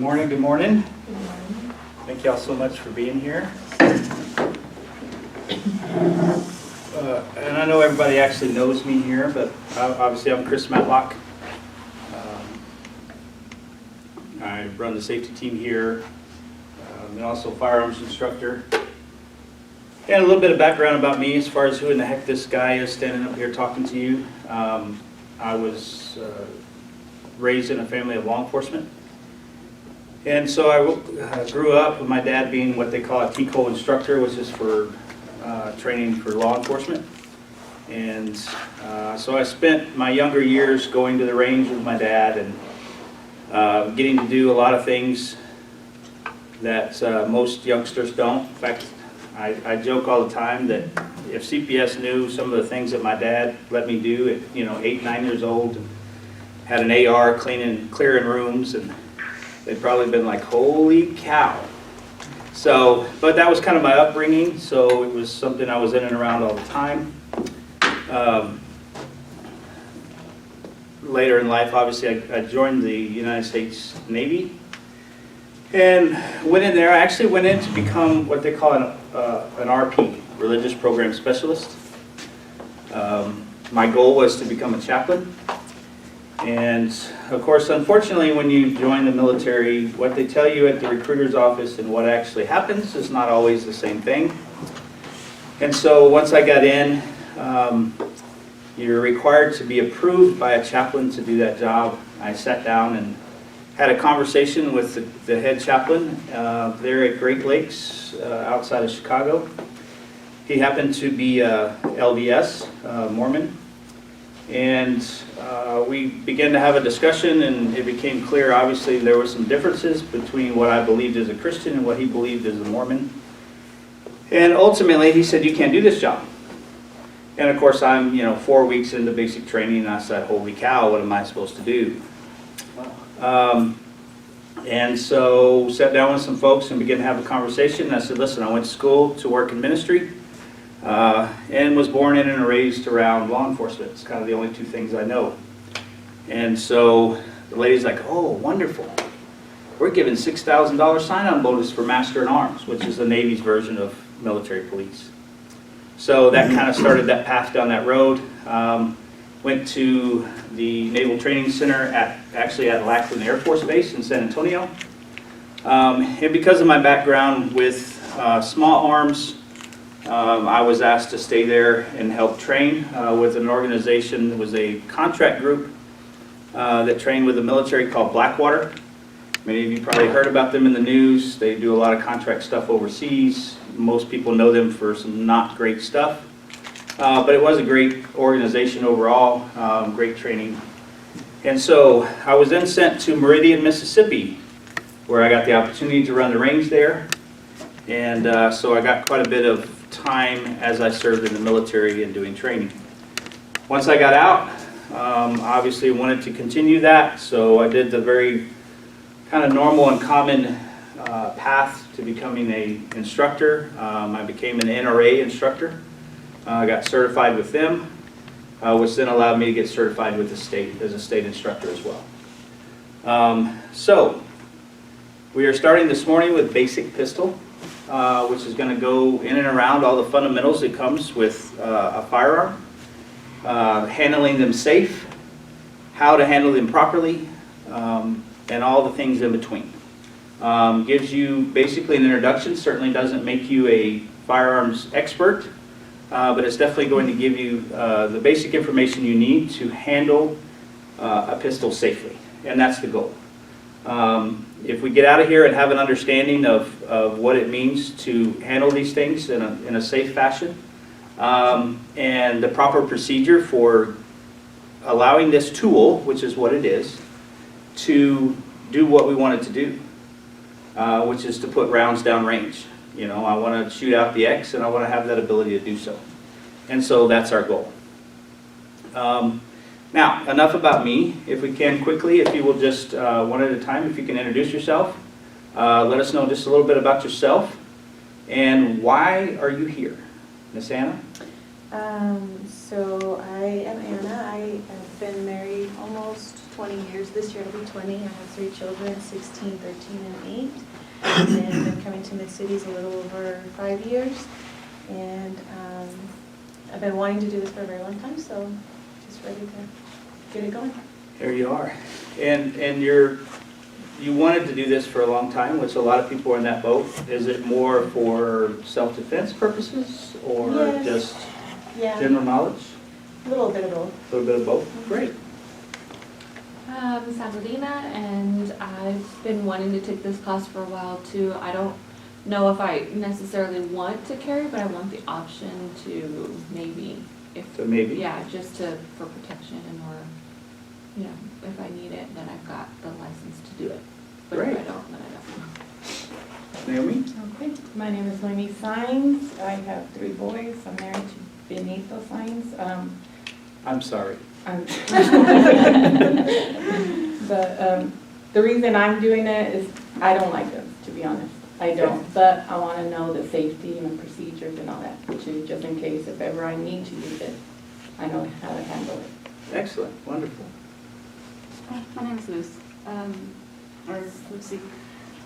morning, good morning. Good morning. Thank you all so much for being here. And I know everybody actually knows me here, but obviously I'm Chris Matlock. I run the safety team here. I'm also a firearms instructor. And a little bit of background about me as far as who in the heck this guy is standing up here talking to you. I was raised in a family of law enforcement. And so I grew up with my dad being what they call a TCO instructor, which is for training for law enforcement. And so I spent my younger years going to the range with my dad and getting to do a lot of things that most youngsters don't. In fact, I joke all the time that if CPS knew some of the things that my dad let me do at 8, 9 years old, and had an AR clearing rooms, and they'd probably been like, holy cow. So, but that was kind of my upbringing, so it was something I was in and around all the time. Later in life, obviously, I joined the United States Navy and went in there. I actually went in to become what they call an RP, Religious Program Specialist. My goal was to become a chaplain. And of course, unfortunately, when you join the military, what they tell you at the recruiter's office and what actually happens is not always the same thing. And so once I got in, you're required to be approved by a chaplain to do that job. I sat down and had a conversation with the head chaplain there at Great Lakes outside of Chicago. He happened to be LDS, Mormon. And we began to have a discussion, and it became clear, obviously, there were some differences between what I believed as a Christian and what he believed as a Mormon. And ultimately, he said, you can't do this job. And of course, I'm 4 weeks into basic training, and I said, holy cow, what am I supposed to do? And so sat down with some folks and began to have a conversation. And I said, listen, I went to school to work in ministry. And was born in and raised around law enforcement. It's kind of the only two things I know. And so the lady's like, oh, wonderful. We're giving $6,000 sign-on bonus for Master in Arms, which is the Navy's version of military police. So that kind of started that path down that road. Went to the Naval Training Center actually at Lackland Air Force Base in San Antonio. And because of my background with small arms, I was asked to stay there and help train with an organization that was a contract group that trained with the military called Blackwater. Many of you probably heard about them in the news. They do a lot of contract stuff overseas. Most people know them for some not great stuff. But it was a great organization overall, great training. And so I was then sent to Meridian, Mississippi, where I got the opportunity to run the range there. And so I got quite a bit of time as I served in the military and doing training. Once I got out, obviously wanted to continue that, so I did the very kind of normal and common path to becoming an instructor. I became an NRA instructor. I got certified with them, which then allowed me to get certified with the state as a state instructor as well. So we are starting this morning with basic pistol, which is going to go in and around all the fundamentals that comes with a firearm, handling them safe, how to handle them properly, and all the things in between. Gives you basically an introduction. Certainly doesn't make you a firearms expert, but it's definitely going to give you the basic information you need to handle a pistol safely, and that's the goal. If we get out of here and have an understanding of what it means to handle these things in a safe fashion, and the proper procedure for allowing this tool, which is what it is, to do what we want it to do, which is to put rounds down range. I want to shoot out the X, and I want to have that ability to do so. And so that's our goal. Now, enough about me. If we can quickly, if you will just, one at a time, if you can introduce yourself, let us know just a little bit about yourself, and why are you here? Miss Anna? So I am Anna. I have been married almost 20 years. This year it'll be 20. I have 3 children, 16, 13, and 8. And then I've been coming to Mid-Cities a little over 5 years. And I've been wanting to do this for a very long time, so just ready to get it going. There you are. And you wanted to do this for a long time, which a lot of people are in that boat. Is it more for self-defense purposes or Yes. just Yeah, general knowledge? a little bit of both. A little bit of both? Great. I'm Sabrina, and I've been wanting to take this class for a while too. I don't know if I necessarily want to carry, but I want the option to maybe, So maybe. yeah, just for protection and or, you know, if I need it, then I've got the license to do it. But Great. if I don't, then I don't. Naomi? Okay, my name is Noemi Sines. I have 3 boys. I'm married to Benito Sines. I'm sorry. But the reason I'm doing it is I don't like them, to be honest. I don't, but I want to know the safety and the procedures and all that, which is just in case if ever I need to use it, I know how to handle it. Excellent. Wonderful. My name is Luz, or Lucy.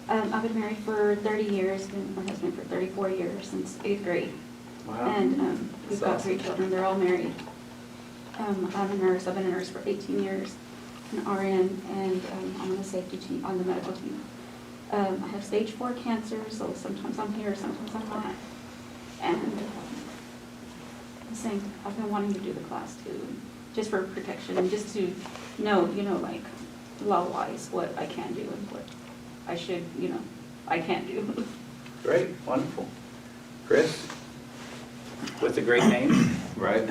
I've been married for 30 years, been with my husband for 34 years, since 8th grade. Wow. And we've That's got awesome. 3 children, they're all married. I'm a nurse, I've been a nurse for 18 years, an RN, and I'm on the safety team, on the medical team. I have stage 4 cancer, so sometimes I'm here, sometimes I'm not. And I've been wanting to do the class too, just for protection and just to know, you know, like law-wise, what I can do and what I should, you know, I can't do. Great. Wonderful. Chris? With a great name. Right.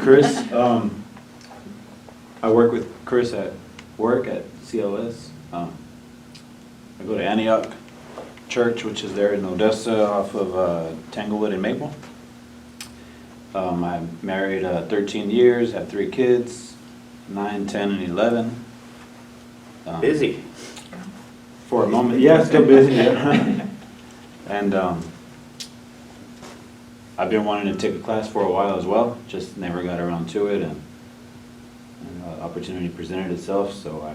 Chris, I work with Chris at work at CLS. I go to Antioch Church, which is there in Odessa off of Tanglewood and Maple. I'm married 13 years, have 3 kids, 9, 10, and 11. Busy. For a moment, yeah, still busy. Yeah. And I've been wanting to take a class for a while as well, just never got around to it, and opportunity presented itself, so I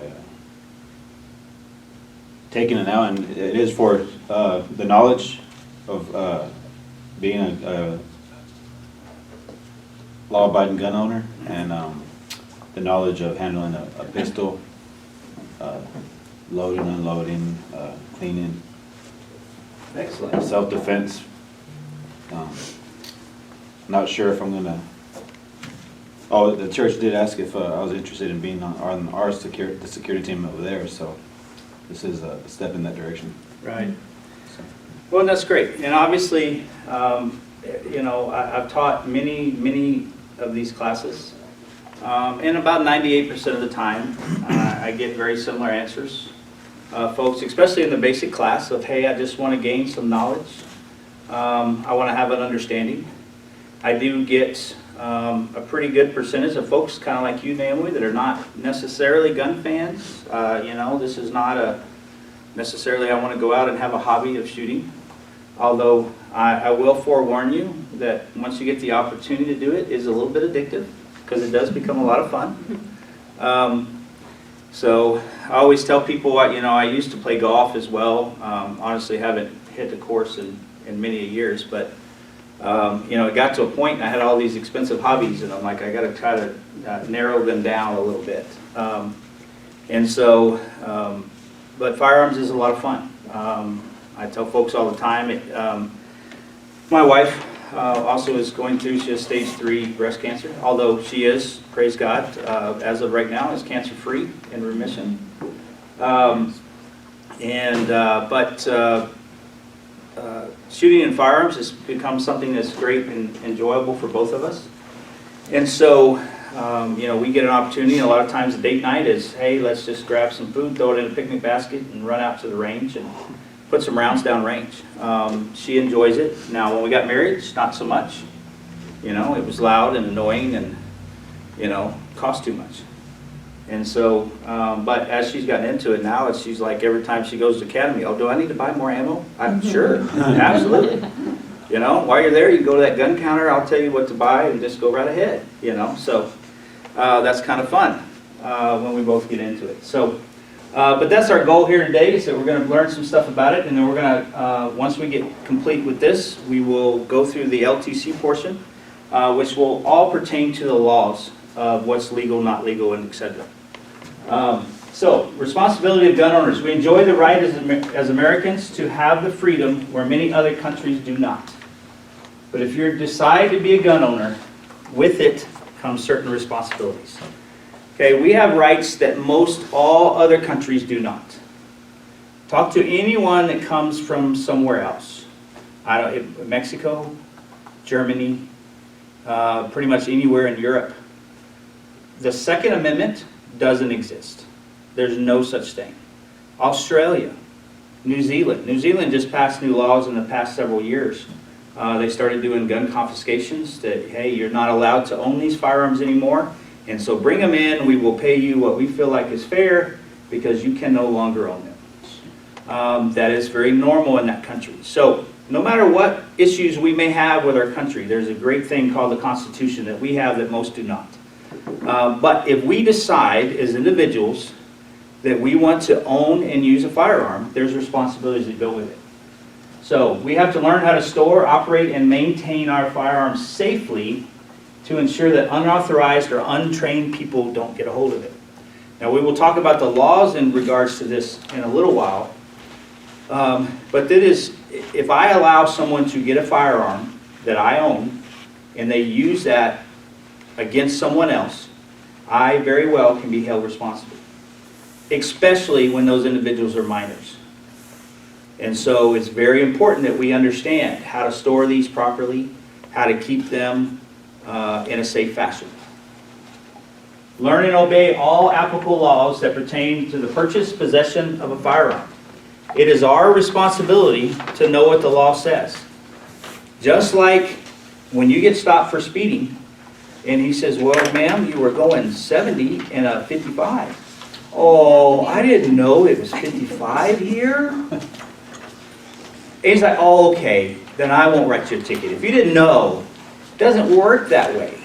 taken it now, and it is for the knowledge of being a law-abiding gun owner, and the knowledge of handling a pistol, loading, unloading, cleaning, Excellent. self-defense. Not sure if I'm gonna. Oh, the church did ask if I was interested in being on the security team over there. So this is a step in that direction. Right. So. Well, that's great. And obviously, you know, I've taught many of these classes. And about 98% of the time, I get very similar answers. Folks, especially in the basic class of, hey, I just want to gain some knowledge. I want to have an understanding. I do get a pretty good percentage of folks, kind of like you, Naomi, that are not necessarily gun fans. You know, this is not necessarily I want to go out and have a hobby of shooting. Although I will forewarn you that once you get the opportunity to do it, is a little bit addictive because it does become a lot of fun. So I always tell people, you know, I used to play golf as well. Honestly, haven't hit the course in many years, but you know, it got to a point and I had all these expensive hobbies, and I'm like, I got to try to narrow them down a little bit. And so, but firearms is a lot of fun. I tell folks all the time. My wife also is going through, she has stage 3 breast cancer, although she is, praise God, as of right now, is cancer-free in remission. Shooting and firearms has become something that's great and enjoyable for both of us. And so, you know, we get an opportunity, and a lot of times the date night is, hey, let's just grab some food, throw it in a picnic basket, and run out to the range and put some rounds down range. She enjoys it. Now, when we got married, not so much. You know, it was loud and annoying and, you know, cost too much. And so, but as she's gotten into it now, she's like, every time she goes to Academy, oh, do I need to buy more ammo? I'm sure, absolutely. You know, while you're there, you can go to that gun counter, I'll tell you what to buy and just go right ahead, you know. So that's kind of fun. when we both get into it. So, but that's our goal here today, is that we're going to learn some stuff about it, and then we're going to, once we get complete with this, we will go through the LTC portion, which will all pertain to the laws of what's legal, not legal, and etc. So, responsibility of gun owners. We enjoy the right as Americans to have the freedom where many other countries do not. But if you decide to be a gun owner, with it comes certain responsibilities. Okay, we have rights that most all other countries do not. Talk to anyone that comes from somewhere else. Mexico, Germany, pretty much anywhere in Europe. The Second Amendment doesn't exist. There's no such thing. Australia, New Zealand. New Zealand just passed new laws in the past several years. They started doing gun confiscations that, hey, you're not allowed to own these firearms anymore, and so bring them in, we will pay you what we feel like is fair because you can no longer own them. That is very normal in that country. So no matter what issues we may have with our country, there's a great thing called the Constitution that we have that most do not. But if we decide as individuals that we want to own and use a firearm, there's responsibilities that go with it. So we have to learn how to store, operate, and maintain our firearms safely to ensure that unauthorized or untrained people don't get a hold of it. Now we will talk about the laws in regards to this in a little while. But that is, if I allow someone to get a firearm that I own and they use that against someone else, I very well can be held responsible, especially when those individuals are minors. And so it's very important that we understand how to store these properly, how to keep them in a safe fashion. Learn and obey all applicable laws that pertain to the purchase, possession of a firearm. It is our responsibility to know what the law says. Just like when you get stopped for speeding, and he says, well, ma'am, you were going 70 in a 55. Oh, I didn't know it was 55 here. And he's like, oh, okay, then I won't write you a ticket. If you didn't know, it doesn't work that way.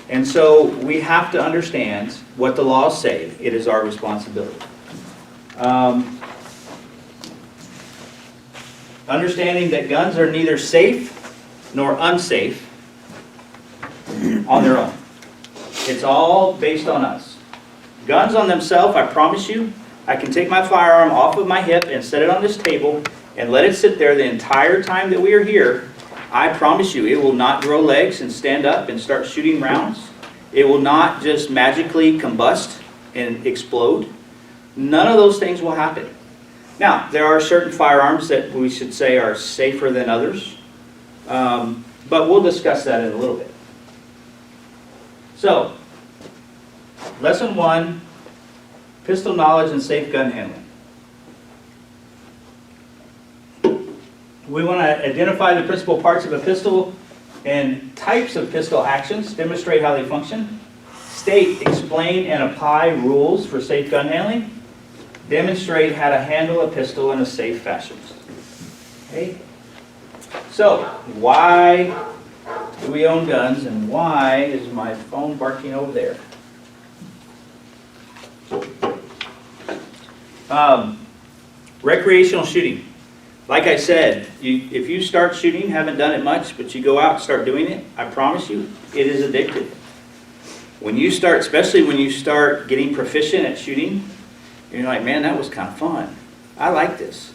And so we have to understand what the laws say. It is our responsibility. Understanding that guns are neither safe nor unsafe on their own. It's all based on us. Guns on themselves, I promise you, I can take my firearm off of my hip and set it on this table and let it sit there the entire time that we are here. I promise you, it will not grow legs and stand up and start shooting rounds. It will not just magically combust and explode. None of those things will happen. Now, there are certain firearms that we should say are safer than others, but we'll discuss that in a little bit. So, lesson 1, pistol knowledge and safe gun handling. We want to identify the principal parts of a pistol and types of pistol actions, demonstrate how they function, state, explain, and apply rules for safe gun handling, demonstrate how to handle a pistol in a safe fashion. Okay? So, why do we own guns, and why is my phone barking over there? Recreational shooting. Like I said, if you start shooting, haven't done it much, but you go out and start doing it, I promise you, it is addictive. When you start, especially when you start getting proficient at shooting, you're like, man, that was kind of fun. I like this.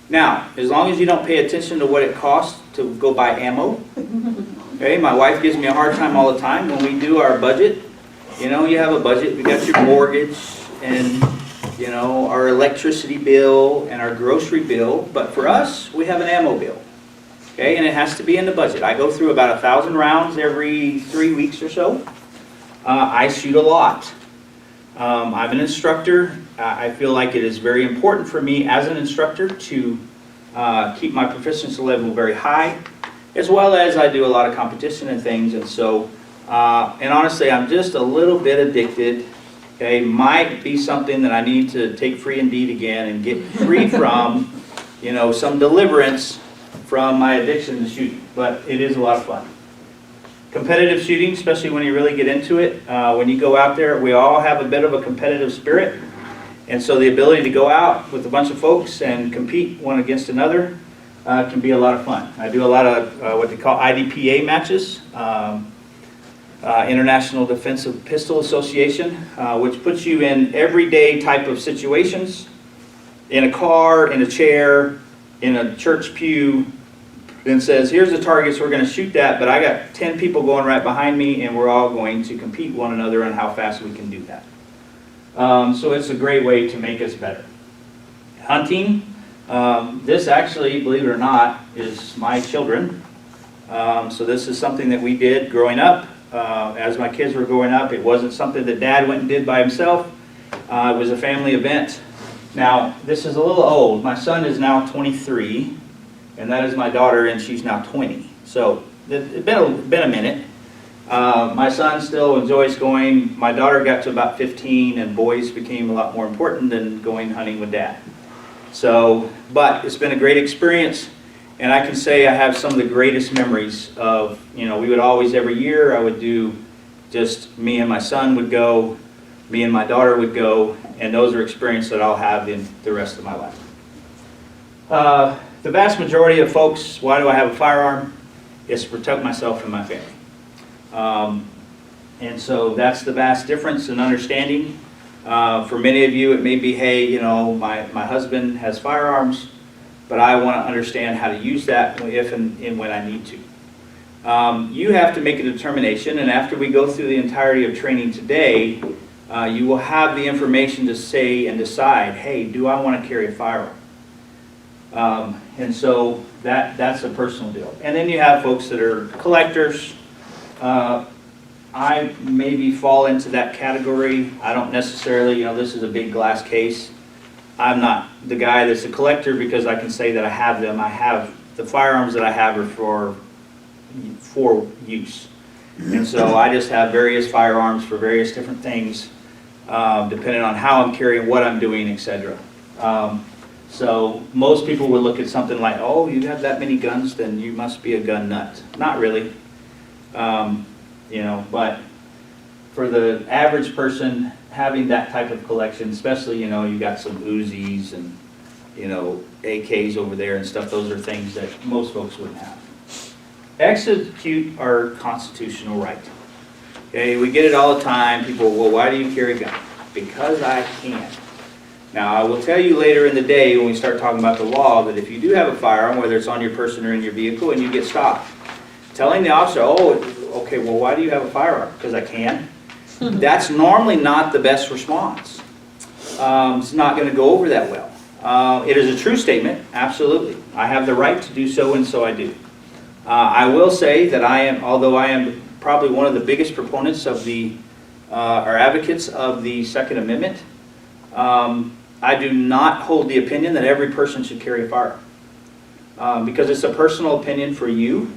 Now, as long as you don't pay attention to what it costs to go buy ammo. Okay, my wife gives me a hard time all the time when we do our budget. You know, you have a budget, we got your mortgage and, you know, our electricity bill and our grocery bill, but for us, we have an ammo bill. Okay, and it has to be in the budget. I go through about 1,000 rounds every 3 weeks or so. I shoot a lot. I'm an instructor. I feel like it is very important for me as an instructor to keep my proficiency level very high, as well as I do a lot of competition and things, and so, and honestly, I'm just a little bit addicted. Okay, might be something that I need to take free indeed again and get free from, you know, some deliverance from my addiction to shooting, but it is a lot of fun. Competitive shooting, especially when you really get into it, when you go out there, we all have a bit of a competitive spirit. And so the ability to go out with a bunch of folks and compete one against another can be a lot of fun. I do a lot of what they call IDPA matches, International Defensive Pistol Association, which puts you in everyday type of situations, in a car, in a chair, in a church pew, and says, here's the targets, we're going to shoot that, but I got 10 people going right behind me, and we're all going to compete one another on how fast we can do that. So it's a great way to make us better. Hunting, this actually, believe it or not, is my children. So this is something that we did growing up. As my kids were growing up, it wasn't something that Dad went and did by himself. It was a family event. Now, this is a little old. My son is now 23, and that is my daughter, and she's now 20. So it's been a minute. My son still enjoys going. My daughter got to about 15, and boys became a lot more important than going hunting with Dad. So, but it's been a great experience, and I can say I have some of the greatest memories of, we would always, every year, I would do just me and my son would go, me and my daughter would go, and those are experiences that I'll have in the rest of my life. The vast majority of folks, why do I have a firearm? It's to protect myself and my family. And so that's the vast difference in understanding. For many of you, it may be, hey, my husband has firearms, but I want to understand how to use that if and when I need to. You have to make a determination, and after we go through the entirety of training today, you will have the information to say and decide, hey, do I want to carry a firearm? And so that's a personal deal. And then you have folks that are collectors. I maybe fall into that category. I don't necessarily, this is a big glass case. I'm not the guy that's a collector because I can say that I have them. I have the firearms that I have are for use. And so I just have various firearms for various different things, depending on how I'm carrying, what I'm doing, etc. So most people would look at something like, oh, you have that many guns, then you must be a gun nut. Not really. But for the average person having that type of collection, especially, you got some Uzis and, AKs over there and stuff, those are things that most folks wouldn't have. Execute our constitutional right. Okay, we get it all the time. People, well, why do you carry a gun? Because I can. Now, I will tell you later in the day when we start talking about the law that if you do have a firearm, whether it's on your person or in your vehicle, and you get stopped, telling the officer, oh, okay, well, why do you have a firearm? Because I can. That's normally not the best response. It's not going to go over that well. It is a true statement, absolutely. I have the right to do so, and so I do. I will say that although I am probably one of the biggest proponents of or advocates of the Second Amendment, I do not hold the opinion that every person should carry a firearm. Because it's a personal opinion for you.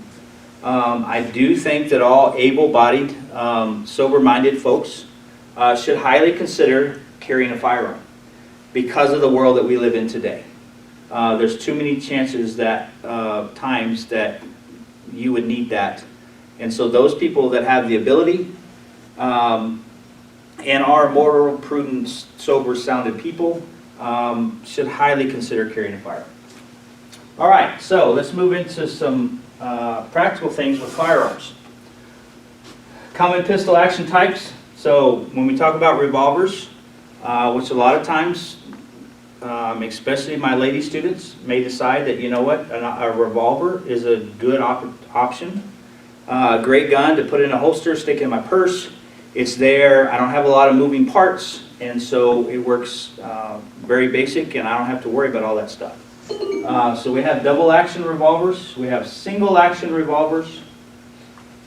I do think that all able-bodied, sober-minded folks should highly consider carrying a firearm because of the world that we live in today. There's too many chances times that you would need that. And so those people that have the ability and are moral, prudent, sober-sounded people should highly consider carrying a firearm. All right, so let's move into some practical things with firearms. Common pistol action types. So when we talk about revolvers, which a lot of times, especially my lady students, may decide that, a revolver is a good option. A great gun to put in a holster, stick in my purse. It's there. I don't have a lot of moving parts, and so it works very basic, and I don't have to worry about all that stuff. So we have double action revolvers, we have single action revolvers,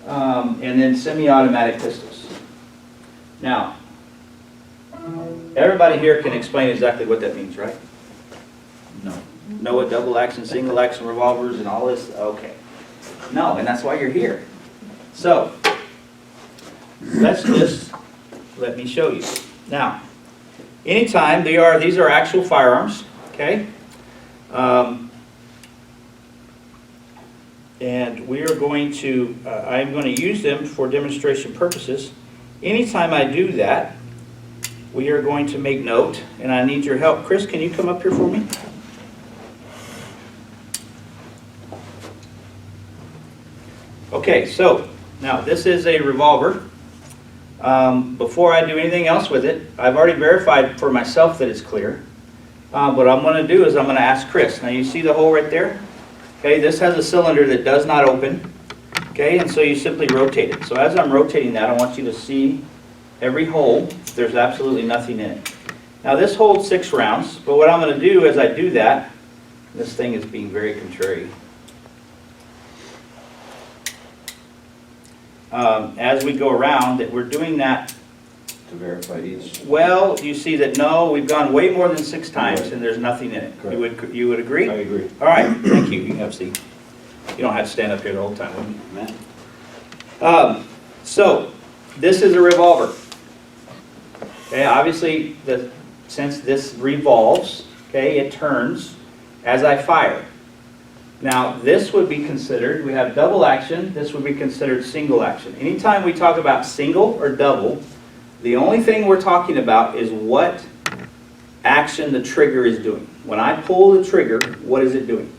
and then semi-automatic pistols. Now, everybody here can explain exactly what that means, right? No. Know what double action, single action revolvers and all this? Okay. No, and that's why you're here. So, let me show you. Now, anytime these are actual firearms, okay? And we are going to, I'm going to use them for demonstration purposes. Anytime I do that, we are going to make note, and I need your help. Chris, can you come up here for me? Okay, so now this is a revolver. Before I do anything else with it, I've already verified for myself that it's clear. What I'm going to do is I'm going to ask Chris. Now you see the hole right there? Okay, this has a cylinder that does not open. Okay, and so you simply rotate it. So as I'm rotating that, I want you to see every hole. There's absolutely nothing in it. Now this holds 6 rounds, but what I'm going to do as I do that, this thing is being very contrary. As we go around, that we're doing that. To verify each. Well, you see that no, we've gone way more than 6 times Right. and there's nothing in it. Correct. You would agree? I agree. All right, thank you. You can have a seat. You don't have to stand up here the whole time, would you? Man. So, this is a revolver. Okay, obviously, since this revolves, okay, it turns as I fire. Now, this would be considered, we have double action, this would be considered single action. Anytime we talk about single or double, the only thing we're talking about is what action the trigger is doing. When I pull the trigger, what is it doing?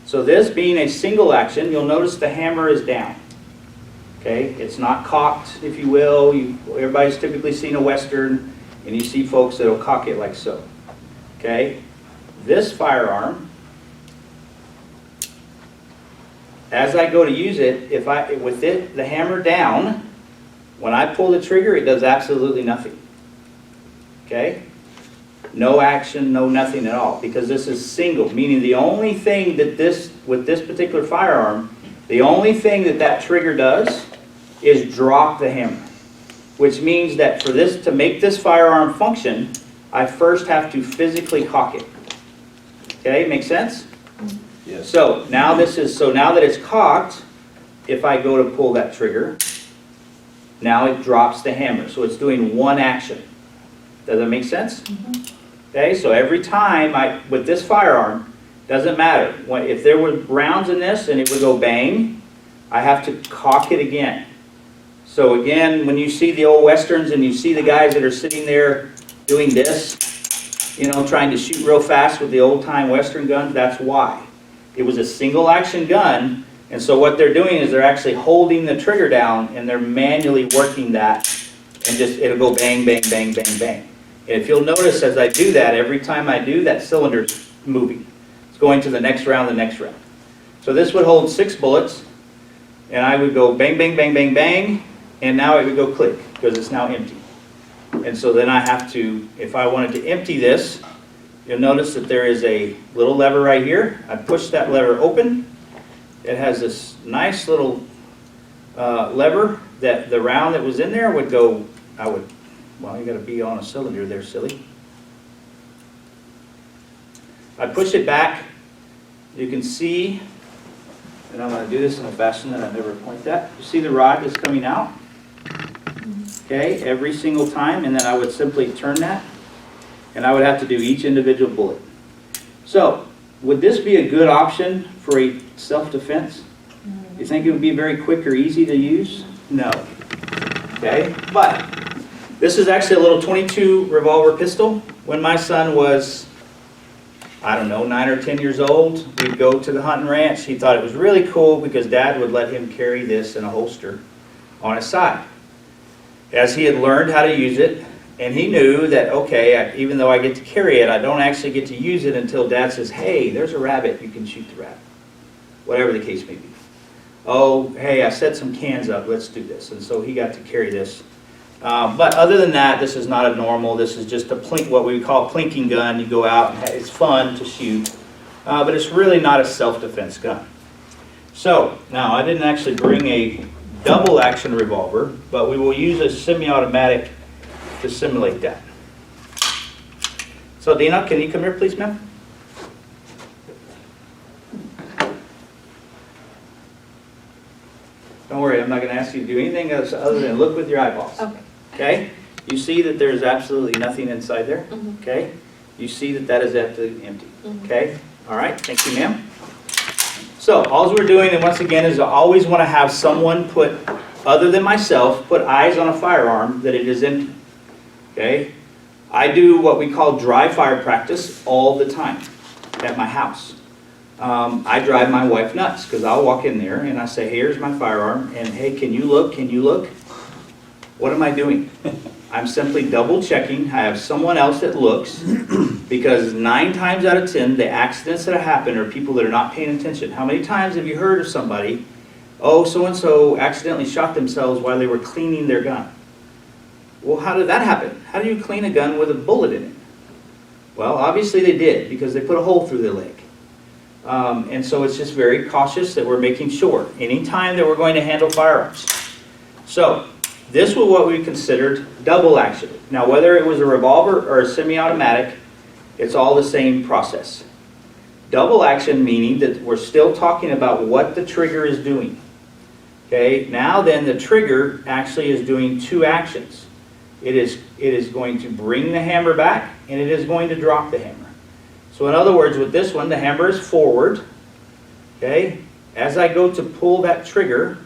So this being a single action, you'll notice the hammer is down. Okay, it's not cocked, if you will. Everybody's typically seen a Western, and you see folks that'll cock it like so. Okay, this firearm, as I go to use it, the hammer down, when I pull the trigger, it does absolutely nothing. Okay? No action, no nothing at all, because this is single, meaning the only thing that with this particular firearm, the only thing that trigger does is drop the hammer, which means that to make this firearm function, I first have to physically cock it. Okay, make sense? Yes. So now that it's cocked, if I go to pull that trigger, now it drops the hammer. So it's doing one action. Does that make sense? Mm-hmm. Okay, so every time with this firearm, doesn't matter. If there were rounds in this and it would go bang, I have to cock it again. So again, when you see the old Westerns and you see the guys that are sitting there doing this, trying to shoot real fast with the old-time Western guns, that's why. It was a single action gun, and so what they're doing is they're actually holding the trigger down and they're manually working that, and it'll go bang, bang, bang, bang, bang. And if you'll notice as I do that, every time I do, that cylinder's moving. It's going to the next round, the next round. So this would hold 6 bullets, and I would go bang, bang, bang, bang, bang, and now it would go click, because it's now empty. And so then I have to, if I wanted to empty this, you'll notice that there is a little lever right here. I push that lever open. It has this nice little lever that the round that was in there would go, well, you got to be on a cylinder there, silly. I push it back. You can see, and I'm going to do this in a fashion that I never point that. You see the rod that's coming out? Okay, every single time, and then I would simply turn that, and I would have to do each individual bullet. So, would this be a good option for a self-defense? You think it would be very quick or easy to use? No. Okay, but this is actually a little .22 revolver pistol. When my son was, 9 or 10 years old, we'd go to the hunting ranch. He thought it was really cool because Dad would let him carry this in a holster on his side. As he had learned how to use it, and he knew that, okay, even though I get to carry it, I don't actually get to use it until Dad says, hey, there's a rabbit, you can shoot the rabbit. Whatever the case may be. Oh, hey, I set some cans up, let's do this. And so he got to carry this. But other than that, this is not a normal, this is just what we call a plinking gun. You go out, and it's fun to shoot, but it's really not a self-defense gun. So, now I didn't actually bring a double action revolver, but we will use a semi-automatic to simulate that. So Dina, can you come here please, ma'am? Don't worry, I'm not going to ask you to do anything else other than look with your eyeballs. Okay. Okay? You see that there's absolutely nothing inside there? Mhm. Okay? You see that that is absolutely empty. Mhm. Okay? All right, thank you, ma'am. So all we're doing, and once again, is I always want to have someone put, other than myself, put eyes on a firearm that it is empty. Okay? I do what we call dry fire practice all the time at my house. I drive my wife nuts because I'll walk in there and I say, here's my firearm, and hey, can you look? Can you look? What am I doing? I'm simply double checking. I have someone else that looks, because 9 times out of 10, the accidents that happen are people that are not paying attention. How many times have you heard of somebody, oh, so-and-so accidentally shot themselves while they were cleaning their gun? Well, how did that happen? How do you clean a gun with a bullet in it? Well, obviously they did, because they put a hole through their leg. And so it's just very cautious that we're making sure anytime that we're going to handle firearms. So this was what we considered double action. Now, whether it was a revolver or a semi-automatic, it's all the same process. Double action meaning that we're still talking about what the trigger is doing. Okay, now then the trigger actually is doing 2 actions. It is going to bring the hammer back, and it is going to drop the hammer. So in other words, with this one, the hammer is forward. Okay, as I go to pull that trigger,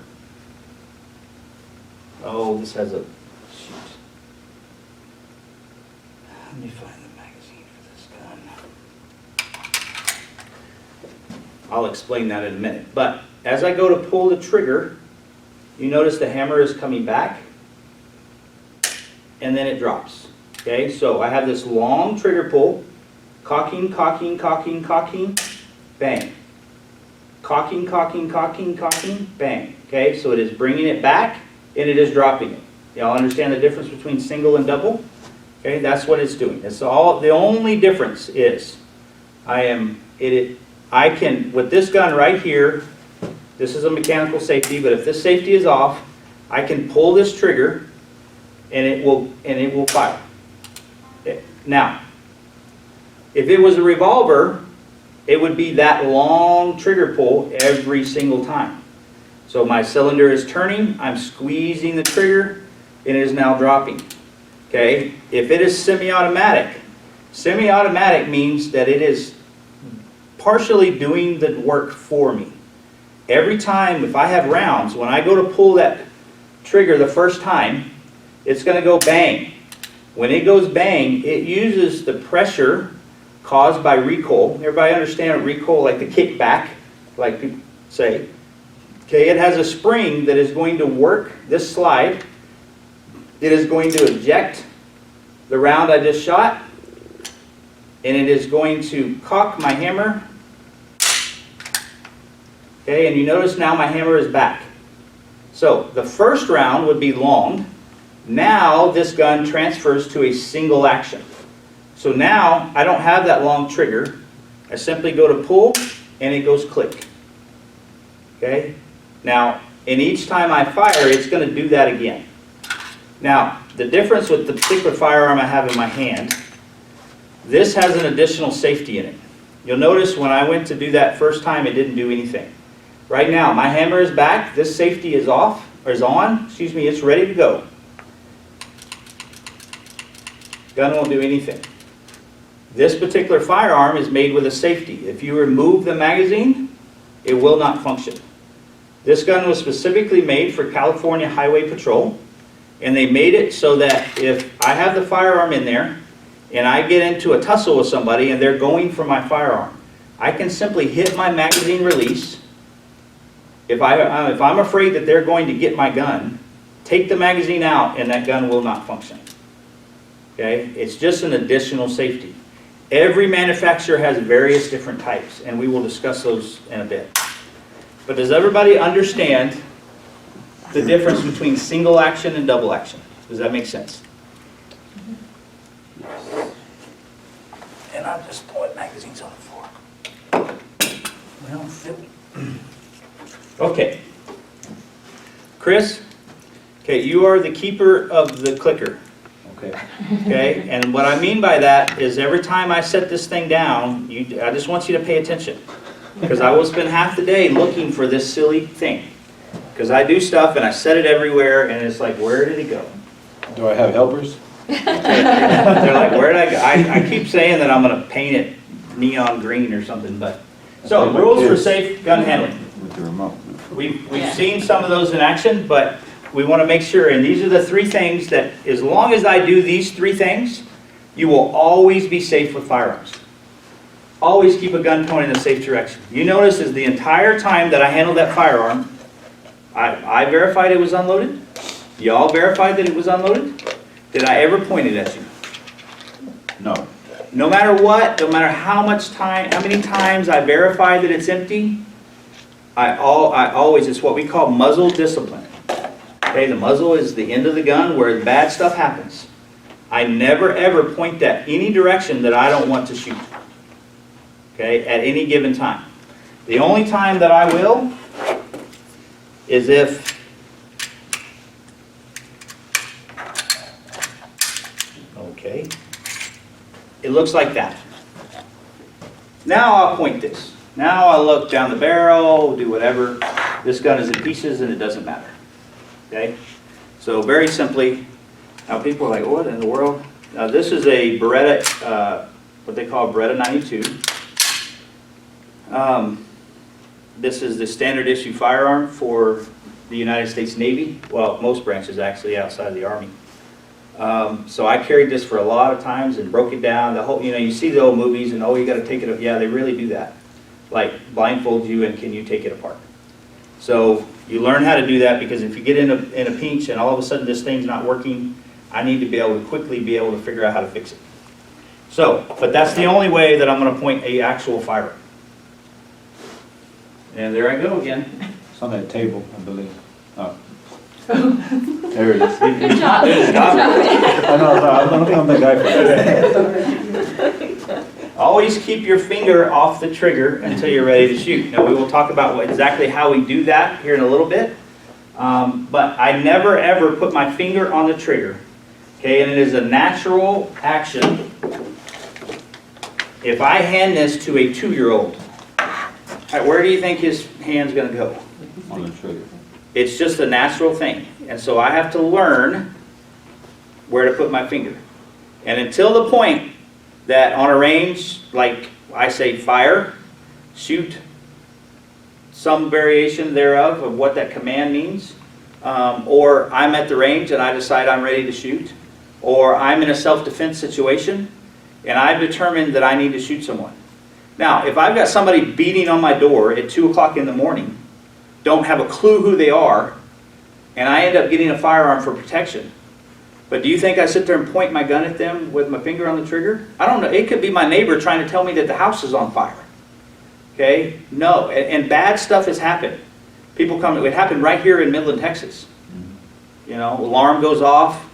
oh, this has a, shoot. Let me find the magazine for this gun. I'll explain that in a minute. But as I go to pull the trigger, you notice the hammer is coming back, and then it drops. Okay, so I have this long trigger pull, cocking, cocking, cocking, cocking, bang. Cocking, cocking, cocking, cocking, bang. Okay, so it is bringing it back, and it is dropping it. Y'all understand the difference between single and double? Okay, that's what it's doing. It's all, the only difference is I can, with this gun right here, this is a mechanical safety, but if this safety is off, I can pull this trigger and it will fire. Now, if it was a revolver, it would be that long trigger pull every single time. So my cylinder is turning, I'm squeezing the trigger, and it is now dropping. Okay? If it is semi-automatic, semi-automatic means that it is partially doing the work for me. Every time, if I have rounds, when I go to pull that trigger the first time, it's going to go bang. When it goes bang, it uses the pressure caused by recoil. Everybody understand recoil, like the kickback, like people say. Okay, it has a spring that is going to work this slide. It is going to eject the round I just shot, and it is going to cock my hammer. Okay, and you notice now my hammer is back. So the first round would be long. Now this gun transfers to a single action. So now I don't have that long trigger. I simply go to pull, and it goes click. Okay? Now, and each time I fire, it's going to do that again. Now, the difference with the particular firearm I have in my hand, this has an additional safety in it. You'll notice when I went to do that first time, it didn't do anything. Right now, my hammer is back, this safety is off, or is on, excuse me, it's ready to go. Gun won't do anything. This particular firearm is made with a safety. If you remove the magazine, it will not function. This gun was specifically made for California Highway Patrol, and they made it so that if I have the firearm in there, and I get into a tussle with somebody and they're going for my firearm, I can simply hit my magazine release. If I'm afraid that they're going to get my gun, take the magazine out and that gun will not function. Okay? It's just an additional safety. Every manufacturer has various different types, and we will discuss those in a bit. But does everybody understand the difference between single action and double action? Does that make sense? And I'm just pulling magazines on the floor. Well, okay. Chris, okay, you are the keeper of the clicker. Okay. Okay, and what I mean by that is every time I set this thing down, I just want you to pay attention. Because I will spend half the day looking for this silly thing. Because I do stuff and I set it everywhere and it's like, where did it go? Do I have helpers? They're like, where did I go? I keep saying that I'm going to paint it neon green or something, but So, rules for safe gun handling. With the remote. We've seen some of those in action, but we want to make sure, and these are the three things that, as long as I do these three things, you will always be safe with firearms. Always keep a gun pointed in a safe direction. You notice is the entire time that I handled that firearm, I verified it was unloaded. Y'all verified that it was unloaded. Did I ever point it at you? No. No matter what, no matter how many times I verify that it's empty, I always, it's what we call muzzle discipline. Okay, the muzzle is the end of the gun where bad stuff happens. I never ever point that any direction that I don't want to shoot. Okay, at any given time. The only time that I will is if okay, it looks like that. Now I'll point this. Now I'll look down the barrel, do whatever. This gun is in pieces and it doesn't matter. Okay? So very simply, now people are like, what in the world? Now this is a Beretta, what they call Beretta 92. This is the standard issue firearm for the United States Navy. Well, most branches actually outside of the Army. So I carried this for a lot of times and broke it down. The whole, you see the old movies and, oh, you got to take it up. Yeah, they really do that. Like blindfold you and can you take it apart? So you learn how to do that because if you get in a pinch and all of a sudden this thing's not working, I need to be able to quickly be able to figure out how to fix it. So, but that's the only way that I'm going to point a actual firearm. And there I go again. It's on that table, I believe. Oh. There it is. Good job. Good job. I know, I'm the guy for this. Always keep your finger off the trigger until you're ready to shoot. Now we will talk about exactly how we do that here in a little bit. But I never ever put my finger on the trigger. Okay, and it is a natural action. If I hand this to a 2-year-old, where do you think his hand's going to go? On the trigger. It's just a natural thing. And so I have to learn where to put my finger. And until the point that on a range, like I say fire, shoot, some variation thereof of what that command means, or I'm at the range and I decide I'm ready to shoot, or I'm in a self-defense situation and I've determined that I need to shoot someone. Now, if I've got somebody beating on my door at 2 o'clock in the morning, don't have a clue who they are, and I end up getting a firearm for protection, but do you think I sit there and point my gun at them with my finger on the trigger? I don't know. It could be my neighbor trying to tell me that the house is on fire. Okay? No. And bad stuff has happened. People come, it happened right here in Midland, Texas. Alarm goes off,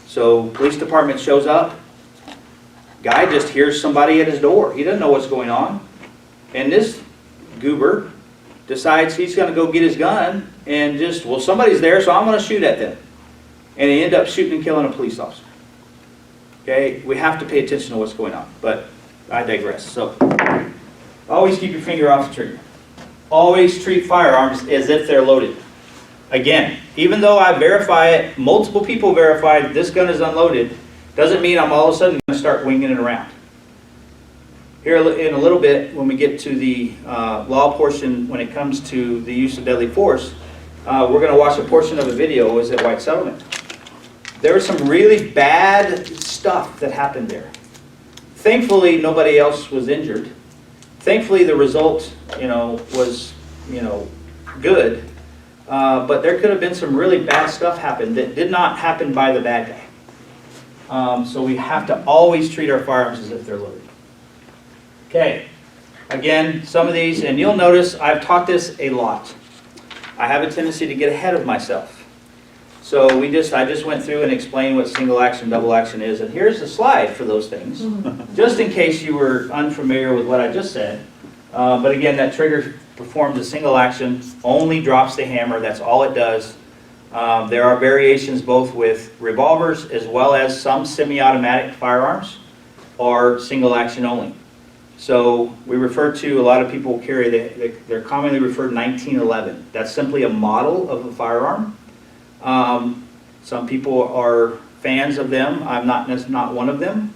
so police department shows up. Guy just hears somebody at his door. He doesn't know what's going on. And this goober decides he's going to go get his gun and just, well, somebody's there, so I'm going to shoot at them. And he ended up shooting and killing a police officer. Okay, we have to pay attention to what's going on, but I digress. So, always keep your finger off the trigger. Always treat firearms as if they're loaded. Again, even though I verify it, multiple people verified this gun is unloaded, doesn't mean I'm all of a sudden going to start winging it around. Here in a little bit, when we get to the law portion, when it comes to the use of deadly force, we're going to watch a portion of a video. It was at White Settlement. There was some really bad stuff that happened there. Thankfully, nobody else was injured. Thankfully, the result, was, good. But there could have been some really bad stuff happen that did not happen by the bad guy. So we have to always treat our firearms as if they're loaded. Okay. Again, some of these, and you'll notice I've taught this a lot. I have a tendency to get ahead of myself. So I just went through and explained what single action, double action is, and here's the slide for those things, just in case you were unfamiliar with what I just said. But again, that trigger performs a single action, only drops the hammer, that's all it does. There are variations both with revolvers as well as some semi-automatic firearms are single action only. So we refer to, a lot of people carry, they're commonly referred to 1911. That's simply a model of a firearm. Some people are fans of them. I'm not one of them.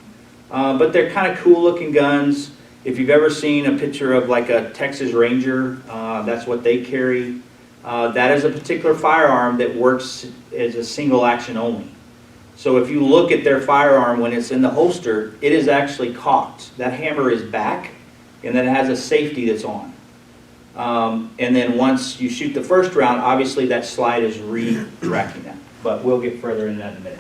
But they're kind of cool looking guns. If you've ever seen a picture of like a Texas Ranger, that's what they carry. That is a particular firearm that works as a single action only. So if you look at their firearm when it's in the holster, it is actually cocked. That hammer is back, and then it has a safety that's on. And then once you shoot the first round, obviously that slide is redirecting that. But we'll get further into that in a minute.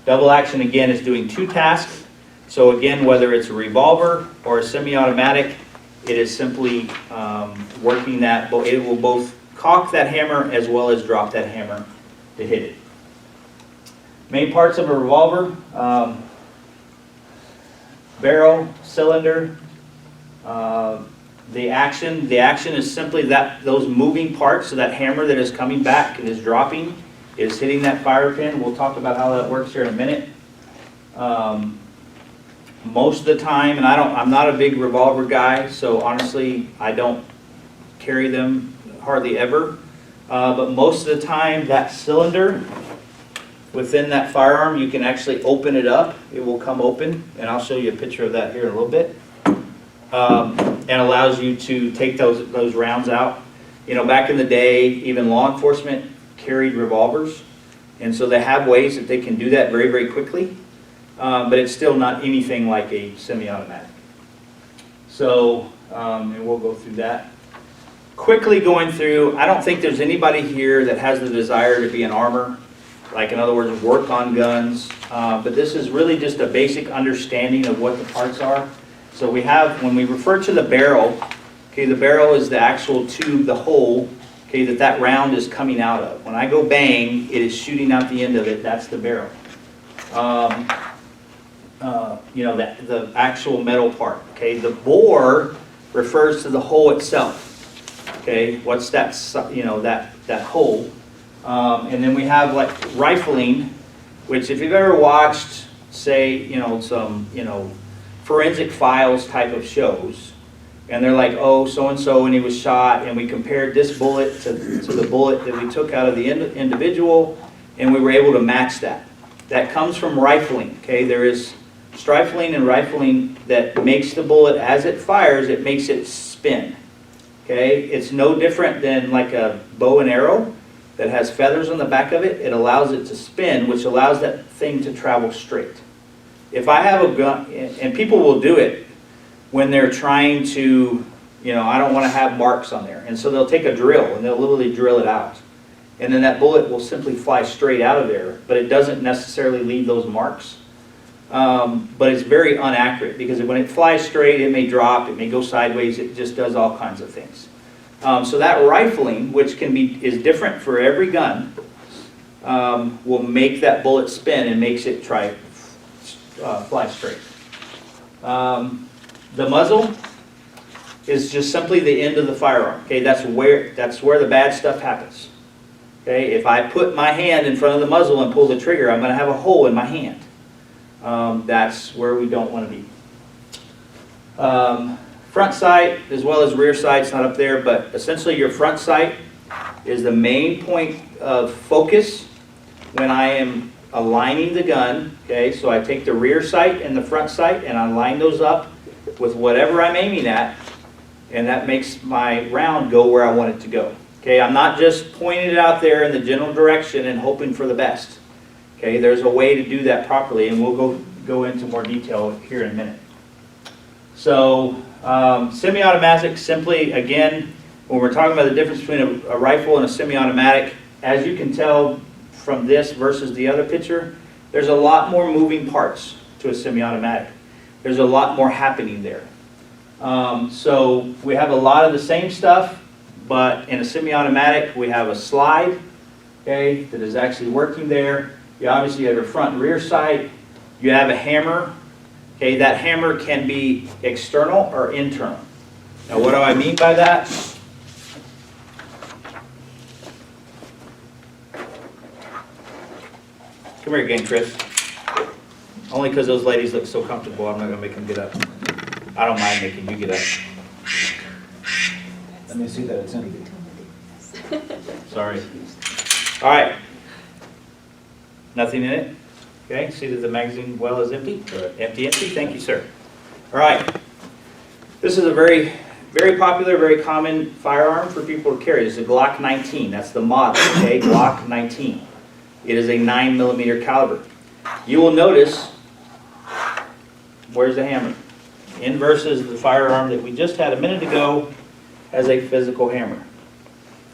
Double action, again, is doing 2 tasks. So again, whether it's a revolver or a semi-automatic, it is simply working that. It will both cock that hammer as well as drop that hammer to hit it. Main parts of a revolver: barrel, cylinder. The action is simply those moving parts. So that hammer that is coming back and is dropping is hitting that fire pin. We'll talk about how that works here in a minute. Most of the time, and I'm not a big revolver guy, so honestly, I don't carry them hardly ever. But most of the time, that cylinder within that firearm, you can actually open it up. It will come open, and I'll show you a picture of that here in a little bit. And allows you to take those rounds out. You know, back in the day, even law enforcement carried revolvers, and so they have ways that they can do that very, very quickly. But it's still not anything like a semi-automatic. So, and we'll go through that. Quickly going through, I don't think there's anybody here that has the desire to be an armor, like in other words, work on guns. But this is really just a basic understanding of what the parts are. So we have, when we refer to the barrel, okay, the barrel is the actual tube, the hole, okay, that round is coming out of. When I go bang, it is shooting out the end of it. That's the barrel. You know, the actual metal part. Okay, the bore refers to the hole itself. Okay, what's that? You know, that hole. And then we have like rifling, which if you've ever watched, say, you know, some, you know, forensic files type of shows, and they're like, oh, so and so, and he was shot, and we compared this bullet to the bullet that we took out of the individual, and we were able to match that. That comes from rifling. Okay, there is strifling and rifling that makes the bullet, as it fires, it makes it spin. Okay, it's no different than like a bow and arrow that has feathers on the back of it. It allows it to spin, which allows that thing to travel straight. If I have a gun, and people will do it when they're trying to, you know, I don't want to have marks on there. And so they'll take a drill and they'll literally drill it out. And then that bullet will simply fly straight out of there, but it doesn't necessarily leave those marks. But it's very inaccurate because when it flies straight, it may drop, it may go sideways, it just does all kinds of things. So that rifling, which is different for every gun, will make that bullet spin and makes it fly straight. The muzzle is just simply the end of the firearm. Okay, that's where the bad stuff happens. Okay, if I put my hand in front of the muzzle and pull the trigger, I'm going to have a hole in my hand. That's where we don't want to be. Front sight as well as rear sight's not up there, but essentially your front sight is the main point of focus when I am aligning the gun. Okay, so I take the rear sight and the front sight and I line those up with whatever I'm aiming at, and that makes my round go where I want it to go. Okay, I'm not just pointing it out there in the general direction and hoping for the best. Okay, there's a way to do that properly, and we'll go into more detail here in a minute. So, semi-automatic, simply, again, when we're talking about the difference between a rifle and a semi-automatic, as you can tell from this versus the other picture, there's a lot more moving parts to a semi-automatic. There's a lot more happening there. So we have a lot of the same stuff, but in a semi-automatic, we have a slide, okay, that is actually working there. You obviously have your front and rear sight. You have a hammer. Okay, that hammer can be external or internal. Now, what do I mean by that? Come here again, Chris. Only because those ladies look so comfortable, I'm not going to make them get up. I don't mind making you get up. Let me see that it's empty. Sorry. All right. Nothing in it? Okay, see that the magazine well is empty? Empty, empty. Thank you, sir. All right. This is a very, very popular, very common firearm for people to carry. It's a Glock 19. That's the model, okay? Glock 19. It is a 9mm caliber. You will notice, where's the hammer? In versus the firearm that we just had a minute ago has a physical hammer.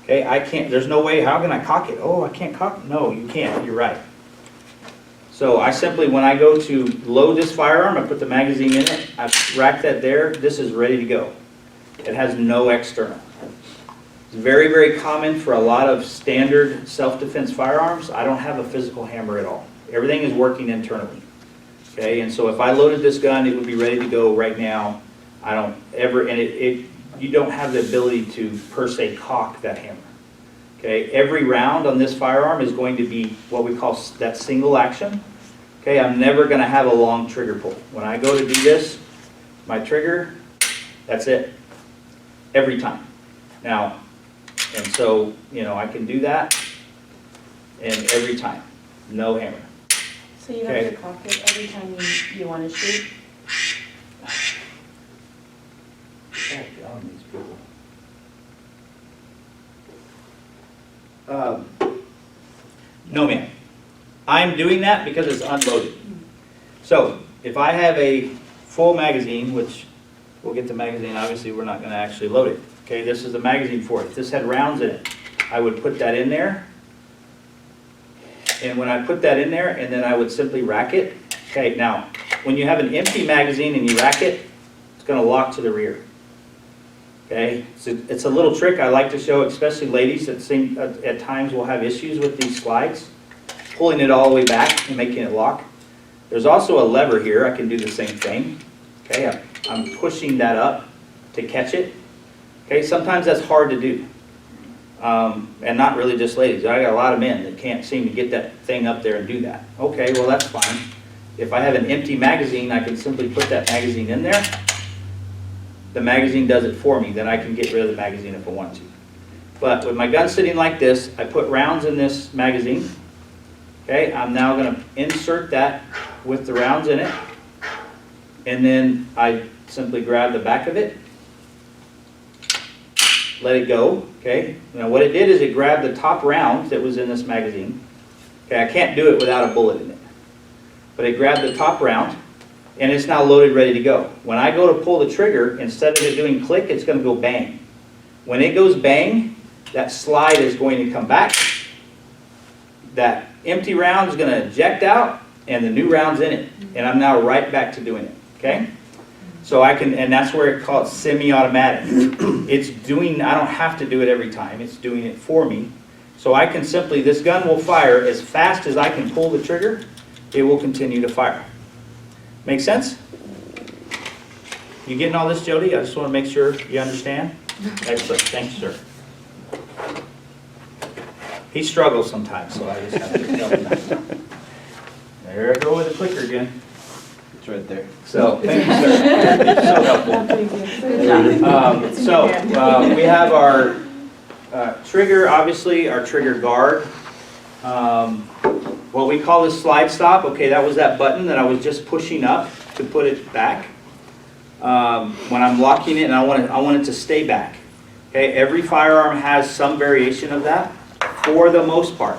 Okay, I can't, there's no way, how can I cock it? Oh, I can't cock it. No, you can't, you're right. So I simply, when I go to load this firearm, I put the magazine in it, I rack that there, this is ready to go. It has no external. It's very, very common for a lot of standard self-defense firearms. I don't have a physical hammer at all. Everything is working internally. Okay, and so if I loaded this gun, it would be ready to go right now. I don't ever, and you don't have the ability to, per se, cock that hammer. Okay, every round on this firearm is going to be what we call that single action. Okay, I'm never going to have a long trigger pull. When I go to do this, my trigger, that's it. Every time. Now, and so, you know, I can do that, and every time. No hammer. So you have to cock it every time you want to shoot? These people. No, ma'am. I'm doing that because it's unloaded. So if I have a full magazine, which we'll get the magazine, obviously we're not going to actually load it. Okay, this is the magazine for it. If this had rounds in it, I would put that in there. And when I put that in there, and then I would simply rack it. Okay, now, when you have an empty magazine and you rack it, it's going to lock to the rear. Okay, so it's a little trick I like to show, especially ladies that seem at times will have issues with these slides, pulling it all the way back and making it lock. There's also a lever here. I can do the same thing. Okay, I'm pushing that up to catch it. Okay, sometimes that's hard to do. And not really just ladies. I got a lot of men that can't seem to get that thing up there and do that. Okay, well that's fine. If I have an empty magazine, I can simply put that magazine in there. The magazine does it for me. Then I can get rid of the magazine if I want to. But with my gun sitting like this, I put rounds in this magazine. Okay, I'm now going to insert that with the rounds in it. And then I simply grab the back of it. Let it go, okay? Now what it did is it grabbed the top round that was in this magazine. Okay, I can't do it without a bullet in it. But it grabbed the top round, and it's now loaded, ready to go. When I go to pull the trigger, instead of it doing click, it's going to go bang. When it goes bang, that slide is going to come back. That empty round is going to eject out, and the new round's in it. And I'm now right back to doing it, okay? So I can, and that's where it's called semi-automatic. It's doing, I don't have to do it every time. It's doing it for me. So I can simply, this gun will fire as fast as I can pull the trigger. It will continue to fire. Make sense? You getting all this, Jody? I just want to make sure you understand. Excellent. Thanks, sir. He struggles sometimes, so I just have to tell him that. There I go with the clicker again. It's right there. So, thank you, sir. It's so helpful. We have our trigger, obviously, our trigger guard. What we call this slide stop, okay, that was that button that I was just pushing up to put it back. When I'm locking it and I want it to stay back. Okay, every firearm has some variation of that for the most part.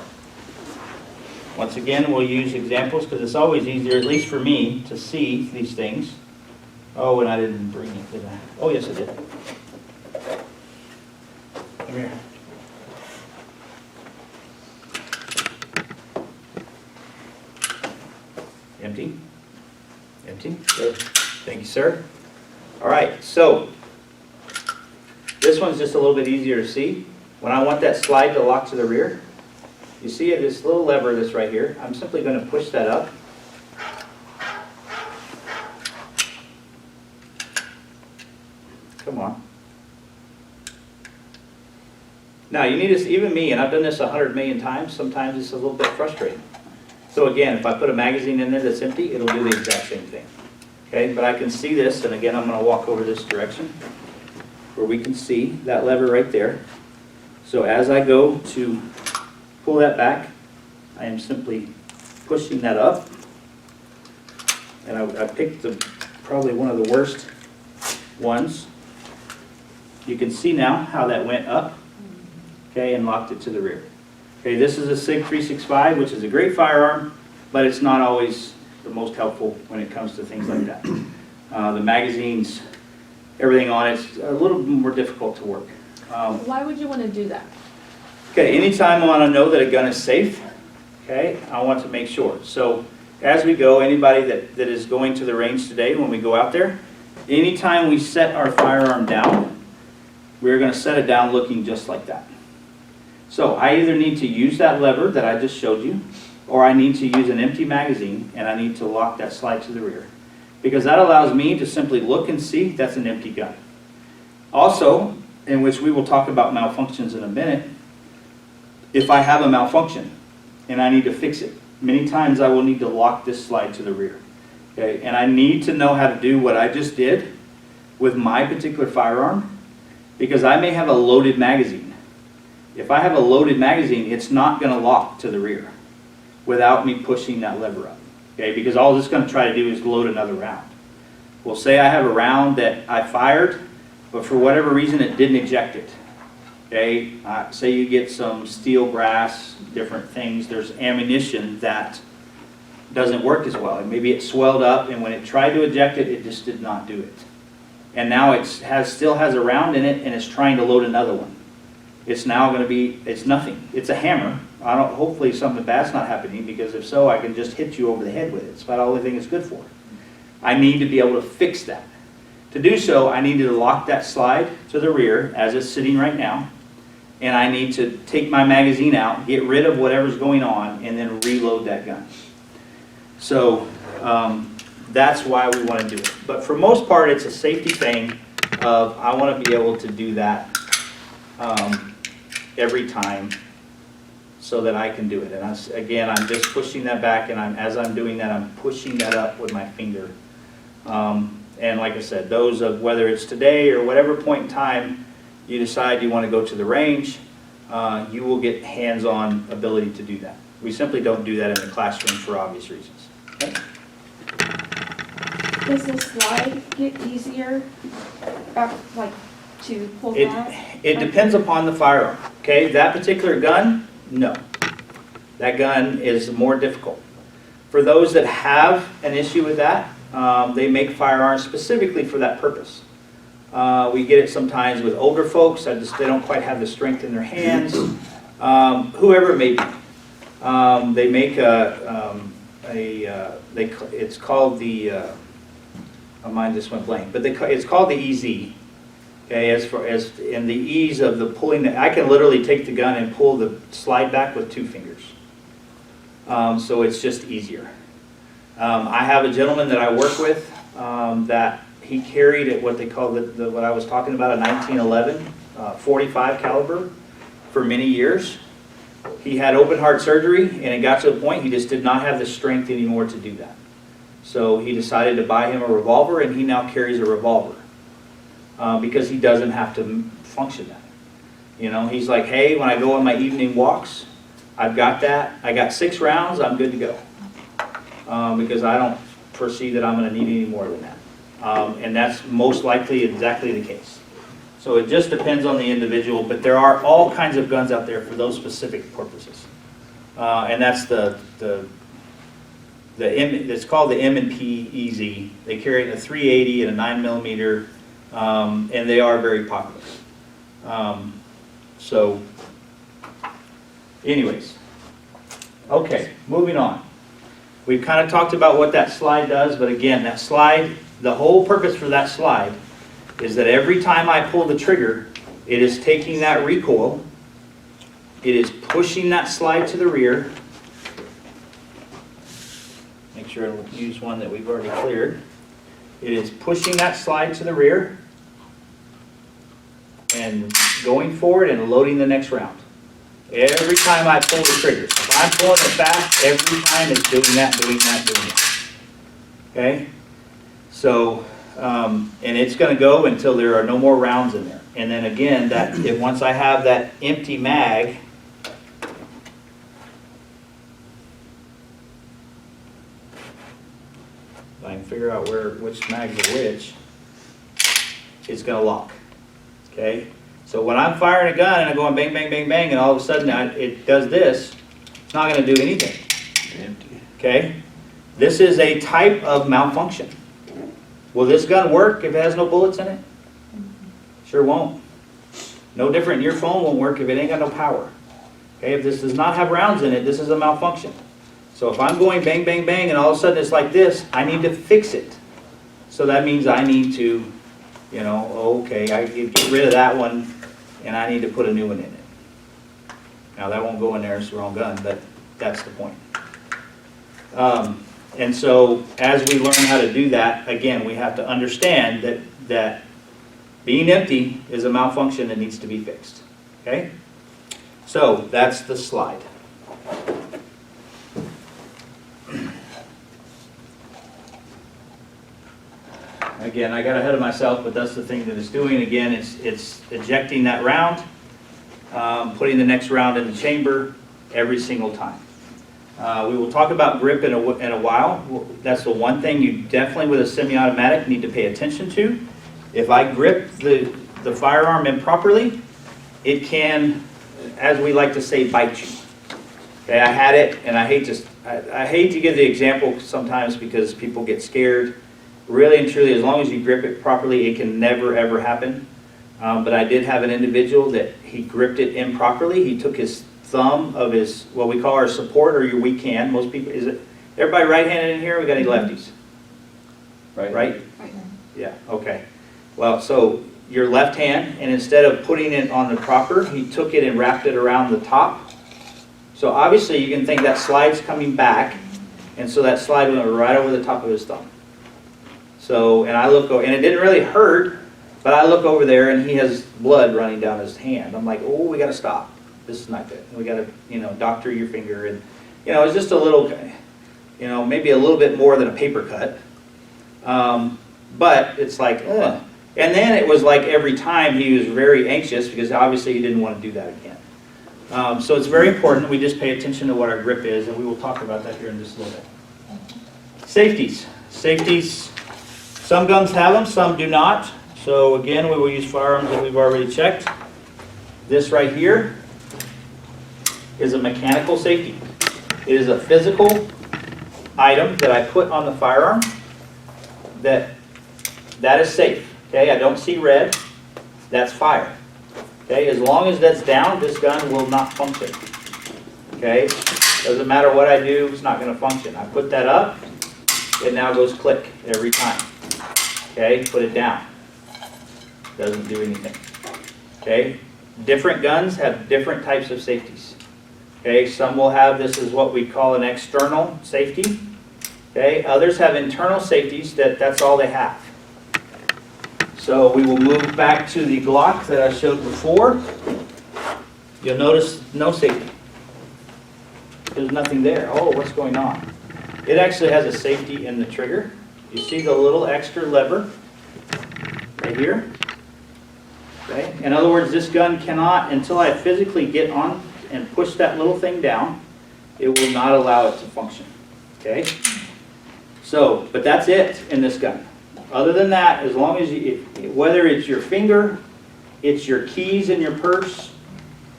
Once again, we'll use examples because it's always easier, at least for me, to see these things. Oh, and I didn't bring it, did I? Oh, yes, I did. Come here. Empty? Empty? Good. Thank you, sir. All right, so this one's just a little bit easier to see. When I want that slide to lock to the rear, you see it, this little lever that's right here. I'm simply going to push that up. Come on. Now you need to, even me, and I've done this 100 million times, sometimes it's a little bit frustrating. So again, if I put a magazine in there that's empty, it'll do the exact same thing. Okay, but I can see this, and again, I'm going to walk over this direction where we can see that lever right there. So as I go to pull that back, I am simply pushing that up. And I picked probably one of the worst ones. You can see now how that went up, okay, and locked it to the rear. Okay, this is a SIG 365, which is a great firearm, but it's not always the most helpful when it comes to things like that. The magazines, everything on it's a little more difficult to work. Why would you want to do that? Okay, anytime I want to know that a gun is safe, okay, I want to make sure. So as we go, anybody that is going to the range today, when we go out there, anytime we set our firearm down, we're going to set it down looking just like that. So I either need to use that lever that I just showed you, or I need to use an empty magazine and I need to lock that slide to the rear. Because that allows me to simply look and see that's an empty gun. Also, in which we will talk about malfunctions in a minute, if I have a malfunction and I need to fix it, many times I will need to lock this slide to the rear. Okay? And I need to know how to do what I just did with my particular firearm, because I may have a loaded magazine. If I have a loaded magazine, it's not going to lock to the rear without me pushing that lever up. Okay? Because all it's going to try to do is load another round. Well, say I have a round that I fired, but for whatever reason it didn't eject it. Okay? Say you get some steel, brass, different things. There's ammunition that doesn't work as well. And maybe it swelled up, and when it tried to eject it, it just did not do it. And now it still has a round in it, and it's trying to load another one. It's now going to be, it's nothing. It's a hammer. Hopefully something bad's not happening, because if so, I can just hit you over the head with it. It's about the only thing it's good for. I need to be able to fix that. To do so, I need to lock that slide to the rear as it's sitting right now, and I need to take my magazine out, get rid of whatever's going on, and then reload that gun. So that's why we want to do it. But for most part, it's a safety thing of I want to be able to do that every time so that I can do it. And again, I'm just pushing that back, and as I'm doing that, I'm pushing that up with my finger. And like I said, those of whether it's today or whatever point in time you decide you want to go to the range, you will get hands-on ability to do that. We simply don't do that in the classroom for obvious reasons. Okay? Does the slide get easier, like, to pull back? It depends upon the firearm. Okay, that particular gun, no. That gun is more difficult. For those that have an issue with that, they make firearms specifically for that purpose. We get it sometimes with older folks. They don't quite have the strength in their hands. Whoever it may be. They make it's called the, my mind just went blank, but it's called the EZ. Okay, as in the ease of the pulling, I can literally take the gun and pull the slide back with 2 fingers. So it's just easier. I have a gentleman that I work with that he carried at what they call what I was talking about, a 1911 .45 caliber for many years. He had open heart surgery, and it got to a point he just did not have the strength anymore to do that. So he decided to buy him a revolver, and he now carries a revolver because he doesn't have to function that. You know, he's like, hey, when I go on my evening walks, I've got that. I got 6 rounds, I'm good to go. Because I don't foresee that I'm going to need any more than that. And that's most likely exactly the case. So it just depends on the individual, but there are all kinds of guns out there for those specific purposes. And that's it's called the M&P EZ. They carry it in a 380 and a 9mm, and they are very popular. So anyways, okay, moving on. We've kind of talked about what that slide does, but again, that slide, the whole purpose for that slide is that every time I pull the trigger, it is taking that recoil, it is pushing that slide to the rear. Make sure I use one that we've already cleared. It is pushing that slide to the rear and going forward and loading the next round. Every time I pull the trigger. If I'm pulling it fast, every time it's doing that, doing that, doing that. Okay? So, and it's going to go until there are no more rounds in there. And then again, once I have that empty mag, if I can figure out which mags are which, it's gonna lock, okay? So when I'm firing a gun and I'm going bang, bang, bang, bang, and all of a sudden it does this, it's not gonna do anything, Empty. okay? This is a type of malfunction. Will this gun work if it has no bullets in it? Sure won't. No different, your phone won't work if it ain't got no power. Okay, if this does not have rounds in it, this is a malfunction. So if I'm going bang, bang, bang, and all of a sudden it's like this, I need to fix it. So that means I need to, you know, okay, I get rid of that one, and I need to put a new one in it. Now that won't go in there, it's the wrong gun, but that's the point. And so as we learn how to do that, again, we have to understand that being empty is a malfunction that needs to be fixed. Okay? So that's the slide. Again, I got ahead of myself, but that's the thing that it's doing. Again, it's ejecting that round, putting the next round in the chamber every single time. We will talk about grip in a while. That's the one thing you definitely with a semi-automatic need to pay attention to. If I grip the firearm improperly, it can, as we like to say, bite you. Okay, I had it, and I hate to give the example sometimes because people get scared. Really and truly, as long as you grip it properly, it can never ever happen. But I did have an individual that he gripped it improperly. He took his thumb of his, what we call our support or your weak hand. Most people, is it, everybody right-handed in here? We got any lefties? Right? Right. Yeah, okay. Well, so your left hand, and instead of putting it on the proper, he took it and wrapped it around the top. So obviously you can think that slide's coming back, and so that slide went right over the top of his thumb. So, and I look over, and it didn't really hurt, but I look over there and he has blood running down his hand. I'm like, oh, we got to stop. This is not good. We got to, you know, doctor your finger. And, you know, it's just a little, you know, maybe a little bit more than a paper cut. But it's like, ugh. And then it was like every time he was very anxious because obviously he didn't want to do that again. So it's very important we just pay attention to what our grip is, and we will talk about that here in just a little bit. Safeties. Safeties. Some guns have them, some do not. So again, we will use firearms that we've already checked. This right here is a mechanical safety. It is a physical item that I put on the firearm that is safe. Okay, I don't see red. That's fire. Okay, as long as that's down, this gun will not function. Okay, doesn't matter what I do, it's not going to function. I put that up, it now goes click every time. Okay, put it down. Doesn't do anything. Okay, different guns have different types of safeties. Okay, some will have, this is what we call an external safety. Okay, others have internal safeties that's all they have. So we will move back to the Glock that I showed before. You'll notice no safety. There's nothing there. Oh, what's going on? It actually has a safety in the trigger. You see the little extra lever right here? Okay. In other words, this gun cannot, until I physically get on and push that little thing down, it will not allow it to function. Okay? So, but that's it in this gun. Other than that, as long as you, whether it's your finger, it's your keys in your purse,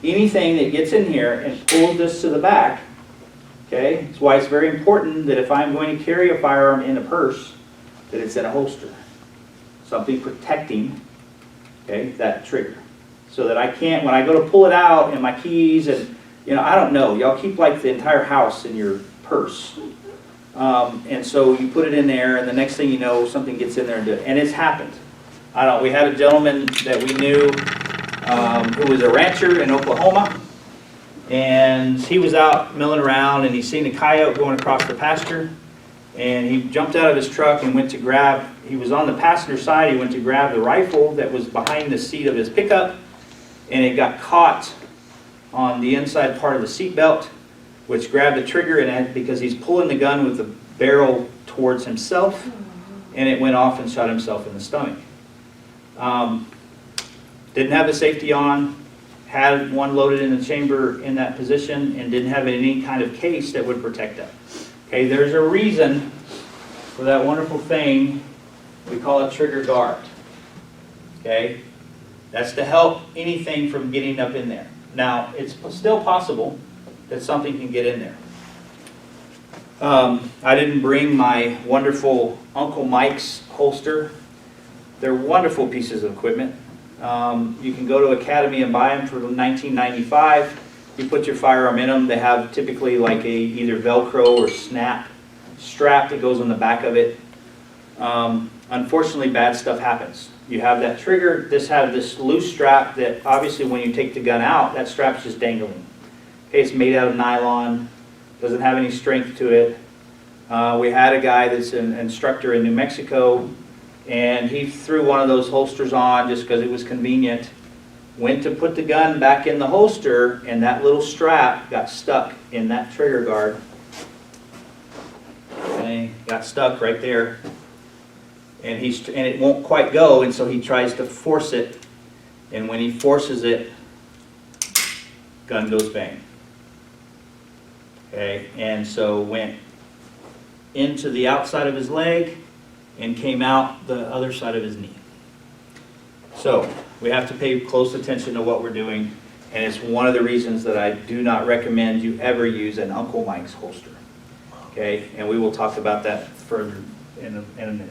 anything that gets in here and pulls this to the back, okay? That's why it's very important that if I'm going to carry a firearm in a purse, that it's in a holster. Something protecting, okay, that trigger. So that I can't, when I go to pull it out and my keys and, you know, I don't know, y'all keep like the entire house in your purse. And so you put it in there, and the next thing you know, something gets in there and do it. And it's happened. I don't know, we had a gentleman that we knew who was a rancher in Oklahoma, and he was out milling around, and he seen a coyote going across the pasture, and he jumped out of his truck and went to grab, he was on the passenger side, he went to grab the rifle that was behind the seat of his pickup, and it got caught on the inside part of the seat belt, which grabbed the trigger, and because he's pulling the gun with the barrel towards himself, and it went off and shot himself in the stomach. Didn't have the safety on, had one loaded in the chamber in that position, and didn't have any kind of case that would protect that. Okay, there's a reason for that wonderful thing we call a trigger guard. okay? That's to help anything from getting up in there. Now, it's still possible that something can get in there. I didn't bring my wonderful Uncle Mike's holster. They're wonderful pieces of equipment. You can go to Academy and buy them for $19.95. You put your firearm in them. They have typically like a either Velcro or snap strap that goes on the back of it. Unfortunately, bad stuff happens. You have that trigger. This has this loose strap that obviously when you take the gun out, that strap's just dangling. Okay, it's made out of nylon. Doesn't have any strength to it. We had a guy that's an instructor in New Mexico, and he threw one of those holsters on just because it was convenient. Went to put the gun back in the holster, and that little strap got stuck in that trigger guard. Okay, got stuck right there. And it won't quite go, and so he tries to force it. And when he forces it, gun goes bang. Okay, and so went into the outside of his leg and came out the other side of his knee. So we have to pay close attention to what we're doing, and it's one of the reasons that I do not recommend you ever use an Uncle Mike's holster. Okay, and we will talk about that further in a minute.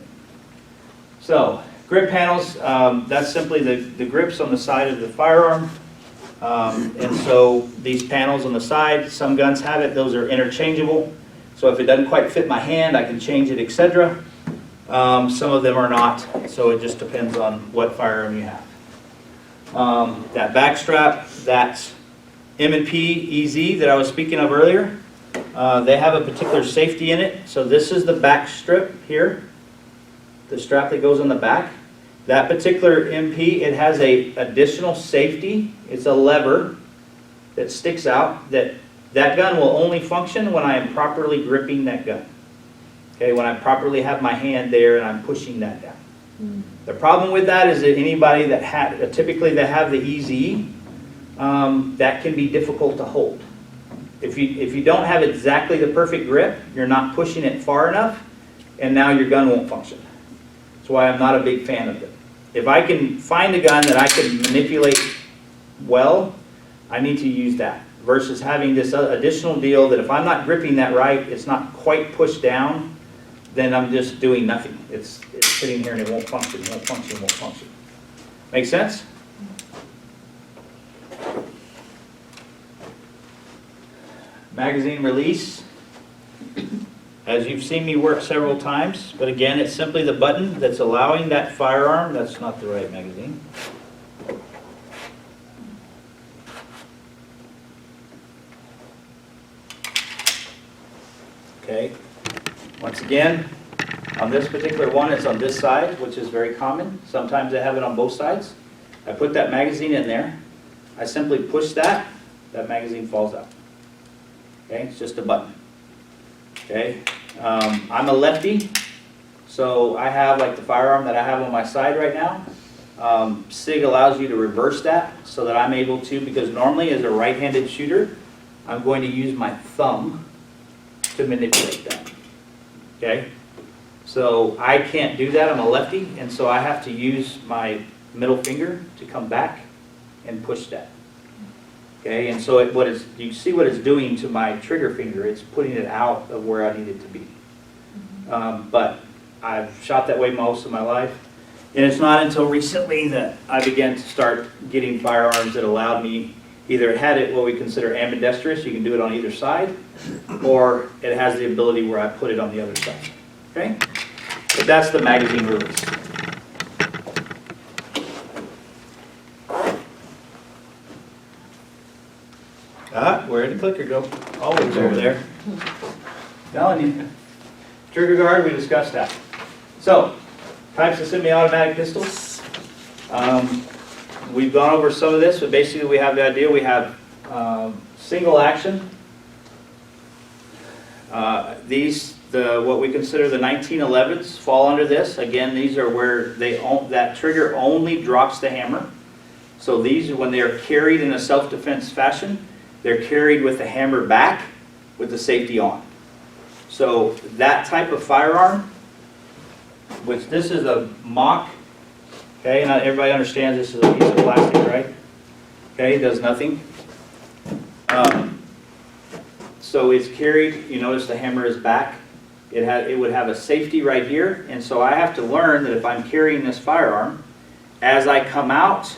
So grip panels, that's simply the grips on the side of the firearm. And so these panels on the side, some guns have it, those are interchangeable. So if it doesn't quite fit my hand, I can change it, etc. Some of them are not, so it just depends on what firearm you have. That back strap, that's M&P EZ that I was speaking of earlier. They have a particular safety in it. So this is the back strip here, the strap that goes on the back. That particular MP, it has a additional safety. It's a lever that sticks out that gun will only function when I am properly gripping that gun. Okay, when I properly have my hand there and I'm pushing that down. The problem with that is that anybody that typically that have the EZ, that can be difficult to hold. If you don't have exactly the perfect grip, you're not pushing it far enough, and now your gun won't function. That's why I'm not a big fan of it. If I can find a gun that I can manipulate well, I need to use that, versus having this additional deal that if I'm not gripping that right, it's not quite pushed down, then I'm just doing nothing. It's sitting here and it won't function, won't function, won't function. Make sense? Magazine release. As you've seen me work several times, but again, it's simply the button that's allowing that firearm, that's not the right magazine. Okay, once again, on this particular one, it's on this side, which is very common. Sometimes they have it on both sides. I put that magazine in there. I simply push that magazine falls out. Okay, it's just a button. Okay, I'm a lefty, so I have like the firearm that I have on my side right now. SIG allows you to reverse that so that I'm able to, because normally as a right-handed shooter, I'm going to use my thumb to manipulate that. Okay, so I can't do that, I'm a lefty, and so I have to use my middle finger to come back and push that. Okay, and so you see what it's doing to my trigger finger. It's putting it out of where I need it to be. But I've shot that way most of my life. And it's not until recently that I began to start getting firearms that allowed me, either it had it what we consider ambidextrous, you can do it on either side, or it has the ability where I put it on the other side. Okay? But that's the magazine release. Where'd the clicker go? Always over there. Telling you. Trigger guard, we discussed that. So, types of semi-automatic pistols. We've gone over some of this, but basically we have the idea. We have single action. What we consider the 1911s fall under this. Again, these are where that trigger only drops the hammer. So these are when they are carried in a self-defense fashion. They're carried with the hammer back with the safety on. So that type of firearm, which this is a mock, Okay, and everybody understands this is a piece of plastic, right? Okay, it does nothing. So it's carried, you notice the hammer is back. It would have a safety right here, and so I have to learn that if I'm carrying this firearm, as I come out,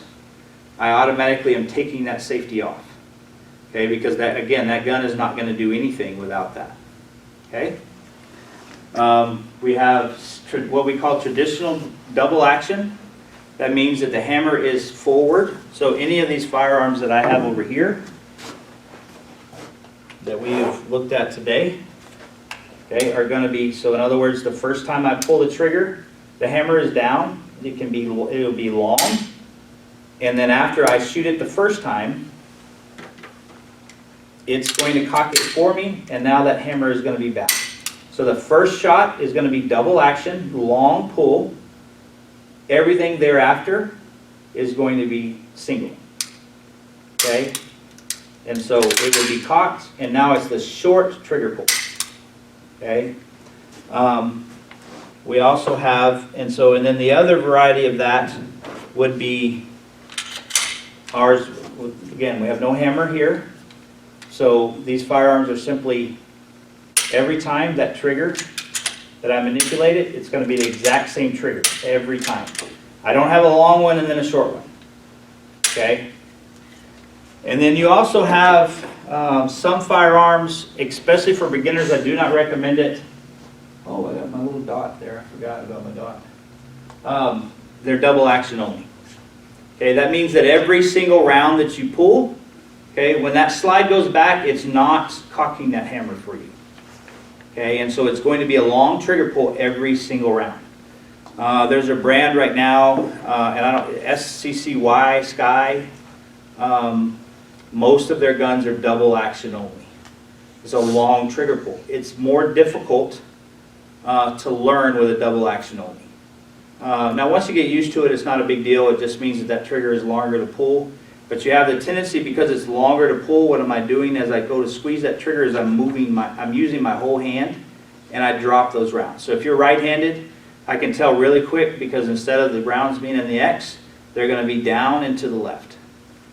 I automatically am taking that safety off. Okay, because that, again, that gun is not going to do anything without that. Okay? We have what we call traditional double action. That means that the hammer is forward. So any of these firearms that I have over here that we've looked at today, okay, are going to be, so in other words, the first time I pull the trigger, the hammer is down. It'll be long. And then after I shoot it the first time, it's going to cock it for me, and now that hammer is going to be back. So the first shot is going to be double action, long pull. Everything thereafter is going to be single. Okay? And so it will be cocked, and now it's the short trigger pull. Okay? We also have, and then the other variety of that would be ours. Again, we have no hammer here. So these firearms are simply, every time that trigger that I manipulate it, it's going to be the exact same trigger every time. I don't have a long one and then a short one. Okay? And then you also have some firearms, especially for beginners, I do not recommend it. Oh, I got my little dot there. I forgot about my dot. They're double action only. Okay, that means that every single round that you pull, okay, when that slide goes back, it's not cocking that hammer for you. Okay, and so it's going to be a long trigger pull every single round. There's a brand right now, and I don't, SCCY, Sky. Most of their guns are double action only. It's a long trigger pull. It's more difficult to learn with a double action only. Now once you get used to it, it's not a big deal. It just means that that trigger is longer to pull. But you have the tendency, because it's longer to pull, what am I doing as I go to squeeze that trigger is I'm using my whole hand, and I drop those rounds. So if you're right-handed, I can tell really quick, because instead of the rounds being in the X, they're going to be down and to the left.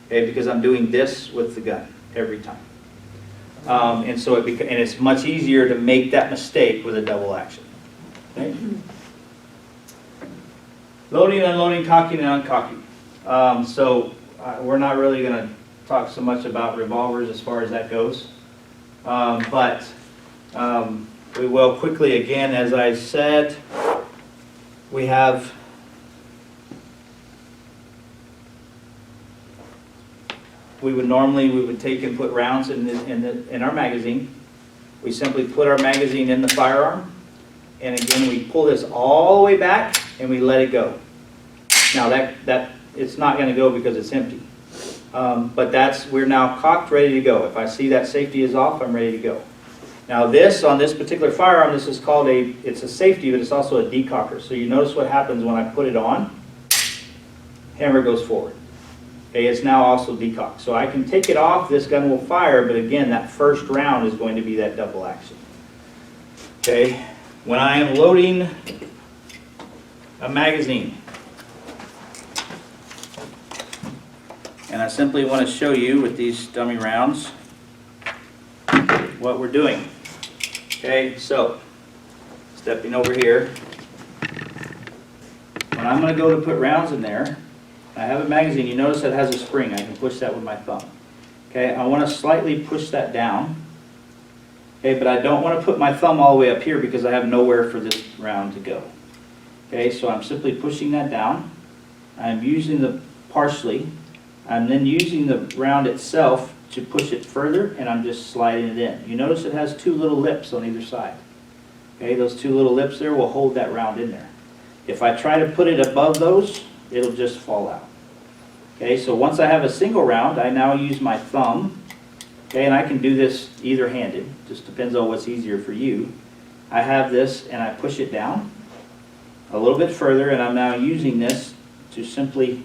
Okay, because I'm doing this with the gun every time. And so it's much easier to make that mistake with a double action. Okay? Loading, unloading, cocking, and uncocking. We're not really going to talk so much about revolvers as far as that goes. But we will quickly, again, as I said, we would take and put rounds in our magazine. We simply put our magazine in the firearm, and again we pull this all the way back and we let it go. Now that it's not going to go because it's empty, but we're now cocked, ready to go. If I see that safety is off, I'm ready to go. Now on this particular firearm, this is called it's a safety, but it's also a decocker. So you notice what happens when I put it on. Hammer goes forward. Okay, it's now also decocked. So I can take it off, this gun will fire, but again, that first round is going to be that double action. Okay, when I am loading a magazine, and I simply want to show you with these dummy rounds what we're doing. Okay, so stepping over here, when I'm going to go to put rounds in there, I have a magazine. You notice that has a spring. I can push that with my thumb. Okay, I want to slightly push that down. Okay, but I don't want to put my thumb all the way up here because I have nowhere for this round to go. Okay, so I'm simply pushing that down. I'm using the partially. I'm then using the round itself to push it further, and I'm just sliding it in. You notice it has two little lips on either side. Okay, those two little lips there will hold that round in there. If I try to put it above those, it'll just fall out. Okay, so once I have a single round, I now use my thumb. Okay, and I can do this either handed, just depends on what's easier for you. I have this and I push it down a little bit further, and I'm now using this to simply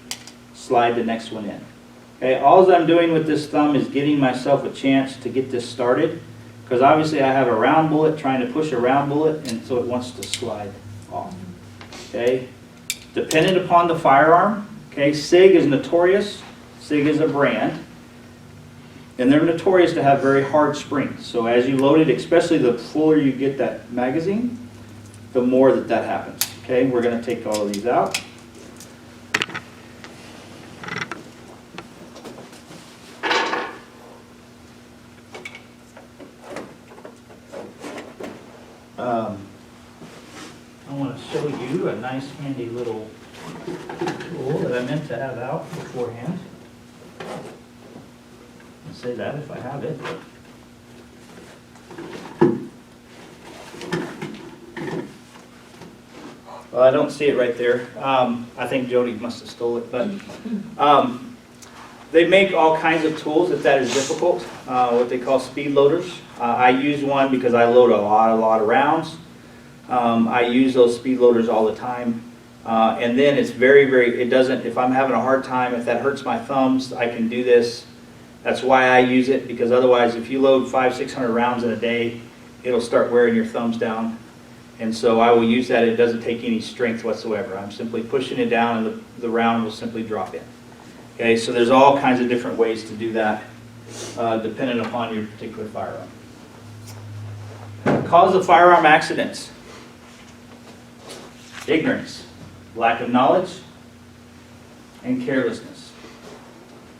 slide the next one in. Okay, all I'm doing with this thumb is getting myself a chance to get this started, because obviously I have a round bullet trying to push a round bullet, and so it wants to slide off. Okay, dependent upon the firearm. Okay, SIG is notorious. SIG is a brand. And they're notorious to have very hard springs. So as you load it, especially the fuller you get that magazine, the more that happens. Okay, we're going to take all of these out. I want to show you a nice handy little tool that I meant to have out beforehand. I'll say that if I have it. Well, I don't see it right there. I think Jody must have stole it, but they make all kinds of tools if that is difficult, what they call speed loaders. I use one because I load a lot of rounds. I use those speed loaders all the time. And then it's it doesn't, if I'm having a hard time, if that hurts my thumbs, I can do this. That's why I use it, because otherwise if you load 500-600 rounds in a day, it'll start wearing your thumbs down. And so I will use that. It doesn't take any strength whatsoever. I'm simply pushing it down and the round will simply drop in. Okay, so there's all kinds of different ways to do that, depending upon your particular firearm. Cause of firearm accidents. Ignorance, lack of knowledge, and carelessness.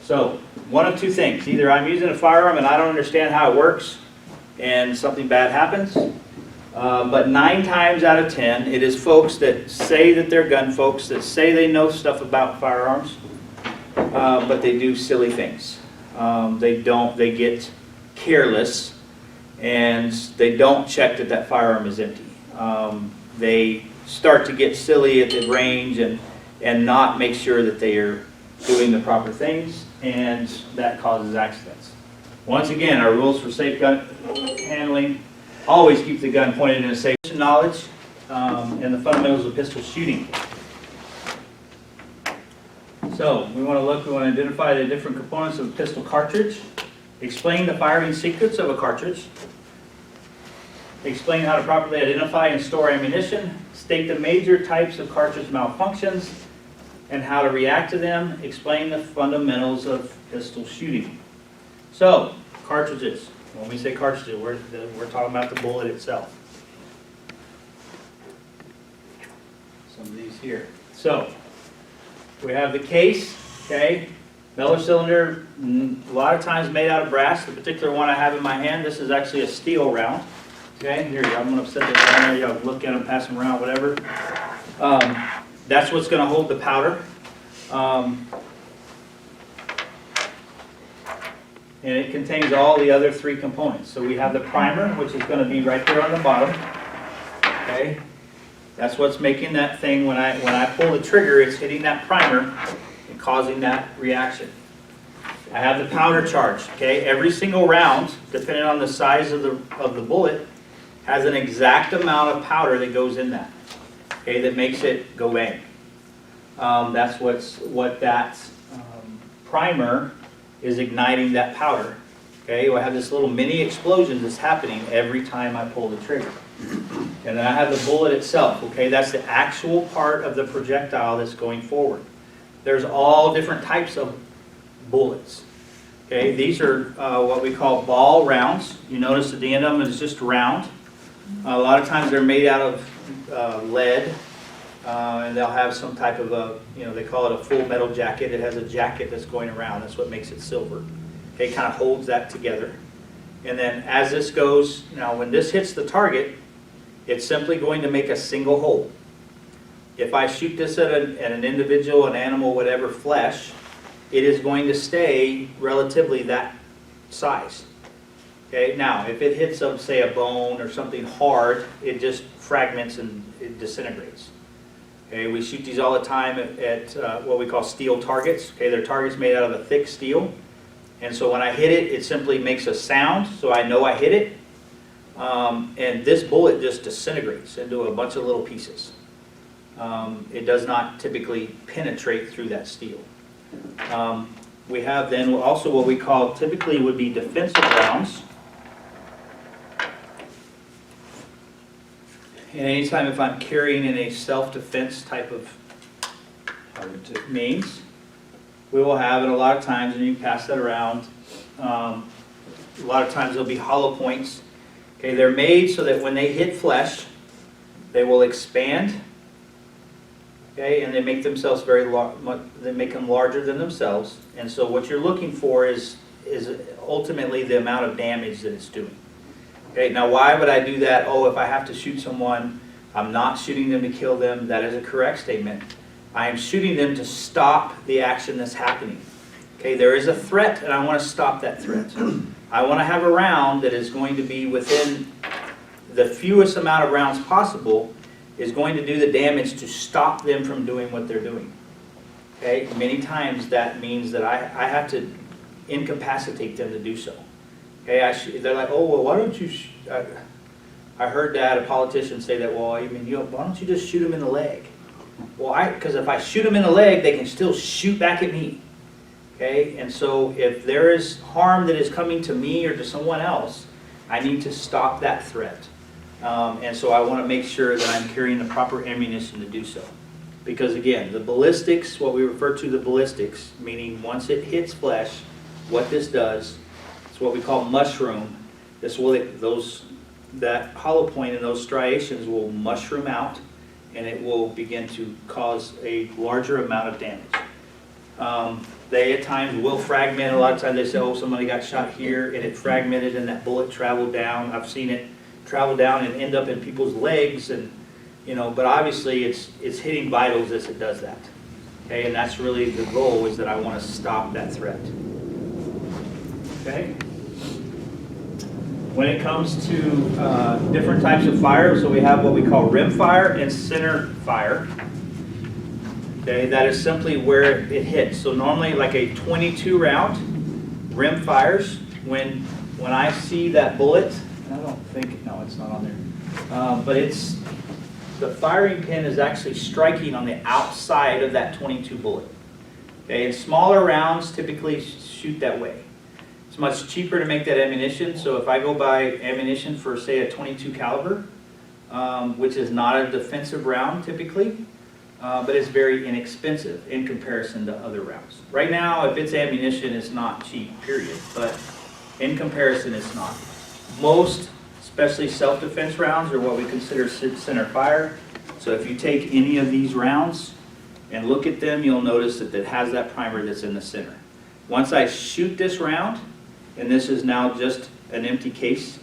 So, one of two things. Either I'm using a firearm and I don't understand how it works and something bad happens, but 9 times out of 10, it is folks that say that they're gun folks, that say they know stuff about firearms, but they do silly things. They get careless, and they don't check that firearm is empty. They start to get silly at the range and not make sure that they are doing the proper things, and that causes accidents. Once again, our rules for safe gun handling: always keep the gun pointed in a safe position. Knowledge and the fundamentals of pistol shooting. So we want to identify the different components of a pistol cartridge, explain the firing secrets of a cartridge, explain how to properly identify and store ammunition, state the major types of cartridge malfunctions and how to react to them, explain the fundamentals of pistol shooting. So, cartridges. When we say cartridges, we're talking about the bullet itself. Some of these here. So, we have the case, okay? Miller cylinder, a lot of times made out of brass. The particular one I have in my hand, this is actually a steel round. Okay, here, I'm going to set this down there. Y'all look at them, pass them around, whatever. That's what's going to hold the powder. And it contains all the other 3 components. So we have the primer, which is going to be right there on the bottom. Okay, that's what's making that thing, when I pull the trigger, it's hitting that primer and causing that reaction. I have the powder charge. Okay, every single round, depending on the size of the bullet, has an exact amount of powder that goes in that. Okay, that makes it go bang. That's what that primer is igniting that powder. Okay, I have this little mini explosion that's happening every time I pull the trigger. And then I have the bullet itself. Okay, that's the actual part of the projectile that's going forward. There's all different types of bullets. Okay, these are what we call ball rounds. You notice at the end of them is just round. A lot of times they're made out of lead, and they'll have some type of they call it a full metal jacket. It has a jacket that's going around. That's what makes it silver. Okay, it kind of holds that together. And then as this goes, now when this hits the target, it's simply going to make a single hole. If I shoot this at an individual, an animal, whatever, flesh, it is going to stay relatively that size. Okay, now if it hits, say, a bone or something hard, it just fragments and it disintegrates. Okay, we shoot these all the time at what we call steel targets. Okay, they're targets made out of a thick steel. And so when I hit it, it simply makes a sound, so I know I hit it. And this bullet just disintegrates into a bunch of little pieces. It does not typically penetrate through that steel. We have then also what we call, typically would be defensive rounds. And anytime if I'm carrying in a self-defense type of means we will have it a lot of times, and you can pass that around. A lot of times there'll be hollow points. Okay, they're made so that when they hit flesh, they will expand. Okay, and they make themselves they make them larger than themselves. And so what you're looking for is ultimately the amount of damage that it's doing. Okay, now why would I do that? Oh, if I have to shoot someone, I'm not shooting them to kill them. That is a correct statement. I am shooting them to stop the action that's happening. Okay, there is a threat, and I want to stop that threat. I want to have a round that is going to be within the fewest amount of rounds possible, is going to do the damage to stop them from doing what they're doing. Okay, many times that means that I have to incapacitate them to do so. Okay, they're like, oh, well, why don't you, I heard that a politician say that, well, I mean, why don't you just shoot them in the leg? Well, because if I shoot them in the leg, they can still shoot back at me. Okay, and so if there is harm that is coming to me or to someone else, I need to stop that threat. And so I want to make sure that I'm carrying the proper ammunition to do so. Because again, the ballistics, what we refer to the ballistics, meaning once it hits flesh, what this does, it's what we call mushroom. This will, that hollow point and those striations will mushroom out, and it will begin to cause a larger amount of damage. They at times will fragment. A lot of times they say, oh, somebody got shot here and it fragmented and that bullet traveled down. I've seen it travel down and end up in people's legs, and but obviously it's hitting vitals as it does that. Okay, and that's really the goal, is that I want to stop that threat. Okay. When it comes to different types of fire, so we have what we call rim fire and center fire. Okay, that is simply where it hits. So normally, like a 22 round rim fires, when I see that bullet, I don't think, no, it's not on there, but the firing pin is actually striking on the outside of that 22 bullet. Okay, and smaller rounds typically shoot that way. It's much cheaper to make that ammunition, so if I go buy ammunition for, say, a 22 caliber, which is not a defensive round typically, but it's very inexpensive in comparison to other rounds. Right now, if it's ammunition, it's not cheap, period, but in comparison, it's not. Most, especially self-defense rounds, are what we consider center fire. So if you take any of these rounds and look at them, you'll notice that it has that primer that's in the center. Once I shoot this round, and this is now just an empty case,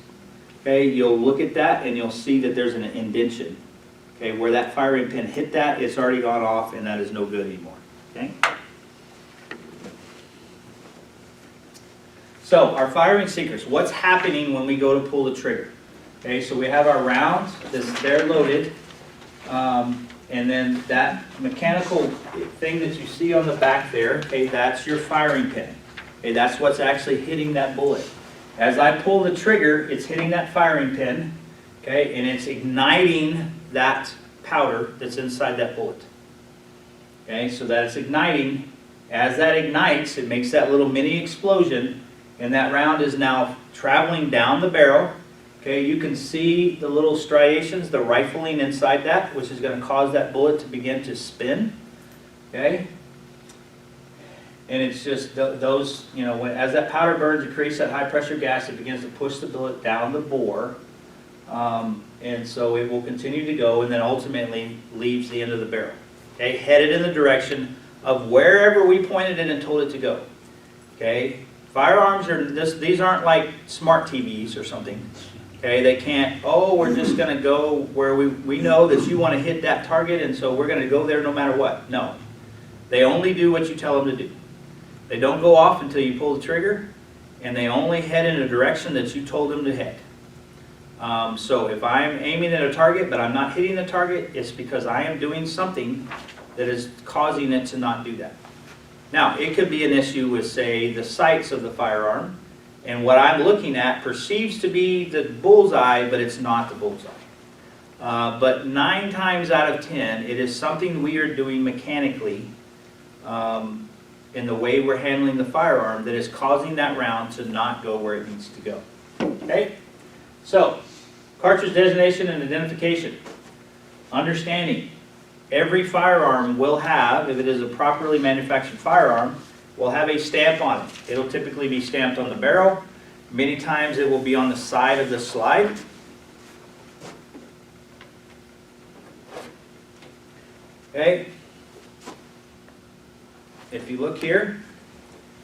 okay, you'll look at that and you'll see that there's an indentation. Okay, where that firing pin hit that, it's already gone off, and that is no good anymore. Okay. So our firing secrets. What's happening when we go to pull the trigger? Okay, so we have our rounds. They're loaded, and then that mechanical thing that you see on the back there. Okay, that's your firing pin. Okay, that's what's actually hitting that bullet. As I pull the trigger, it's hitting that firing pin. Okay, and it's igniting that powder that's inside that bullet. Okay, so that it's igniting. As that ignites, it makes that little mini explosion, and that round is now traveling down the barrel. Okay, you can see the little striations, the rifling inside that, which is going to cause that bullet to begin to spin. Okay, and it's just those, as that powder burns, it creates that high pressure gas. It begins to push the bullet down the bore. And so it will continue to go, and then ultimately leaves the end of the barrel. Okay, headed in the direction of wherever we pointed it and told it to go. Okay, firearms these aren't like smart TVs or something. Okay, they can't, oh, we're just going to go where we know that you want to hit that target, and so we're going to go there no matter what. No, they only do what you tell them to do. They don't go off until you pull the trigger, and they only head in a direction that you told them to head. So if I'm aiming at a target but I'm not hitting the target, it's because I am doing something that is causing it to not do that. Now, it could be an issue with, say, the sights of the firearm, and what I'm looking at perceives to be the bullseye, but it's not the bullseye. But 9 times out of 10, it is something we are doing mechanically in the way we're handling the firearm that is causing that round to not go where it needs to go. Okay? So, cartridge designation and identification. Understanding. Every firearm will have, if it is a properly manufactured firearm, will have a stamp on it. It'll typically be stamped on the barrel. Many times it will be on the side of the slide. Okay. If you look here,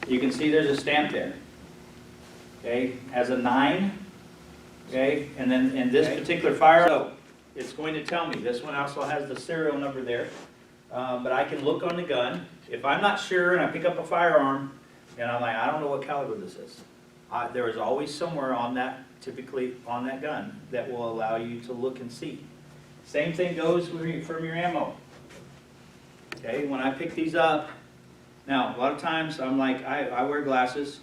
you can see there's a stamp there. Okay, as a 9. Okay, and then in this particular firearm, it's going to tell me. This one also has the serial number there. But I can look on the gun. If I'm not sure and I pick up a firearm and I'm like, I don't know what caliber this is, there is always somewhere on that, typically on that gun, that will allow you to look and see. Same thing goes from your ammo. Okay, when I pick these up, now a lot of times I'm like, I wear glasses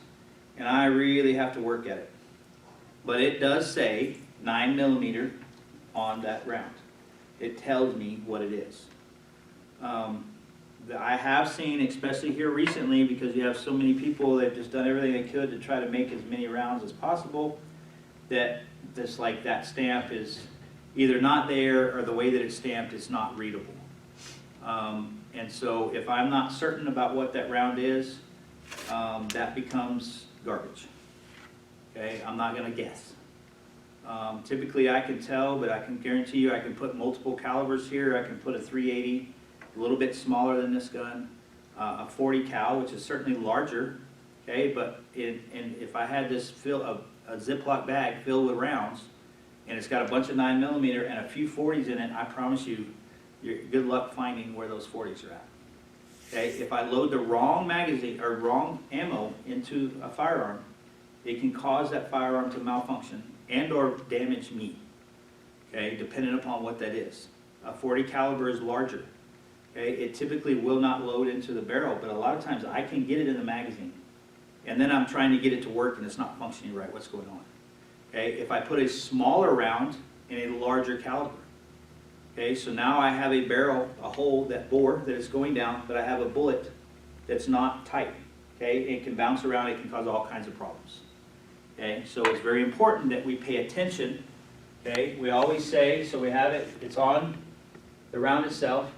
and I really have to work at it. But it does say 9mm on that round. It tells me what it is. I have seen, especially here recently, because you have so many people that have just done everything they could to try to make as many rounds as possible, that this, like, that stamp is either not there, or the way that it's stamped is not readable. And so if I'm not certain about what that round is, that becomes garbage. Okay, I'm not going to guess. Typically I can tell, but I can guarantee you I can put multiple calibers here. I can put a .380, a little bit smaller than this gun, a .40 cal, which is certainly larger. Okay, but if I had this a Ziploc bag filled with rounds, and it's got a bunch of 9mm and a few 40s in it, I promise you, you're good luck finding where those 40s are at. Okay, if I load the wrong magazine or wrong ammo into a firearm, it can cause that firearm to malfunction and or damage me, okay, depending upon what that is. A .40 caliber is larger. Okay, it typically will not load into the barrel, but a lot of times I can get it in the magazine, and then I'm trying to get it to work and it's not functioning right. What's going on? Okay, if I put a smaller round in a larger caliber, okay, so now I have a barrel, a hole, that bore that is going down, but I have a bullet that's not tight. Okay, it can bounce around, it can cause all kinds of problems. Okay, so it's very important that we pay attention. Okay, we always say, so we have it, it's on the round itself.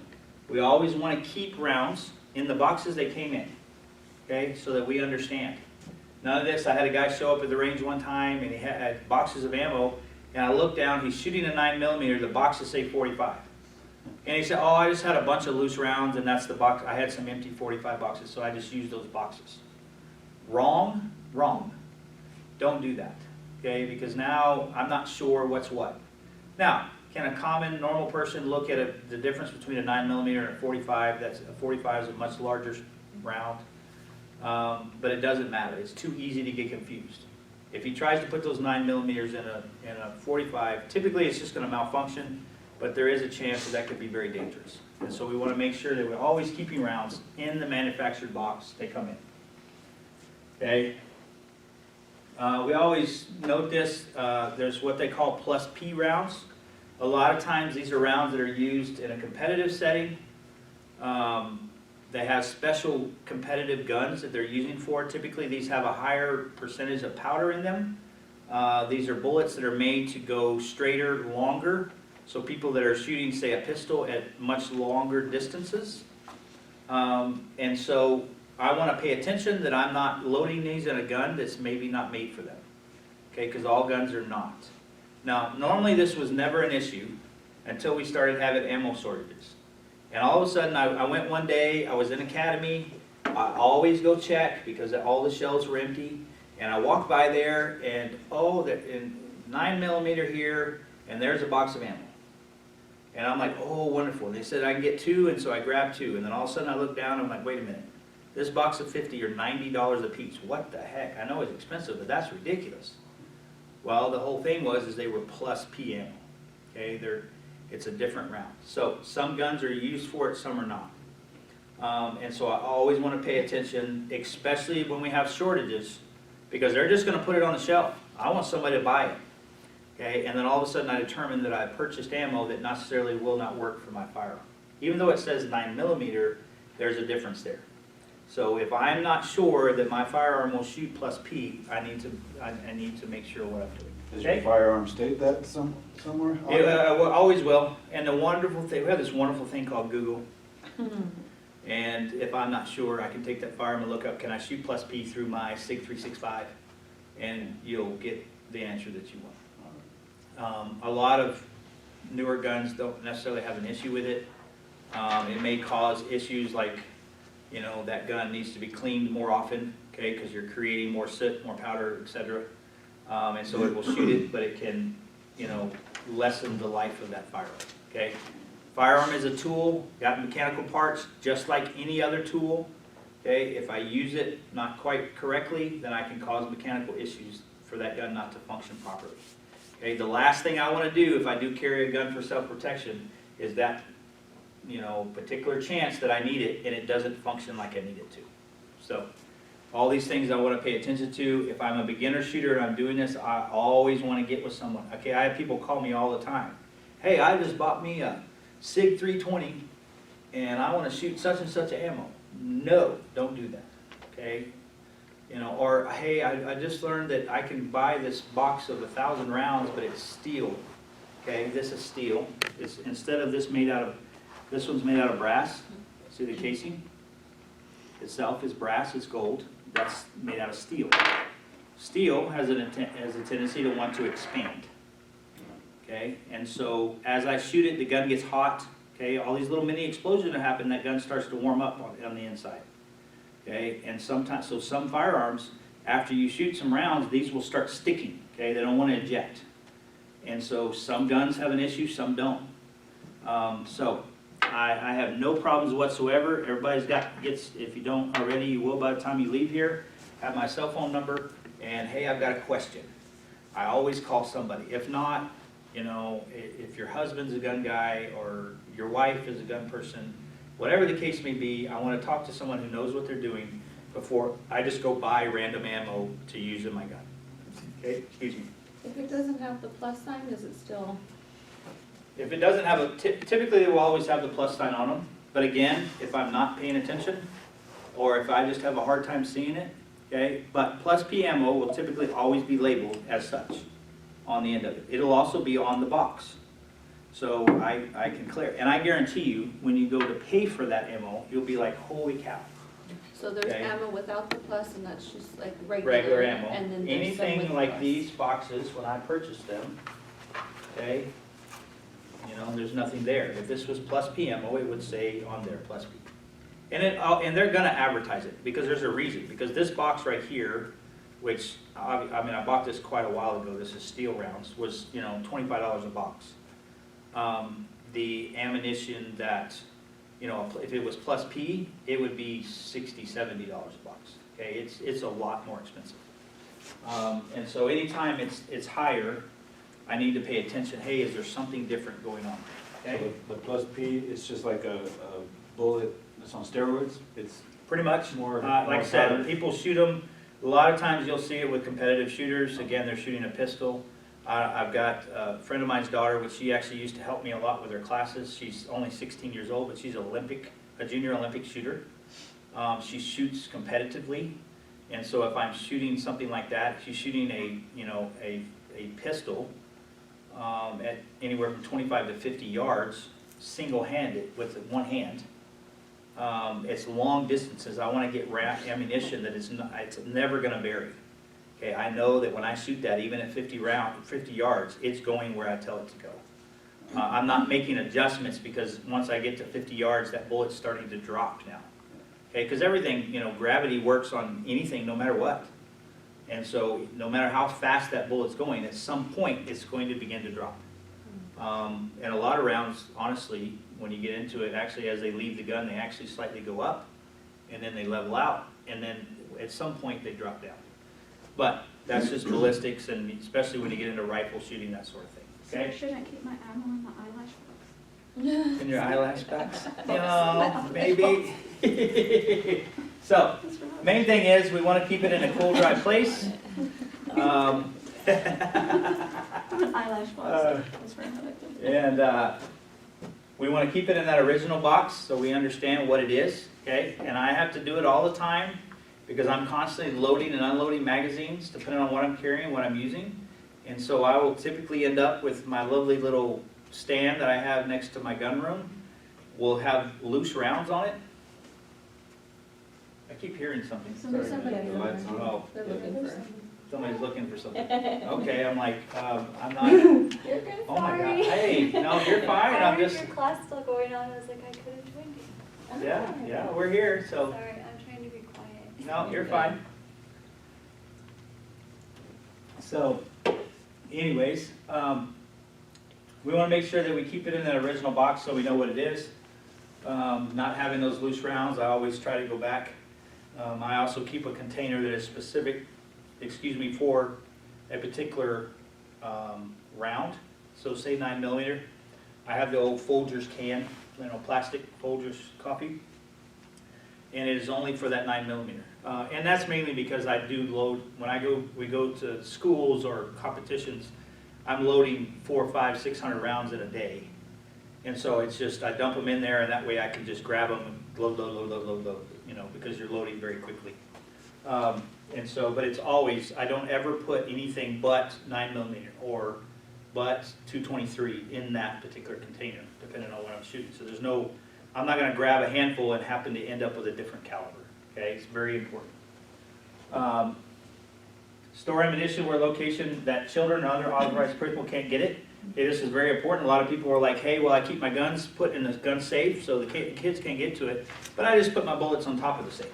We always want to keep rounds in the boxes they came in. Okay, so that we understand. None of this, I had a guy show up at the range one time and he had boxes of ammo, and I looked down, he's shooting a 9mm, the boxes say 45. And he said, oh, I just had a bunch of loose rounds and that's the box, I had some empty 45 boxes, so I just used those boxes. Wrong, wrong. Don't do that, okay, because now I'm not sure what's what. Now, can a common, normal person look at the difference between a 9mm and a 45? That's, a 45 is a much larger round, but it doesn't matter. It's too easy to get confused. If he tries to put those 9mm in a 45, typically it's just going to malfunction, but there is a chance that could be very dangerous. And so we want to make sure that we're always keeping rounds in the manufactured box they come in. Okay. We always note this, there's what they call plus P rounds. A lot of times these are rounds that are used in a competitive setting. They have special competitive guns that they're using for. Typically these have a higher percentage of powder in them. These are bullets that are made to go straighter, longer. So people that are shooting, say, a pistol at much longer distances. And so I want to pay attention that I'm not loading these in a gun that's maybe not made for them. Okay, because all guns are not. Now, normally this was never an issue until we started having ammo shortages. And all of a sudden, I went one day, I was in academy, I always go check because all the shelves were empty. And I walked by there and, oh, 9mm here, and there's a box of ammo. And I'm like, oh, wonderful. And they said I can get 2, and so I grabbed 2. And then all of a sudden I look down and I'm like, wait a minute. This box of 50 or $90 a piece. What the heck? I know it's expensive, but that's ridiculous. Well, the whole thing was they were plus P ammo. Okay, it's a different round. So some guns are used for it, some are not. And so I always want to pay attention, especially when we have shortages, because they're just going to put it on the shelf. I want somebody to buy it. Okay, and then all of a sudden I determine that I purchased ammo that necessarily will not work for my firearm. Even though it says 9mm, there's a difference there. So if I'm not sure that my firearm will shoot plus P, I need to make sure what I'm doing. Does your Okay. firearm state that somewhere? Always will. And the wonderful thing, we have this wonderful thing called Google. And if I'm not sure, I can take that firearm and look up, can I shoot plus P through my SIG 365? And you'll get the answer that you want. A lot of newer guns don't necessarily have an issue with it. It may cause issues like, you know, that gun needs to be cleaned more often, okay, because you're creating more soot, more powder, etc. And so it will shoot it, but it can, you know, lessen the life of that firearm, okay? Firearm is a tool, got mechanical parts, just like any other tool, okay? If I use it not quite correctly, then I can cause mechanical issues for that gun not to function properly. Okay, the last thing I want to do if I do carry a gun for self-protection is that, you know, particular chance that I need it and it doesn't function like I need it to. So, all these things I want to pay attention to. If I'm a beginner shooter and I'm doing this, I always want to get with someone. Okay, I have people call me all the time. Hey, I just bought me a SIG 320 and I want to shoot such and such ammo. No, don't do that. Okay, you know, or hey, I just learned that I can buy this box of 1,000 rounds, but it's steel. Okay, this is steel. It's instead of this one's made out of brass. See the casing? Itself is brass, it's gold. That's made out of steel. Steel has a tendency to want to expand. Okay, and so as I shoot it, the gun gets hot. Okay, all these little mini explosions that happen, that gun starts to warm up on the inside. Okay, and sometimes, so some firearms, after you shoot some rounds, these will start sticking. Okay, they don't want to eject. And so some guns have an issue, some don't. I have no problems whatsoever. Everybody's gets, if you don't already, you will by the time you leave here. Have my cell phone number, and hey, I've got a question. I always call somebody. If not, you know, if your husband's a gun guy or your wife is a gun person, whatever the case may be, I want to talk to someone who knows what they're doing before I just go buy random ammo to use in my gun. Okay, excuse me. If it doesn't have the plus sign, does it still? If it doesn't have a, typically they will always have the plus sign on them. But again, if I'm not paying attention, or if I just have a hard time seeing it, okay, but plus P ammo will typically always be labeled as such on the end of it. It'll also be on the box. So I can clear. And I guarantee you, when you go to pay for that ammo, you'll be like, holy cow. So there's Okay. ammo without the plus, and that's just like Regular ammo. And then there's some with Anything the like plus. these boxes, when I purchased them, okay, you know, there's nothing there. If this was plus P ammo, it would say on there plus P. And they're gonna advertise it, because there's a reason. Because this box right here, which, I mean, I bought this quite a while ago, this is steel rounds, was, you know, $25 a box. The ammunition that, you know, if it was plus P, it would be $60, $70 a box. Okay, it's a lot more expensive. And so anytime it's higher, I need to pay attention. Hey, is there something different going on? Okay, So the plus P is just like a bullet that's on steroids? It's pretty much. more. Like I said, powder? people shoot them. A lot of times you'll see it with competitive shooters. Again, they're shooting a pistol. I've got a friend of mine's daughter, which she actually used to help me a lot with her classes. She's only 16 years old, but she's a junior Olympic shooter. She shoots competitively, and so if I'm shooting something like that, she's shooting a pistol at anywhere from 25 to 50 yards, single-handed with one hand. It's long distances. I want to get ammunition that it's never going to vary. Okay, I know that when I shoot that, even at 50 yards, it's going where I tell it to go. I'm not making adjustments because once I get to 50 yards, that bullet's starting to drop now. Okay, because everything, you know, gravity works on anything no matter what. And so no matter how fast that bullet's going, at some point it's going to begin to drop. And a lot of rounds, honestly, when you get into it, actually as they leave the gun, they actually slightly go up, and then they level out, and then at some point they drop down. But that's just ballistics, and especially when you get into rifle shooting, that sort of thing. Okay? Should I keep my ammo in the eyelash box? In your eyelash box? No, maybe. So, main thing is we want to keep it in a cool, dry place. Eyelash box. That's for another thing. And we want to keep it in that original box so we understand what it is, okay? And I have to do it all the time because I'm constantly loading and unloading magazines depending on what I'm carrying, what I'm using. And so I will typically end up with my lovely little stand that I have next to my gun room. Will have loose rounds on it. I keep hearing something. Somebody The lights on. Oh, They're looking for. somebody's looking for something. Okay, I'm like, I'm not, You're good, oh my God, sorry. hey, no, you're fine, I I'm heard just, your class still going on, I was like, I could have joined you. yeah, we're here, so, Sorry, I'm trying to be quiet. no, you're fine. So, anyways, we want to make sure that we keep it in that original box so we know what it is. Not having those loose rounds, I always try to go back. I also keep a container that is specific, for a particular round. So say 9mm. I have the old Folgers can, plastic Folgers coffee, and it is only for that 9mm. And that's mainly because I do load, when we go to schools or competitions, I'm loading 400, 500, 600 rounds in a day. And so it's just, I dump them in there, and that way I can just grab them and load, because you're loading very quickly. And so, but it's always, I don't ever put anything but 9mm or but 223 in that particular container, depending on what I'm shooting. So there's no, I'm not going to grab a handful and happen to end up with a different caliber. Okay, it's very important. Store ammunition where location that children or other authorized people can't get it. Okay, this is very important. A lot of people are like, hey, well, I keep my guns put in the gun safe so the kids can't get to it, but I just put my bullets on top of the safe.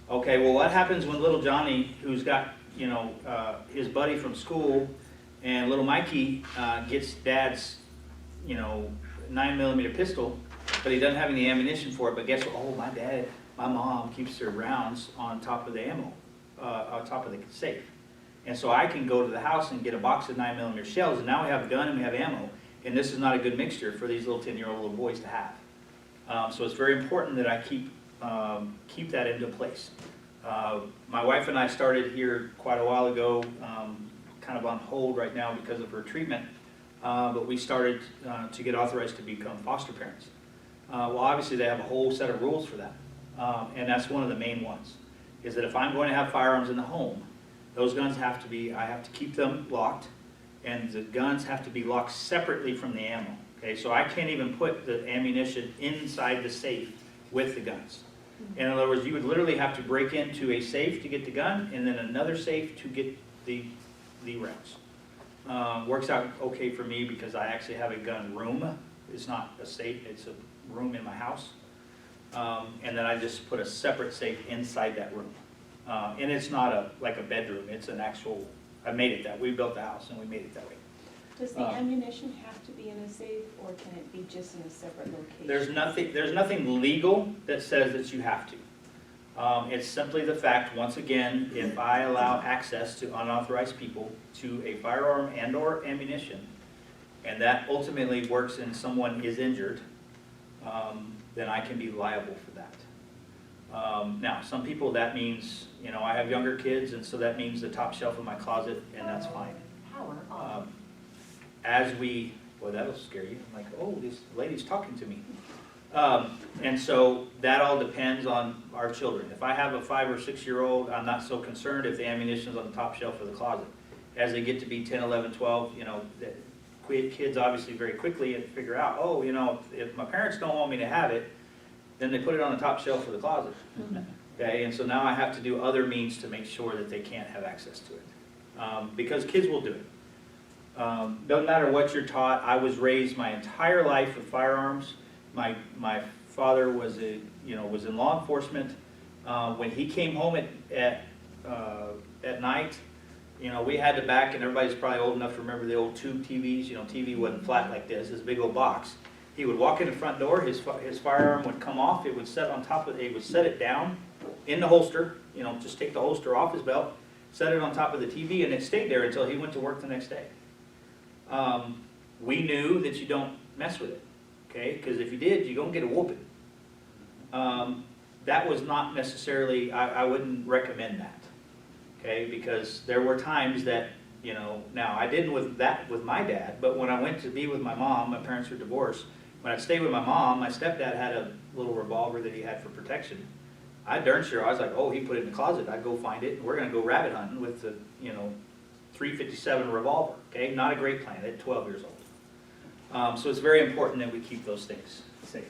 Okay, well, what happens when little Johnny, who's got, his buddy from school, and little Mikey gets dad's, 9mm pistol, but he doesn't have any ammunition for it, but guess what? Oh, my mom keeps their rounds on top of the ammo, on top of the safe. And so I can go to the house and get a box of 9mm shells, and now we have a gun and we have ammo, and this is not a good mixture for these little 10-year-old little boys to have. So it's very important that I keep that into place. My wife and I started here quite a while ago, kind of on hold right now because of her treatment, but we started to get authorized to become foster parents. Well, obviously they have a whole set of rules for that, and that's one of the main ones, is that if I'm going to have firearms in the home, those guns have to be, I have to keep them locked, and the guns have to be locked separately from the ammo. Okay, so I can't even put the ammunition inside the safe with the guns. In other words, you would literally have to break into a safe to get the gun, and then another safe to get the rounds. Works out okay for me because I actually have a gun room. It's not a safe, it's a room in my house. And then I just put a separate safe inside that room. And it's not like a bedroom, it's an actual, I made it that, we built the house and we made it that way. Does the ammunition have to be in a safe, or can it be just in a separate location? There's nothing legal that says that you have to. It's simply the fact, once again, if I allow access to unauthorized people to a firearm and or ammunition, and that ultimately works and someone is injured, then I can be liable for that. Now, some people, that means, I have younger kids, and so that means the top shelf of my closet, and that's fine. Well, that'll scare you. I'm like, oh, this lady's talking to me. And so that all depends on our children. If I have a 5 or 6 year old, I'm not so concerned if the ammunition's on the top shelf of the closet. As they get to be 10, 11, 12, kids obviously very quickly figure out, oh, if my parents don't want me to have it, then they put it on the top shelf of the closet. Okay, and so now I have to do other means to make sure that they can't have access to it. Because kids will do it. Doesn't matter what you're taught. I was raised my entire life with firearms. My father was in law enforcement. When he came home at night, we had to back, and everybody's probably old enough to remember the old tube TVs. TV wasn't flat like this big old box. He would walk in the front door, his firearm would come off, it would set on top of, he would set it down in the holster, just take the holster off his belt, set it on top of the TV, and it stayed there until he went to work the next day. We knew that you don't mess with it, okay? Because if you did, you're going to get a whooping. That was not necessarily, I wouldn't recommend that, okay? Because there were times that, now I didn't with my dad, but when I went to be with my mom, my parents were divorced, when I'd stay with my mom, my stepdad had a little revolver that he had for protection. I darn sure, I was like, oh, he put it in the closet, I'd go find it, and we're going to go rabbit hunting with the, .357 revolver, okay? Not a great plan at 12 years old. So it's very important that we keep those things safe.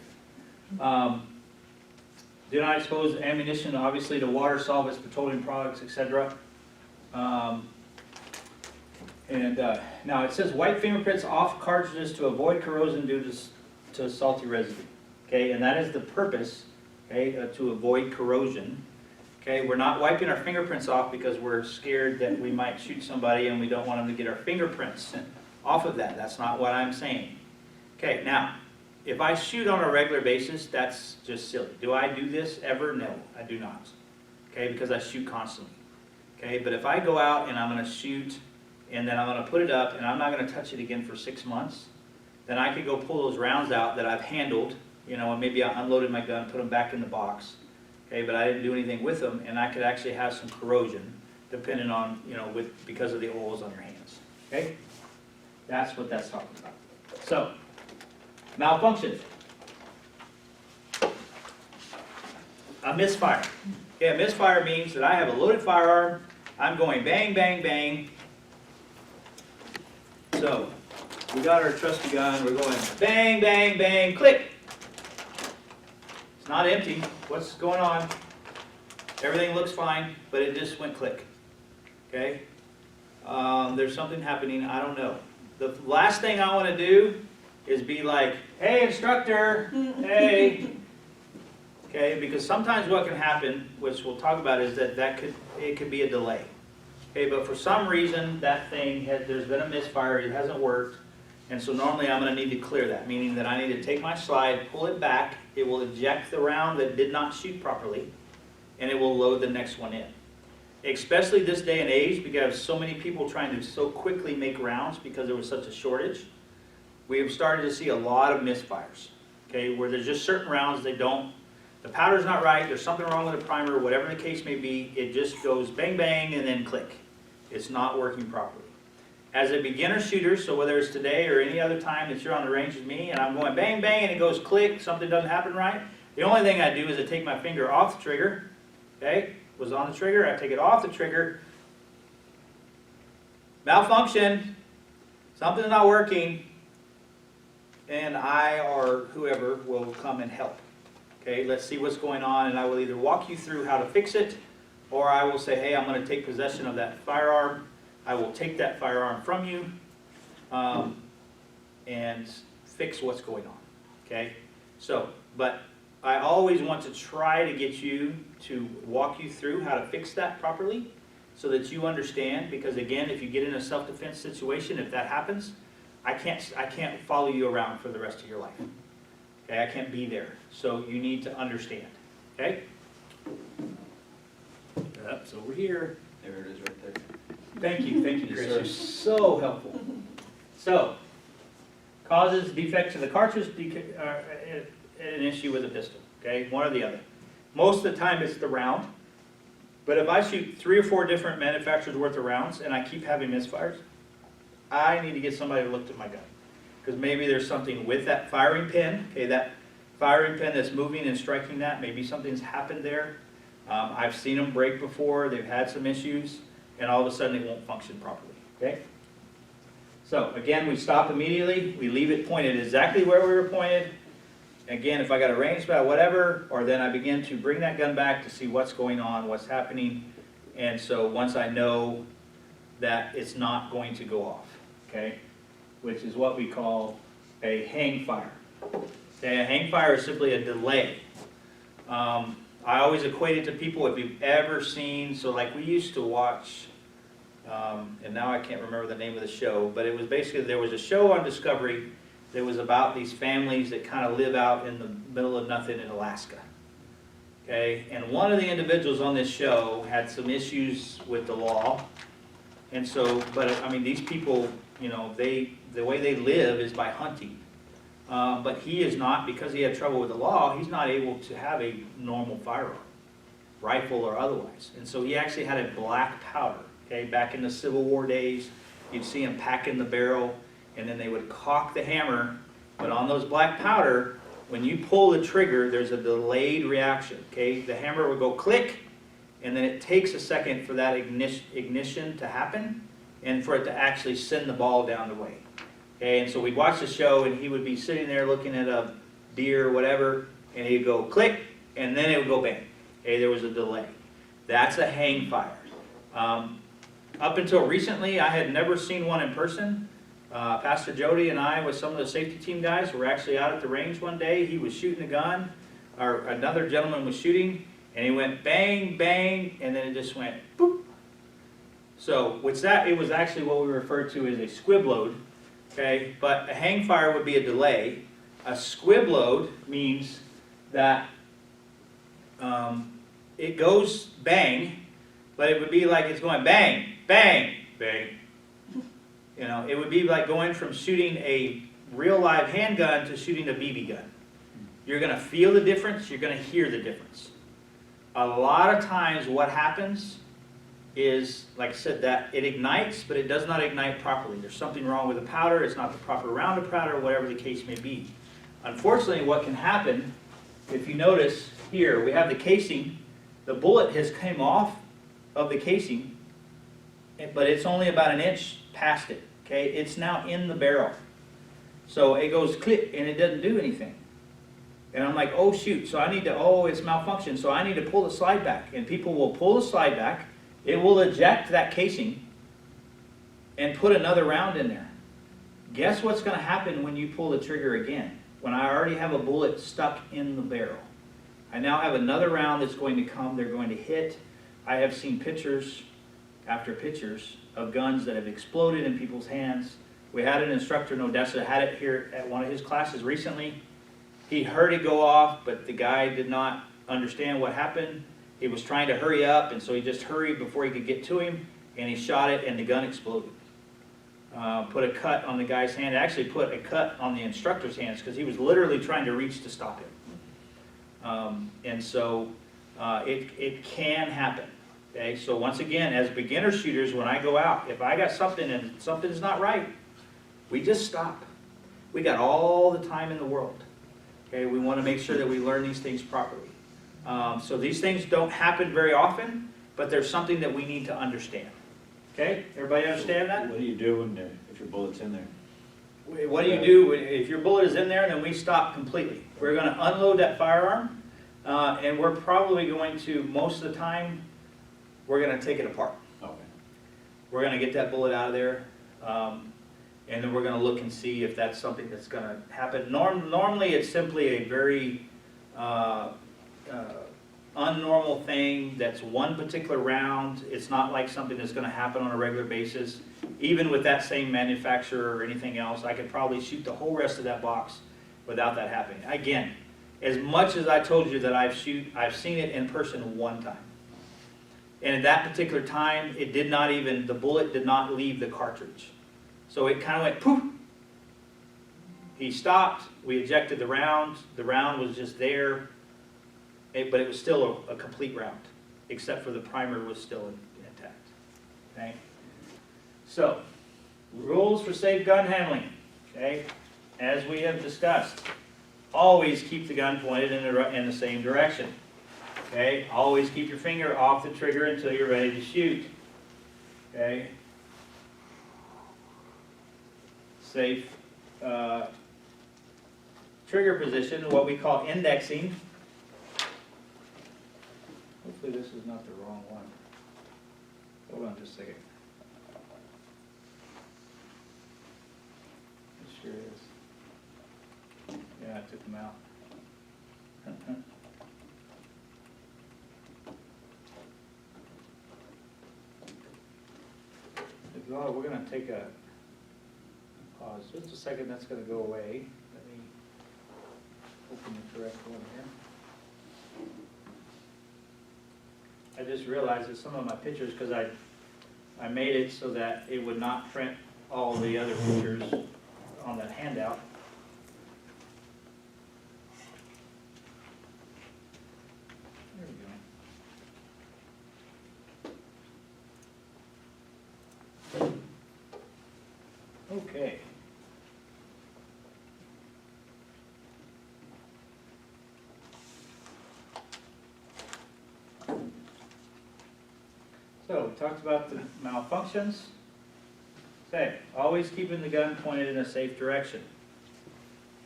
Do not expose ammunition, obviously, to water, solvents, petroleum products, etc. Now it says wipe fingerprints off cartridges to avoid corrosion due to salty residue. Okay, and that is the purpose, okay, to avoid corrosion. Okay, we're not wiping our fingerprints off because we're scared that we might shoot somebody and we don't want them to get our fingerprints off of that. That's not what I'm saying. Okay, now, if I shoot on a regular basis, that's just silly. Do I do this ever? No, I do not. Okay, because I shoot constantly. Okay, but if I go out and I'm going to shoot and then I'm going to put it up and I'm not going to touch it again for 6 months, then I could go pull those rounds out that I've handled, you know, and maybe I unloaded my gun, put them back in the box, okay, but I didn't do anything with them, and I could actually have some corrosion depending on, you know, because of the oils on your hands, okay? That's what that's talking about. So, malfunction. A misfire. Okay, a misfire means that I have a loaded firearm, I'm going bang, bang, bang. So, we got our trusty gun, we're going bang, bang, bang, click. It's not empty. What's going on? Everything looks fine, but it just went click. Okay? There's something happening, I don't know. The last thing I want to do is be like, hey instructor, hey. Okay, because sometimes what can happen, which we'll talk about, is that it could be a delay. Okay, but for some reason that thing there's been a misfire, it hasn't worked, and so normally I'm going to need to clear that, meaning that I need to take my slide, pull it back, it will eject the round that did not shoot properly, and it will load the next one in. Especially this day and age, because so many people trying to so quickly make rounds because there was such a shortage, we have started to see a lot of misfires. Okay, where there's just certain rounds the powder's not right, there's something wrong with the primer, whatever the case may be, it just goes bang bang and then click. It's not working properly. As a beginner shooter, so whether it's today or any other time that you're on the range with me and I'm going bang bang and it goes click, something doesn't happen right, the only thing I do is I take my finger off the trigger, okay, was on the trigger, I take it off the trigger, malfunction, something's not working, and I or whoever will come and help. Okay, let's see what's going on, and I will either walk you through how to fix it, or I will say, hey, I'm going to take possession of that firearm. I will take that firearm from you and fix what's going on. Okay, so, but I always want to try to get you to walk you through how to fix that properly so that you understand, because again, if you get in a self-defense situation, if that happens, I can't follow you around for the rest of your life. Okay, I can't be there. So you need to understand. Okay? It's over here. There it is right there. Thank you, Yes, Chris. sir. You're so helpful. So, causes defect to the cartridge, an issue with the pistol. Okay, one or the other. Most of the time it's the round. But if I shoot 3 or 4 different manufacturers worth of rounds and I keep having misfires, I need to get somebody to look at my gun. Because maybe there's something with that firing pin, okay, that firing pin that's moving and striking that, maybe something's happened there. I've seen them break before, they've had some issues, and all of a sudden it won't function properly, okay? So again, we stop immediately, we leave it pointed exactly where we were pointed. Again, if I got a range by whatever, or then I begin to bring that gun back to see what's going on, what's happening, and so once I know that it's not going to go off, okay? Which is what we call a hang fire. Okay, a hang fire is simply a delay. I always equate it to people, if you've ever seen, so like we used to watch, and now I can't remember the name of the show, but it was basically, there was a show on Discovery that was about these families that kind of live out in the middle of nothing in Alaska. Okay, and one of the individuals on this show had some issues with the law, and so, but I mean, these people, you know, the way they live is by hunting. But he is not, because he had trouble with the law, he's not able to have a normal firearm, rifle or otherwise. And so he actually had a black powder, okay? Back in the Civil War days, you'd see him packing the barrel, and then they would cock the hammer, but on those black powder, when you pull the trigger, there's a delayed reaction, okay? The hammer would go click, and then it takes a second for that ignition to happen, and for it to actually send the ball down the way. Okay, and so we'd watch the show, and he would be sitting there looking at a deer or whatever, and he'd go click, and then it would go bang. Okay, there was a delay. That's a hang fire. Up until recently, I had never seen one in person. Pastor Jody and I, with some of the safety team guys, were actually out at the range one day. He was shooting a gun, or another gentleman was shooting, and he went bang, bang, and then it just went boop. So, it was actually what we refer to as a squib load. Okay, but a hang fire would be a delay. A squib load means that it goes bang, but it would be like it's going bang, bang, bang. You know, it would be like going from shooting a real live handgun to shooting a BB gun. You're going to feel the difference, you're going to hear the difference. A lot of times what happens is, like I said, that it ignites, but it does not ignite properly. There's something wrong with the powder, it's not the proper round of powder, whatever the case may be. Unfortunately, what can happen, if you notice here, we have the casing, the bullet has come off of the casing, but it's only about an inch past it, okay? It's now in the barrel. So it goes click, and it doesn't do anything. And I'm like, oh shoot, so I need to, it's malfunctioned, so I need to pull the slide back. And people will pull the slide back, it will eject that casing, and put another round in there. Guess what's going to happen when you pull the trigger again? When I already have a bullet stuck in the barrel. I now have another round that's going to come, they're going to hit. I have seen pictures after pictures of guns that have exploded in people's hands. We had an instructor in Odessa, had it here at one of his classes recently. He heard it go off, but the guy did not understand what happened. He was trying to hurry up, and so he just hurried before he could get to him, and he shot it, and the gun exploded. Put a cut on the guy's hand. It actually put a cut on the instructor's hands because he was literally trying to reach to stop him. And so it can happen. Okay, so once again, as beginner shooters, when I go out, if I got something and something's not right, we just stop. We got all the time in the world. Okay, we want to make sure that we learn these things properly. So these things don't happen very often, but there's something that we need to understand. Okay, everybody understand that? What do you do if your bullet's in there? What do you do if your bullet is in there? Then we stop completely. We're going to unload that firearm, and we're probably going to, most of the time, we're going to take it apart. Okay. We're going to get that bullet out of there, and then we're going to look and see if that's something that's going to happen. Normally, it's simply a very unnormal thing that's one particular round. It's not like something that's going to happen on a regular basis. Even with that same manufacturer or anything else, I could probably shoot the whole rest of that box without that happening. Again, as much as I told you that I've seen it in person one time. And at that particular time, it did not even, the bullet did not leave the cartridge. So it kind of went poof. He stopped, we ejected the round was just there, but it was still a complete round, except for the primer was still intact. Okay? So, rules for safe gun handling. Okay? As we have discussed, always keep the gun pointed in the same direction. Okay? Always keep your finger off the trigger until you're ready to shoot. Okay? Safe trigger position, what we call indexing. Hopefully this is not the wrong one. Hold on just a second. It sure is. Yeah, I took them out. We're going to take a pause. Just a second, that's going to go away. Let me open the correct one here. I just realized that some of my pictures, because I made it so that it would not print all the other pictures on that handout. There we go. Okay. So we talked about the malfunctions. Okay, always keeping the gun pointed in a safe direction.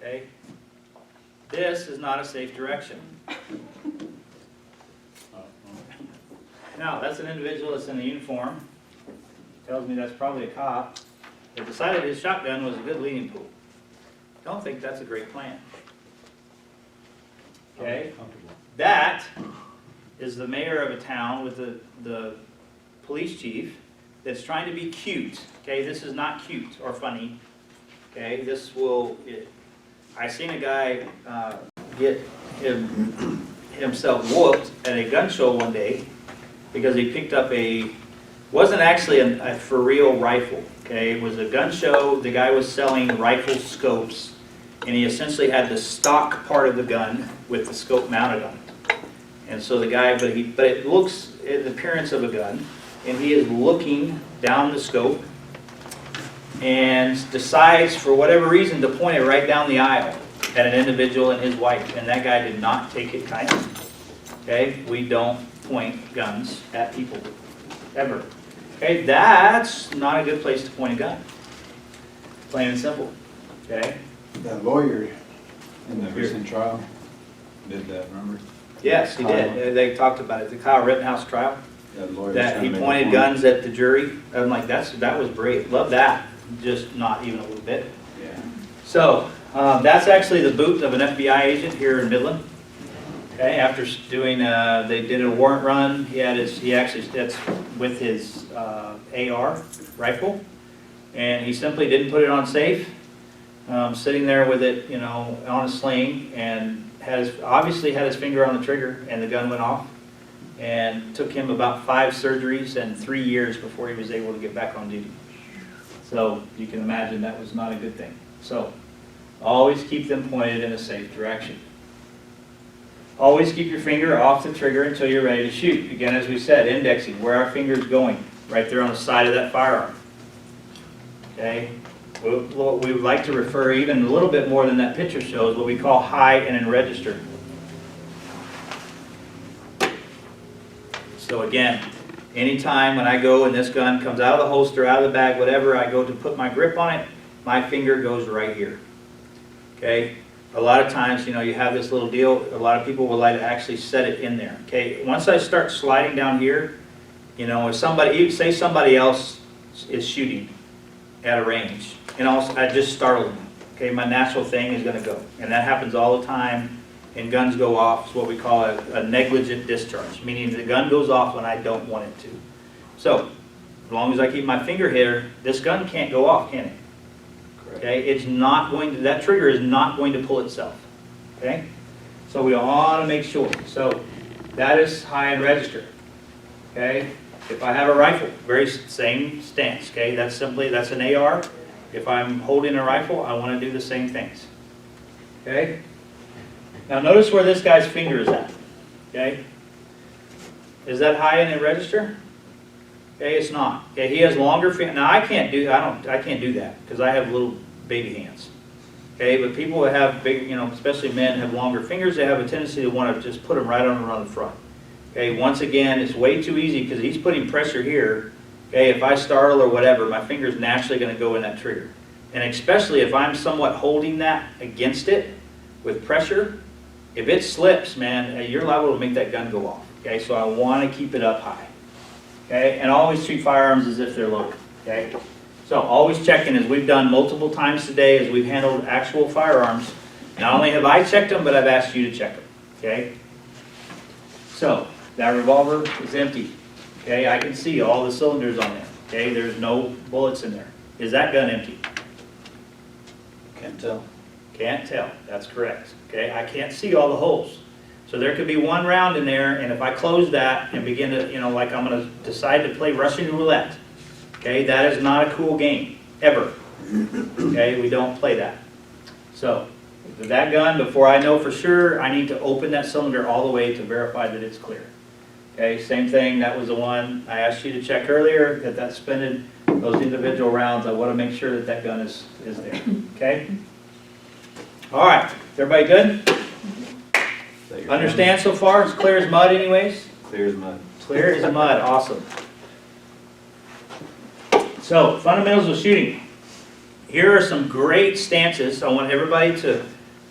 Okay? This is not a safe direction. Now, that's an individual that's in a uniform. Tells me that's probably a cop. They decided his shotgun was a good leading pool. Don't think that's a great plan. Okay? That is the mayor of a town with the police chief that's trying to be cute. Okay, this is not cute or funny. Okay, this will, I seen a guy get himself whooped at a gun show one day because he picked up wasn't actually a for real rifle. Okay, it was a gun show. The guy was selling rifle scopes, and he essentially had the stock part of the gun with the scope mounted on it. And so the guy, but it looks the appearance of a gun, and he is looking down the scope and decides for whatever reason to point it right down the aisle at an individual and his wife, and that guy did not take it kindly. Okay, we don't point guns at people, ever. Okay, that's not a good place to point a gun. Plain and simple. Okay. That lawyer in the recent trial did that, remember? Yes, he did. They talked about it. The Kyle Rittenhouse trial. That lawyer. That he pointed guns at the jury. I'm like, that was brave. Love that. Just not even a little bit. Yeah. So that's actually the boot of an FBI agent here in Midland. Okay, after doing, they did a warrant run. That's with his AR rifle, and he simply didn't put it on safe. Sitting there with it, on a sling, and obviously had his finger on the trigger, and the gun went off. And took him about 5 surgeries and 3 years before he was able to get back on duty. So you can imagine that was not a good thing. So always keep them pointed in a safe direction. Always keep your finger off the trigger until you're ready to shoot. Again, as we said, indexing, where our finger's going, right there on the side of that firearm. Okay? What we would like to refer even a little bit more than that picture shows, what we call high and in register. So again, anytime when I go and this gun comes out of the holster, out of the bag, whatever, I go to put my grip on it, my finger goes right here. Okay? A lot of times, you have this little deal, a lot of people would like to actually set it in there. Okay? Once I start sliding down here, if somebody else is shooting at a range, and also I just startle them. Okay? My natural thing is going to go. And that happens all the time. And guns go off, it's what we call a negligent discharge, meaning the gun goes off when I don't want it to. So, as long as I keep my finger here, this gun can't go off, can it? Okay, it's not going to, that trigger is not going to pull itself. Okay? So we want to make sure. So, that is high and register. Okay? If I have a rifle, very same stance. Okay? That's an AR. If I'm holding a rifle, I want to do the same things. Okay? Now notice where this guy's finger is at. Okay? Is that high in the register? Okay, it's not. Okay, he has longer fingers. Now I can't do that because I have little baby hands. Okay, but people that have big, especially men have longer fingers, they have a tendency to want to just put them right on the front. Okay, once again, it's way too easy because he's putting pressure here. Okay, if I startle or whatever, my finger's naturally going to go in that trigger. And especially if I'm somewhat holding that against it with pressure, if it slips, man, you're liable to make that gun go off. Okay, so I want to keep it up high. Okay, and always treat firearms as if they're loaded. Okay, so always checking, as we've done multiple times today, as we've handled actual firearms. Not only have I checked them, but I've asked you to check them. Okay, so that revolver is empty. Okay, I can see all the cylinders on there. Okay, there's no bullets in there. Is that gun empty? Can't tell. Can't tell. That's correct. Okay, I can't see all the holes. So there could be one round in there, and if I close that and begin to, like I'm going to decide to play Russian roulette, okay, that is not a cool game, ever. Okay, we don't play that. So, with that gun, before I know for sure, I need to open that cylinder all the way to verify that it's clear. Okay, same thing, that was the one I asked you to check earlier, that suspended those individual rounds. I want to make sure that that gun is there. Okay? All right, is everybody good? Understand so far? It's clear as mud anyways? Clear as mud. Clear as mud, awesome. So, fundamentals of shooting. Here are some great stances. I want everybody to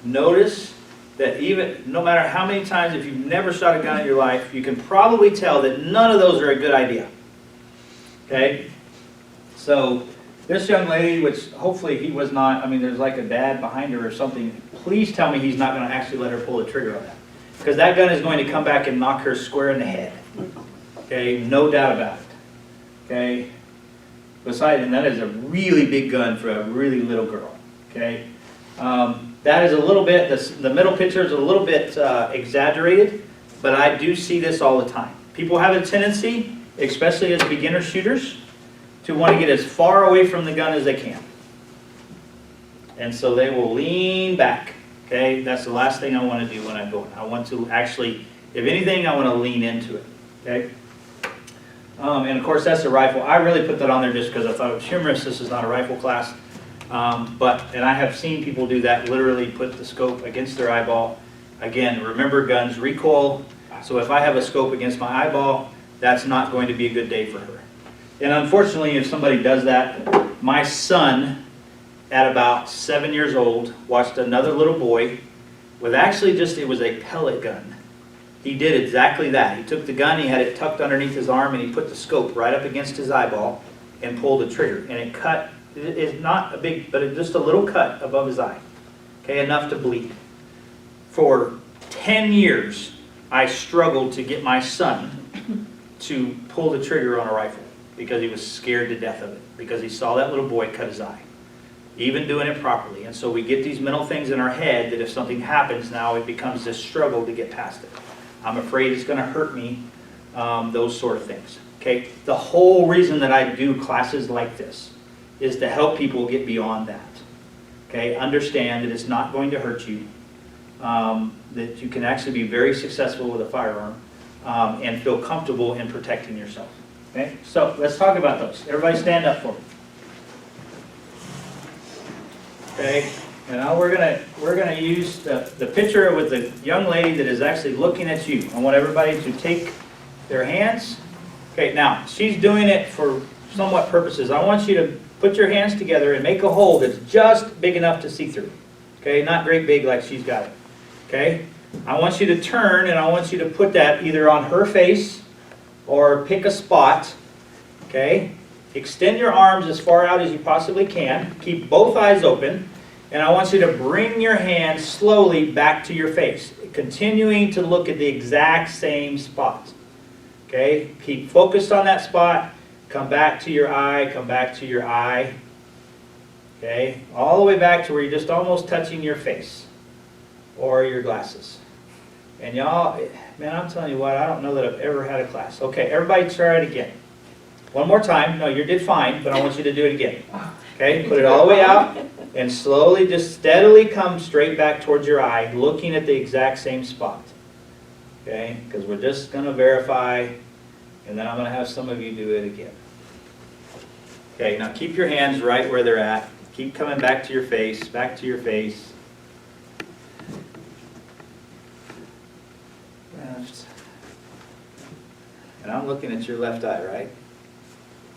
notice that even, no matter how many times, if you've never shot a gun in your life, you can probably tell that none of those are a good idea. Okay? So, this young lady, which hopefully he was not, I mean, there's like a dad behind her or something, please tell me he's not going to actually let her pull the trigger on that. Because that gun is going to come back and knock her square in the head. Okay? No doubt about it. Okay? Besides, and that is a really big gun for a really little girl. Okay? That is a little bit, the middle picture is a little bit exaggerated, but I do see this all the time. People have a tendency, especially as beginner shooters, to want to get as far away from the gun as they can. And so they will lean back. Okay? That's the last thing I want to do when I'm going. I want to actually, if anything, I want to lean into it. Okay? And of course, that's a rifle. I really put that on there just because I thought it was humorous. This is not a rifle class. And I have seen people do that, literally put the scope against their eyeball. Again, remember guns recoil. So if I have a scope against my eyeball, that's not going to be a good day for her. And unfortunately, if somebody does that, my son, at about 7 years old, watched another little boy with actually it was a pellet gun. He did exactly that. He took the gun, he had it tucked underneath his arm, and he put the scope right up against his eyeball and pulled the trigger. And it cut, it is not a big, but just a little cut above his eye. Okay, enough to bleed. For 10 years, I struggled to get my son to pull the trigger on a rifle because he was scared to death of it, because he saw that little boy cut his eye, even doing it properly. And so we get these mental things in our head that if something happens now, it becomes this struggle to get past it. I'm afraid it's going to hurt me, those sort of things. Okay? The whole reason that I do classes like this is to help people get beyond that. Okay? Understand that it's not going to hurt you, that you can actually be very successful with a firearm, and feel comfortable in protecting yourself. Okay? So let's talk about those. Everybody stand up for me. Okay? And now we're gonna use the picture with the young lady that is actually looking at you. I want everybody to take their hands. Okay, now she's doing it for somewhat purposes. I want you to put your hands together and make a hole that's just big enough to see through. Okay, not great big like she's got it. Okay, I want you to turn and I want you to put that either on her face or pick a spot. Okay, extend your arms as far out as you possibly can. Keep both eyes open. And I want you to bring your hand slowly back to your face, continuing to look at the exact same spot. Okay? Keep focused on that spot. Come back to your eye. Come back to your eye. Okay? All the way back to where you're just almost touching your face or your glasses. And y'all, man, I'm telling you what, I don't know that I've ever had a class. Okay, everybody try it again. One more time. No, you did fine, but I want you to do it again. Okay? Put it all the way out. And slowly, just steadily come straight back towards your eye, looking at the exact same spot. Okay? Because we're just going to verify, and then I'm going to have some of you do it again. Okay, now keep your hands right where they're at. Keep coming back to your face, back to your face. Left. And I'm looking at your left eye, right?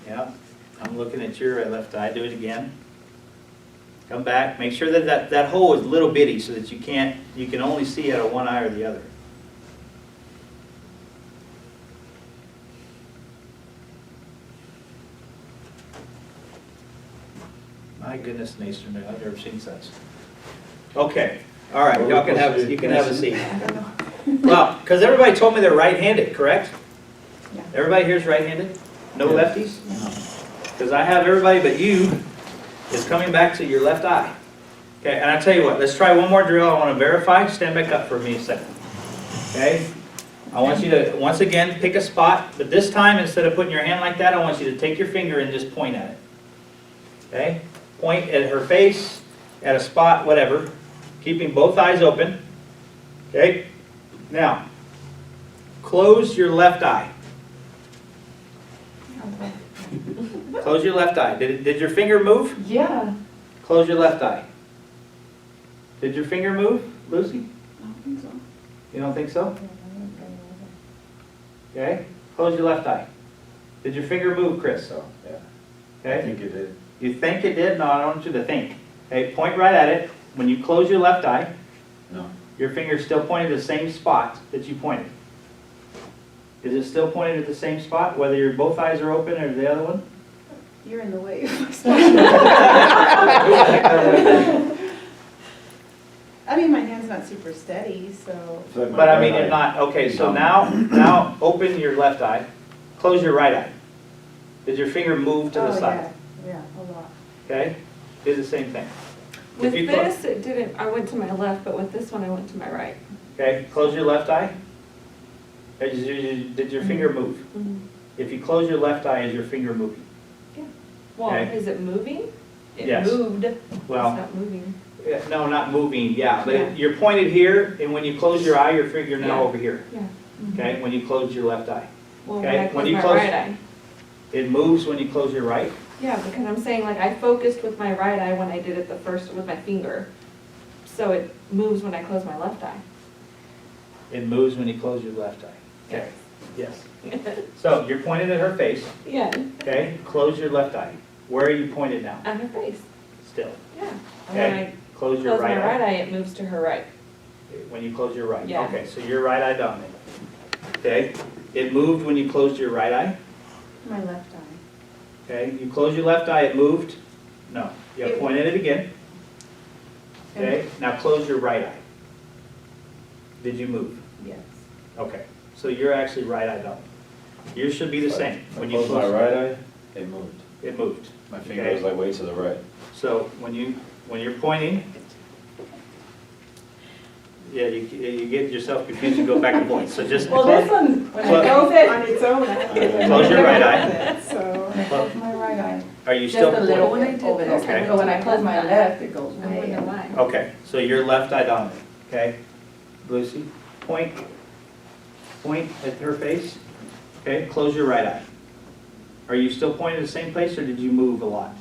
Yep. I'm looking at your left eye. Do it again. Come back. Make sure that that hole is little bitty so that you can only see out of one eye or the other. My goodness, Nason, I've never seen such. Okay. All right. Y'all can have you can have a seat. Well, because everybody told me they're right-handed, correct? Yeah. Everybody here is right-handed? No lefties? Because I have everybody but you is coming back to your left eye. Okay, and I tell you what, let's try one more drill. I want to verify. Stand back up for me a second. Okay? I want you to, once again, pick a spot, but this time, instead of putting your hand like that, I want you to take your finger and just point at it. Okay? Point at her face, at a spot, whatever, keeping both eyes open. Okay? Now, close your left eye. Close your left eye. Did your finger move? Yeah. Close your left eye. Did your finger move, Lucy? I don't think so. You don't think so? Okay. Close your left eye. Did your finger move, Chris? So, yeah. I Okay? think it did. You think it did? No, I don't want you to think. Okay, point right at it. When you close your left eye, No. your finger's still pointing at the same spot that you pointed. Is it still pointing at the same spot, whether your both eyes are open or the other one? You're in the way. I mean, my hand's not super steady, so. But I mean, if not, okay, so now open your left eye, close your right eye. Did your finger move to the Oh, side? yeah, a lot. Okay? Do the same thing. With If you clo- this, it didn't, I went to my left, but with this one, I went to my right. Okay, close your left eye. Did your finger move? If you close your left eye, is your finger moving? Well, Okay. is it moving? It Yes. moved. It's Well, not moving. no, not moving, yeah, but Yeah. you're pointed here, and when you close your eye, your finger now Yeah. over here. Yeah. Okay, when you close your left eye. Well, Okay, when I when close you my close- right eye. It moves when you close your right. Yeah, because I'm saying like I focused with my right eye when I did it the first with my finger. So it moves when I close my left eye. It moves when you close your left eye. Okay, yes. So you're pointed at her face, Yeah, okay? Close your left eye. Where are you pointed now? on her face. Still. Yeah. And when Okay, I close your close my right right eye. eye, it moves to her right. When you close your right. Yeah. Okay, so your right eye dominant. Okay, it moved when you closed your right eye. My left eye. Okay, you close your left eye, it moved? No. You It- point at it again. Okay, now close your right eye. Did you move? Yes. Okay, so you're actually right eye dominant. Yours should be the same. When When you you closed my right eye, it moved. It moved. My finger Okay. was like way to the right. So when you're pointing, yeah, you get yourself confused, you go back and forth. So just Well, this one, when I Close- close it, On its own, I have to. Close your right eye. So. when I close my right eye, Are you just still a little When I bit did over this, there. Okay. So when I close my left, it goes I way wonder up. why. Okay, so you're left eye dominant, okay? Lucy, point at her face, okay? Close your right eye. Are you still pointing at the same place, or did you move a lot?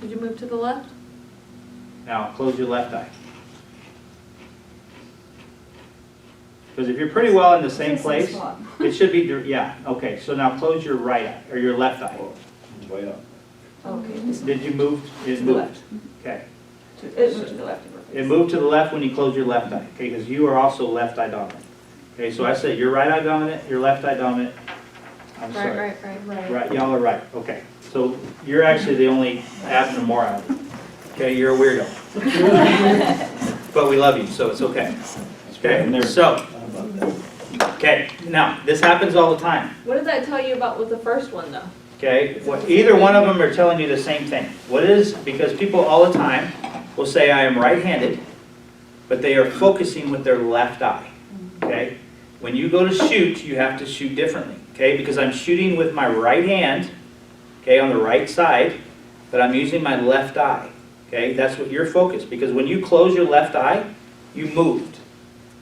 Did you move to the left? Now, close your left eye. Because if you're pretty well in the same place, it should be, yeah, okay, so now close your right eye, or your left eye. Way up. Okay. this- Did you move? It To the moved. left. Okay. It moved to the left of her face. It moved to the left when you close your left eye, okay, because you are also left eye dominant. Okay, so I said your right eye dominant, your left eye dominant. I'm sorry. Right. Right, y'all are right, okay. So you're actually the only abnormality. Okay, you're a weirdo. But we love you, so it's okay. Okay, so, okay, now, this happens all the time. What did that tell you about with the first one though? Okay, either one of them are telling you the same thing. What is, because people all the time will say, I am right-handed, but they are focusing with their left eye, okay? When you go to shoot, you have to shoot differently, okay? Because I'm shooting with my right hand, okay, on the right side, but I'm using my left eye, okay? That's what you're focused, because when you close your left eye, you moved,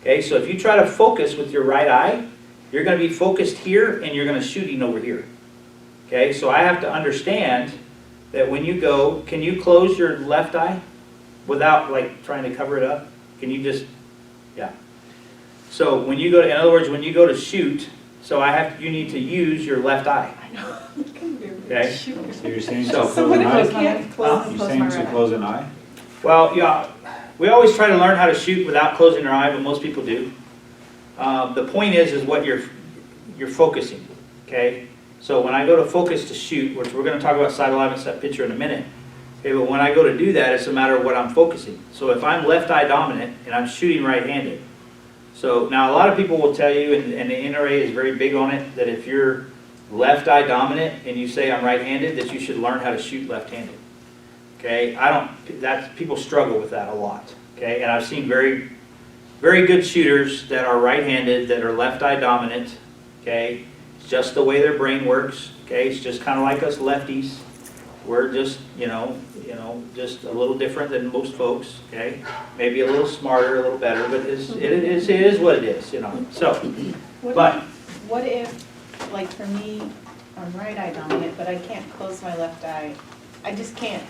okay? So if you try to focus with your right eye, you're gonna be focused here, and you're gonna shooting over here. Okay, so I have to understand that when you go, can you close your left eye without like trying to cover it up? Can you just, yeah. So when you go to, in other words, when you go to shoot, so you need to use your left eye. Okay? So you're saying to So- close So what an if I eye? can't close, You're close saying my to right eye? close an eye? Well, yeah, we always try to learn how to shoot without closing our eye, but most people do. The point is what you're focusing, okay? So when I go to focus to shoot, which we're going to talk about side alignment, set picture in a minute, okay, but when I go to do that, it's a matter of what I'm focusing. So if I'm left eye dominant and I'm shooting right-handed, so now a lot of people will tell you, and the NRA is very big on it, that if you're left eye dominant and you say I'm right-handed, that you should learn how to shoot left-handed. Okay, people struggle with that a lot. Okay, and I've seen very, very good shooters that are right-handed, that are left eye dominant. Okay, it's just the way their brain works. Okay, it's just kind of like us lefties. We're just, just a little different than most folks. Okay, maybe a little smarter, a little better, but it is what it is. So, What if, like for me, I'm right eye dominant, but I can't close my left eye. I just can't,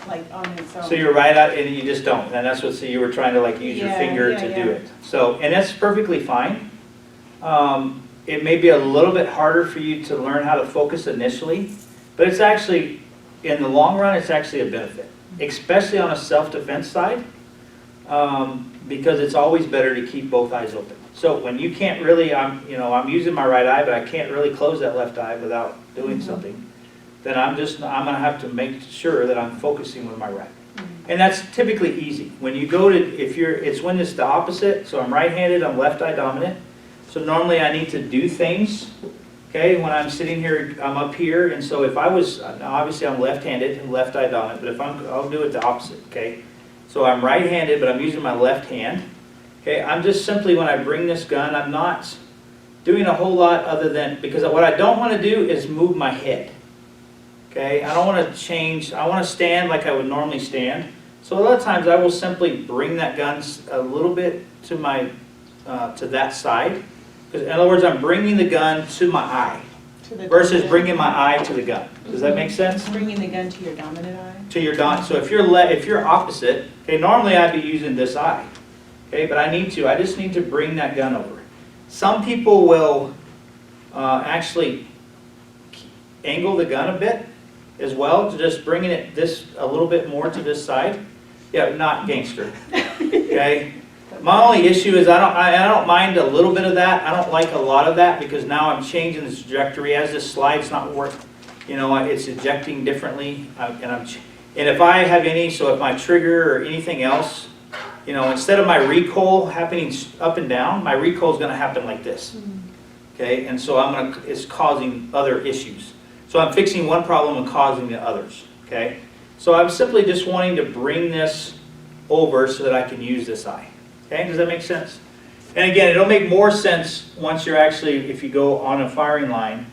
like on its own. So you're right out, and you just don't, and that's what, so you were trying to like use your Yeah, finger yeah, to yeah. do it. So, and that's perfectly fine. it may be a little bit harder for you to learn how to focus initially, but it's actually, in the long run, it's actually a benefit, especially on a self-defense side, because it's always better to keep both eyes open. So when you can't really, I'm using my right eye, but I can't really close that left eye without doing something, then I'm gonna have to make sure that I'm focusing with my right. And that's typically easy. When you go to, it's when it's the opposite, so I'm right-handed, I'm left eye dominant. So normally I need to do things, okay, when I'm sitting here, I'm up here, and so if I was, obviously I'm left-handed and left eye dominant, but if I'll do it the opposite, okay? So I'm right-handed, but I'm using my left hand, okay? I'm just simply, when I bring this gun, I'm not doing a whole lot other than, because what I don't want to do is move my head, okay? I don't want to change, I want to stand like I would normally stand. So a lot of times I will simply bring that gun a little bit to my, to that side. Because in other words, I'm bringing the gun to my eye versus bringing my eye to the gun. Does that make sense? Bringing the gun to your dominant eye? To your so if you're opposite, okay, normally I'd be using this eye, okay, but I just need to bring that gun over. Some people will actually angle the gun a bit as well, to just bringing it a little bit more to this side. Yeah, not gangster, okay? My only issue is I don't mind a little bit of that. I don't like a lot of that, because now I'm changing the trajectory as this slide's not working. It's ejecting differently, and if I have so if my trigger or anything else, instead of my recoil happening up and down, my recoil is going to happen like this. Okay, and so it's causing other issues. So I'm fixing one problem and causing the others. Okay, so I'm simply just wanting to bring this over so that I can use this eye. Okay, does that make sense? And again, it'll make more sense once you're actually, if you go on a firing line.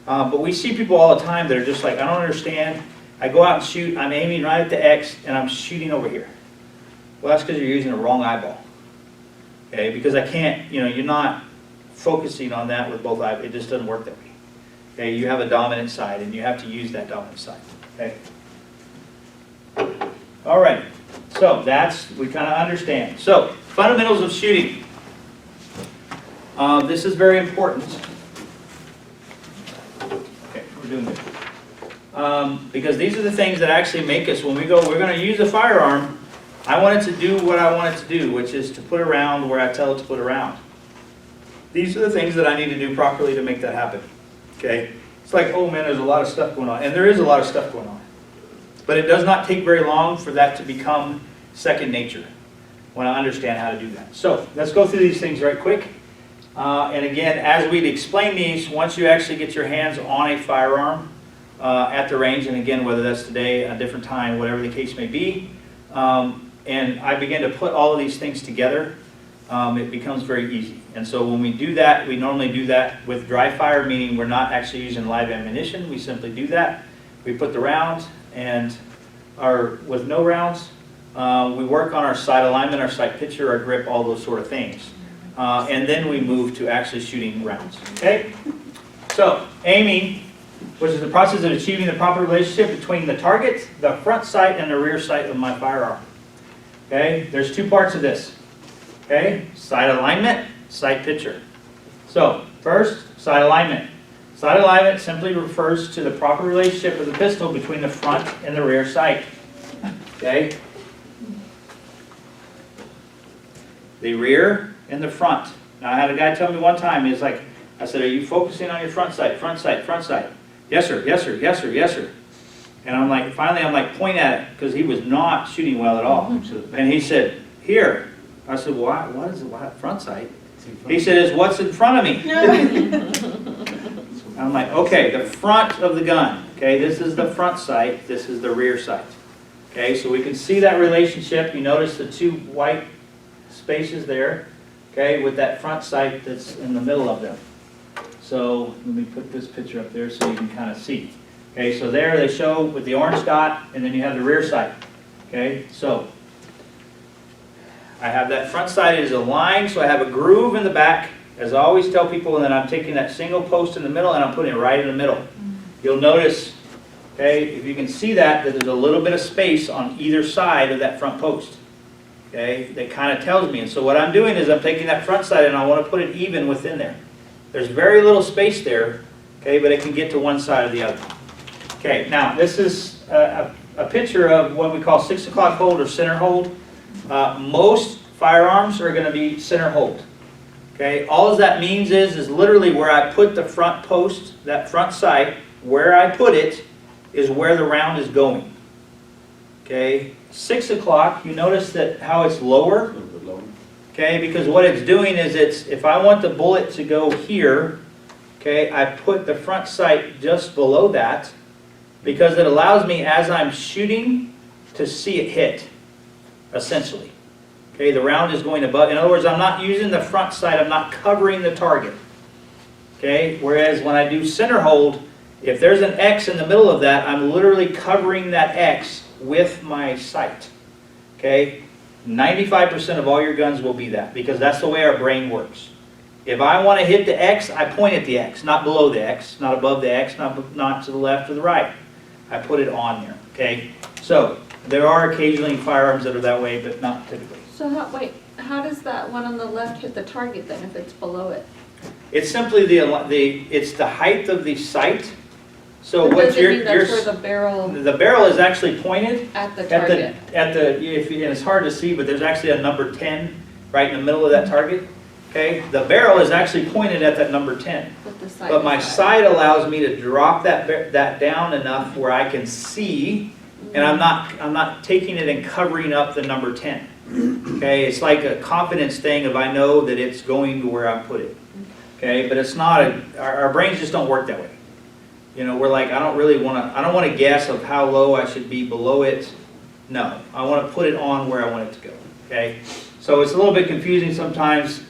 But we see people all the time that are just like, I don't understand. I go out and shoot, I'm aiming right at the X, and I'm shooting over here. Well, that's because you're using the wrong eyeball. Okay, because I can't, you're not focusing on that with both eyes. It just doesn't work that way. Okay, you have a dominant side, and you have to use that dominant side. Okay. All right. So we kind of understand. So fundamentals of shooting. This is very important. Okay, we're doing good. Because these are the things that actually make us, when we're going to use a firearm, I want it to do what I want it to do, which is to put around where I tell it to put around. These are the things that I need to do properly to make that happen. Okay? It's like, oh man, there's a lot of stuff going on. And there is a lot of stuff going on. But it does not take very long for that to become second nature when I understand how to do that. So let's go through these things right quick. And again, as we'd explain these, once you actually get your hands on a firearm at the range, and again, whether that's today, a different time, whatever the case may be, and I begin to put all of these things together, it becomes very easy. And so when we do that, we normally do that with dry fire, meaning we're not actually using live ammunition. We simply do that. We put the rounds, and with no rounds, we work on our sight alignment, our sight picture, our grip, all those sort of things. And then we move to actually shooting rounds. Okay? So, aiming, which is the process of achieving the proper relationship between the target, the front sight, and the rear sight of my firearm. Okay? There's two parts of this. Okay? Sight alignment, sight picture. So, first, sight alignment. Sight alignment simply refers to the proper relationship of the pistol between the front and the rear sight. Okay? The rear and the front. Now I had a guy tell me one time, he's like, I said, are you focusing on your front sight, front sight, front sight? Yes sir, yes sir, yes sir, yes sir. And I'm like, finally I'm like, point at it, because he was not shooting well at all. And he said, here. I said, well, what is it, front sight? He said, it's what's in front of me. I'm like, okay, the front of the gun. Okay, this is the front sight, this is the rear sight. Okay, so we can see that relationship. You notice the two white spaces there, okay, with that front sight that's in the middle of them. So let me put this picture up there so you can kind of see. Okay, so there they show with the orange dot, and then you have the rear sight. Okay, so I have that front sight is aligned, so I have a groove in the back, as I always tell people, and then I'm taking that single post in the middle and I'm putting it right in the middle. You'll notice, okay, if you can see that there's a little bit of space on either side of that front post. Okay, that kind of tells me. And so what I'm doing is I'm taking that front sight and I want to put it even within there. There's very little space there, okay, but it can get to one side or the other. Okay, now this is a picture of what we call 6 o'clock hold or center hold. Most firearms are going to be center hold. Okay, all that means is literally where I put the front post, that front sight, where I put it is where the round is going. Okay, 6 o'clock, you notice that how it's lower. A little bit lower. Okay, because what it's doing is if I want the bullet to go here, okay, I put the front sight just below that because it allows me as I'm shooting to see it hit, essentially. Okay, the round is going above. In other words, I'm not using the front sight, I'm not covering the target. Okay, whereas when I do center hold, if there's an X in the middle of that, I'm literally covering that X with my sight. Okay, 95% of all your guns will be that because that's the way our brain works. If I want to hit the X, I point at the X, not below the X, not above the X, not to the left or the right. I put it on there. Okay, so there are occasionally firearms that are that way, but not typically. So how does that one on the left hit the target then if it's below it? It's simply it's the height of the sight. So But what does it mean that's where the barrel is actually pointed at the target? and it's hard to see, but there's actually a number 10 right in the middle of that target. Okay, the barrel is actually pointed at that number 10. But my sight allows me to drop that down enough where I can see, and I'm not taking it and covering up the number 10. Okay, it's like a confidence thing if I know that it's going to where I put it. Okay, but it's not our brains just don't work that way. You know, we're like, I don't want to guess of how low I should be below it. No, I want to put it on where I want it to go. Okay, so it's a little bit confusing sometimes.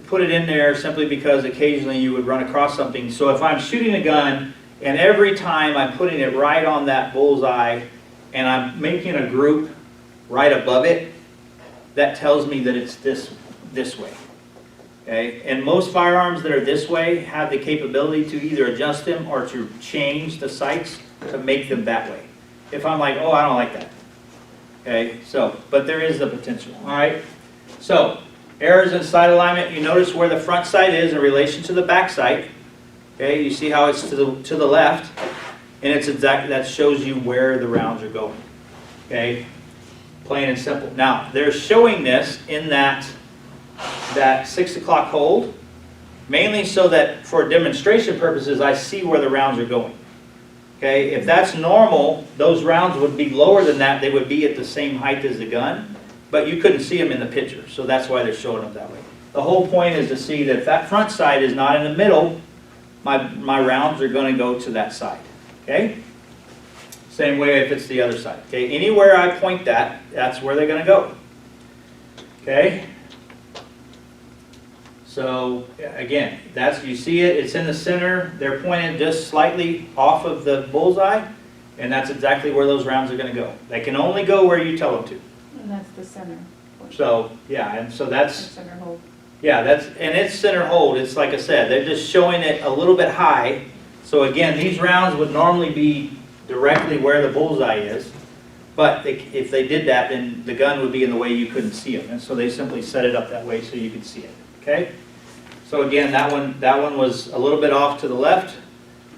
Put it in there simply because occasionally you would run across something. So if I'm shooting a gun and every time I'm putting it right on that bullseye and I'm making a group right above it, that tells me that it's this way. Okay? And most firearms that are this way have the capability to either adjust them or to change the sights to make them that way. If I'm like, oh, I don't like that. Okay, so, but there is the potential. All right, so errors in sight alignment. You notice where the front sight is in relation to the back sight. Okay, you see how it's to the left, and it's exactly that shows you where the rounds are going. Okay, plain and simple. Now they're showing this in that 6 o'clock hold, mainly so that for demonstration purposes I see where the rounds are going. Okay, if that's normal, those rounds would be lower than that. They would be at the same height as the gun, but you couldn't see them in the picture, so that's why they're showing them that way. The whole point is to see that if that front sight is not in the middle, my rounds are going to go to that side. Okay? Same way if it's the other side. Okay, anywhere I point that's where they're going to go. Okay? So again, you see it's in the center. They're pointed just slightly off of the bullseye, and that's exactly where those rounds are going to go. They can only go where you tell them to. And that's the center. So yeah, and so that's Center hold. yeah, and it's center hold. It's like I said, they're just showing it a little bit high. So again, these rounds would normally be directly where the bullseye is, but if they did that, then the gun would be in the way you couldn't see them, and so they simply set it up that way so you could see it. Okay. So again, that one was a little bit off to the left.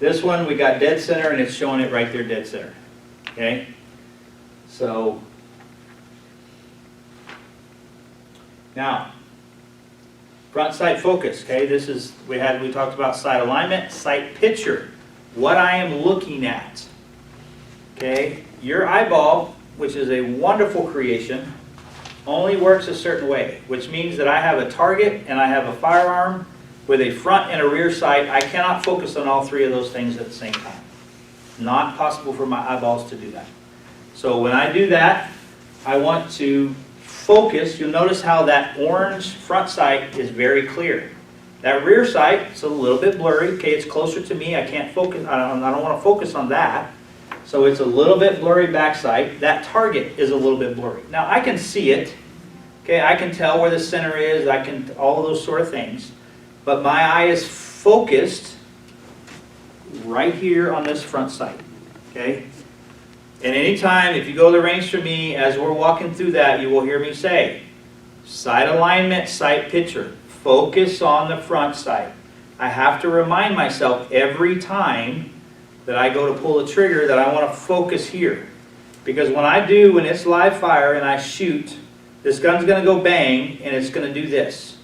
This one we got dead center, and it's showing it right there, dead center. Okay. So now, front sight focus. Okay, this is we talked about sight alignment, sight picture, what I am looking at. Okay, your eyeball, which is a wonderful creation, only works a certain way, which means that I have a target and I have a firearm with a front and a rear sight. I cannot focus on all three of those things at the same time. Not possible for my eyeballs to do that. So when I do that, I want to focus. You'll notice how that orange front sight is very clear. That rear sight, it's a little bit blurry. Okay, it's closer to me. I can't focus. I don't want to focus on that. So it's a little bit blurry back sight. That target is a little bit blurry. Now I can see it. Okay, I can tell where the center is. I can all of those sort of things. But my eye is focused right here on this front sight. Okay. And anytime, if you go to the range for me, as we're walking through that, you will hear me say, sight alignment, sight picture. Focus on the front sight. I have to remind myself every time that I go to pull the trigger that I want to focus here. Because when it's live fire and I shoot, this gun's going to go bang and it's going to do this.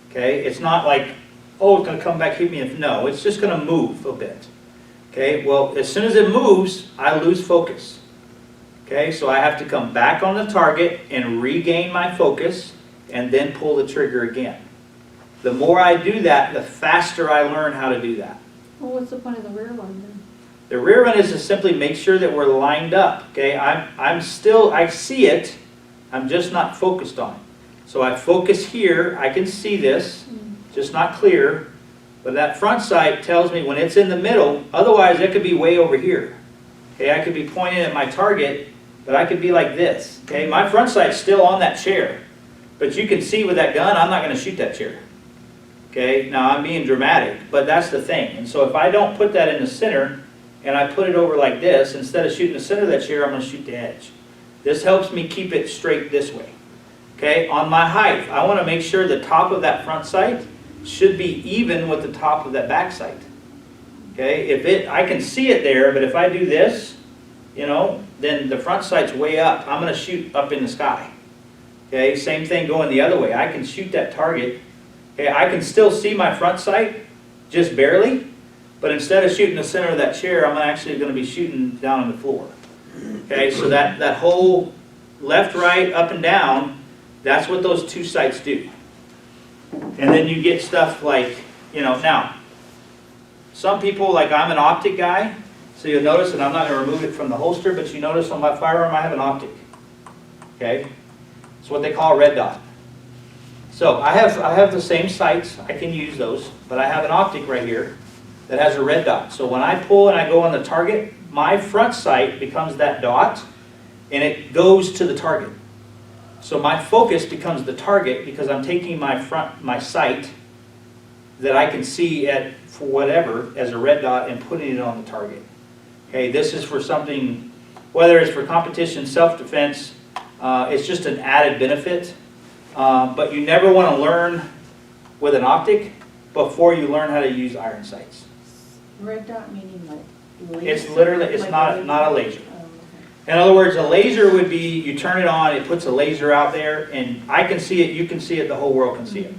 Okay? It's not like, oh, it's going to come back, hit me. No, it's just going to move a bit. Okay? Well, as soon as it moves, I lose focus. Okay? So I have to come back on the target and regain my focus and then pull the trigger again. The more I do that, the faster I learn how to do that. Well, what's the point of the rear one then? The rear one is to simply make sure that we're lined up. Okay, I see it, I'm just not focused on it. So I focus here, I can see this, just not clear. But that front sight tells me when it's in the middle, otherwise it could be way over here. Okay, I could be pointing at my target, but I could be like this. Okay, my front sight's still on that chair. But you can see with that gun, I'm not going to shoot that chair. Okay, now I'm being dramatic, but that's the thing. And so if I don't put that in the center, and I put it over like this, instead of shooting the center of that chair, I'm going to shoot the edge. This helps me keep it straight this way. Okay, on my height, I want to make sure the top of that front sight should be even with the top of that back sight. Okay, I can see it there, but if I do this, then the front sight's way up. I'm going to shoot up in the sky. Okay, same thing going the other way. I can shoot that target. Okay, I can still see my front sight, just barely, but instead of shooting the center of that chair, I'm actually going to be shooting down on the floor. Okay, so that whole left, right, up and down, that's what those two sights do. And then you get stuff like, now, some people, like I'm an optic guy, so you'll notice, and I'm not going to remove it from the holster, but you notice on my firearm I have an optic. Okay, it's what they call a red dot. So I have the same sights, I can use those, but I have an optic right here that has a red dot. So when I pull and I go on the target, my front sight becomes that dot, and it goes to the target. So my focus becomes the target because I'm taking my sight that I can see for whatever as a red dot and putting it on the target. Okay, this is for something, whether it's for competition, self-defense, it's just an added benefit. But you never want to learn with an optic before you learn how to use iron sights. Red dot meaning like laser? It's literally, it's Like not a laser. Oh, okay. In other words, a laser would be, you turn it on, it puts a laser out there, and I can see it, you can see it, the whole world can see it.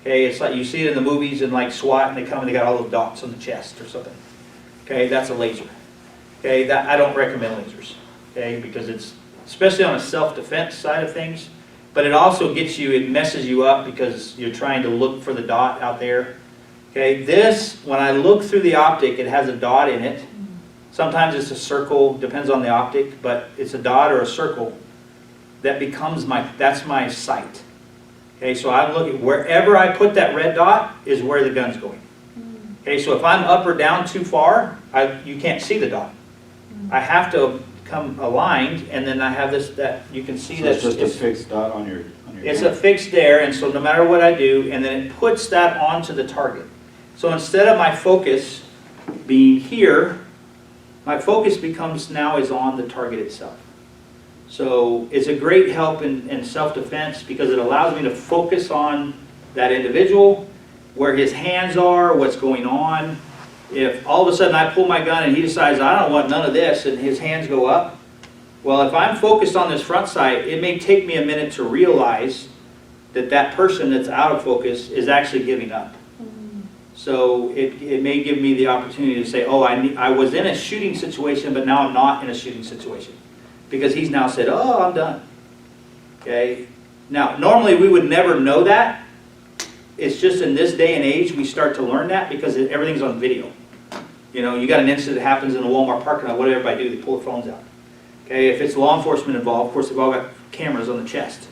Okay, it's like you see it in the movies and like SWAT, and they come and they got all those dots on the chest or something. Okay, that's a laser. Okay, I don't recommend lasers. Okay, because it's, especially on a self-defense side of things, but it also gets you, it messes you up because you're trying to look for the dot out there. Okay, this, when I look through the optic, it has a dot in it. Sometimes it's a circle, depends on the optic, but it's a dot or a circle that becomes that's my sight. Okay, so I'm looking, wherever I put that red dot is where the gun's going. Okay, so if I'm up or down too far, you can't see the dot. I have to come aligned, and then I have this, that you can see So that it's just a fixed dot on your it's gun. a fixed there, and so no matter what I do, and then it puts that onto the target. So instead of my focus being here, my focus becomes now is on the target itself. So it's a great help in self-defense because it allows me to focus on that individual, where his hands are, what's going on. If all of a sudden I pull my gun and he decides I don't want none of this and his hands go up, well, if I'm focused on this front sight, it may take me a minute to realize that that person that's out of focus is actually giving up. So it may give me the opportunity to say, oh, I was in a shooting situation, but now I'm not in a shooting situation. Because he's now said, oh, I'm done. Okay? Now, normally we would never know that. It's just in this day and age we start to learn that because everything's on video. You got an incident that happens in a Walmart parking lot, what do everybody do? They pull their phones out. Okay? If it's law enforcement involved, of course they've all got cameras on the chest.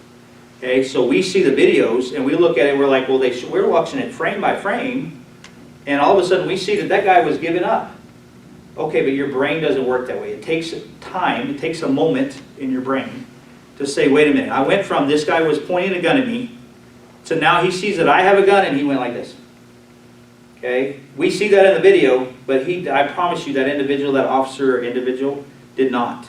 Okay? So we see the videos and we look at it, we're like, well, we're watching it frame by frame. And all of a sudden we see that guy was giving up. Okay, but your brain doesn't work that way. It takes time, it takes a moment in your brain to say, wait a minute, I went from this guy was pointing a gun at me to now he sees that I have a gun and he went like this. Okay, we see that in the video, but I promise you that individual, that officer or individual did not.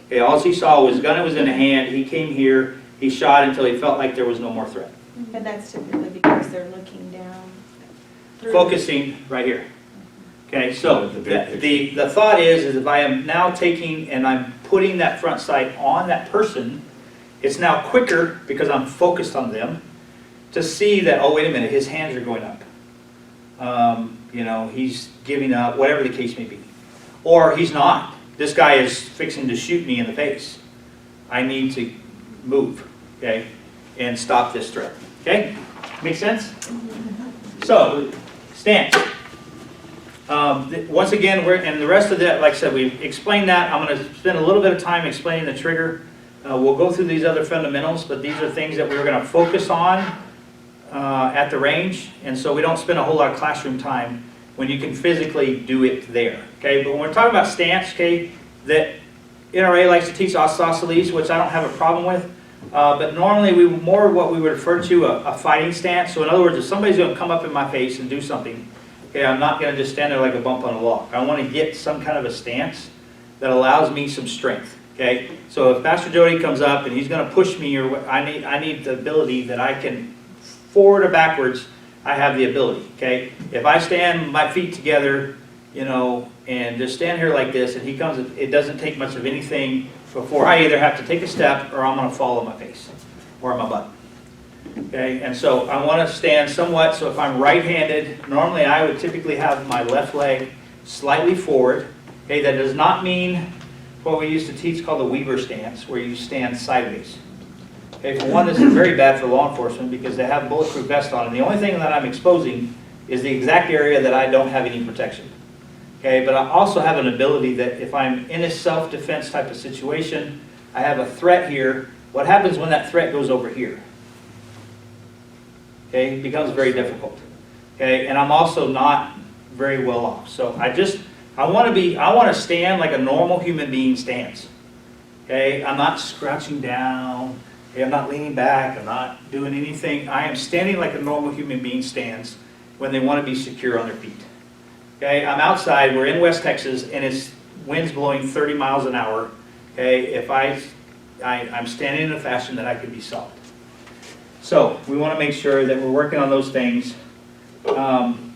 Okay, all he saw was gun was in a hand, he came here, he shot until he felt like there was no more threat. And that's typically because they're looking down. focusing right here. Okay, so the thought is if I am now taking and I'm putting that front sight on that person, it's now quicker because I'm focused on them to see that, oh, wait a minute, his hands are going up. You know, he's giving up, whatever the case may be. Or he's not. This guy is fixing to shoot me in the face. I need to move, okay, and stop this threat. Okay? Make sense? So, stance. Once again, and the rest of that, like I said, we've explained that. I'm going to spend a little bit of time explaining the trigger. We'll go through these other fundamentals, but these are things that we're going to focus on at the range, and so we don't spend a whole lot of classroom time when you can physically do it there. Okay, but when we're talking about stance, okay, that NRA likes to teach isosceles, which I don't have a problem with, but normally we more what we would refer to a fighting stance. So in other words, if somebody's going to come up in my face and do something, okay, I'm not going to just stand there like a bump on a log. I want to get some kind of a stance that allows me some strength. Okay, so if Pastor Jody comes up and he's going to push me, or I need the ability that I can forward or backwards. I have the ability. Okay, if I stand my feet together, you know, and just stand here like this, and he comes, it doesn't take much of anything before I either have to take a step or I'm going to fall on my face or on my butt. Okay, and so I want to stand somewhat. So if I'm right-handed, normally I would typically have my left leg slightly forward. Okay, that does not mean what we used to teach called the Weaver stance, where you stand sideways. Okay, for one, this is very bad for law enforcement because they have bulletproof vests on, and the only thing that I'm exposing is the exact area that I don't have any protection. Okay, but I also have an ability that if I'm in a self-defense type of situation, I have a threat here. What happens when that threat goes over here? Okay, it becomes very difficult. Okay, and I'm also not very well off. So I want to stand like a normal human being stands. Okay, I'm not crouching down. Okay, I'm not leaning back. I'm not doing anything. I am standing like a normal human being stands when they want to be secure on their feet. Okay, I'm outside. We're in West Texas, and it's winds blowing 30 miles an hour. Okay, if I'm standing in a fashion that I can be solid. So we want to make sure that we're working on those things. And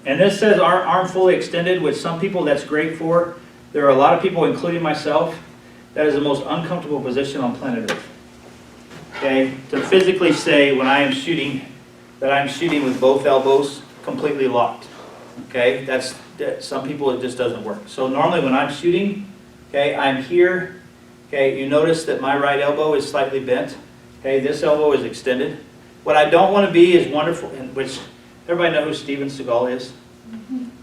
this says arm fully extended, which some people that's great for. There are a lot of people, including myself, that is the most uncomfortable position on planet Earth. Okay, to physically say when I am shooting, that I'm shooting with both elbows completely locked. Okay, that's some people it just doesn't work. So normally when I'm shooting, okay, I'm here. Okay, you notice that my right elbow is slightly bent. Okay, this elbow is extended. What I don't want to be is wonderful, which everybody know who Steven Seagal is.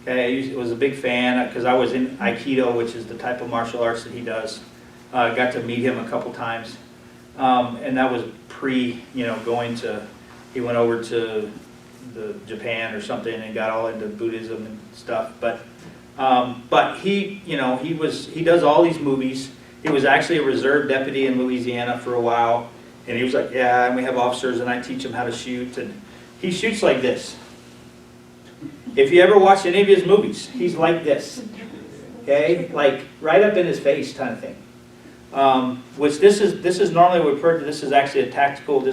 Okay, I was a big fan because I was in Aikido, which is the type of martial arts that he does. Got to meet him a couple times, and that was going to. He went over to Japan or something and got all into Buddhism and stuff. But he does all these movies. He was actually a reserve deputy in Louisiana for a while, and he was like, yeah, and we have officers, and I teach them how to shoot, and he shoots like this. If you ever watch any of his movies, he's like this, okay, like right up in his face kind of thing. Which this is normally referred to. This is actually a tactical.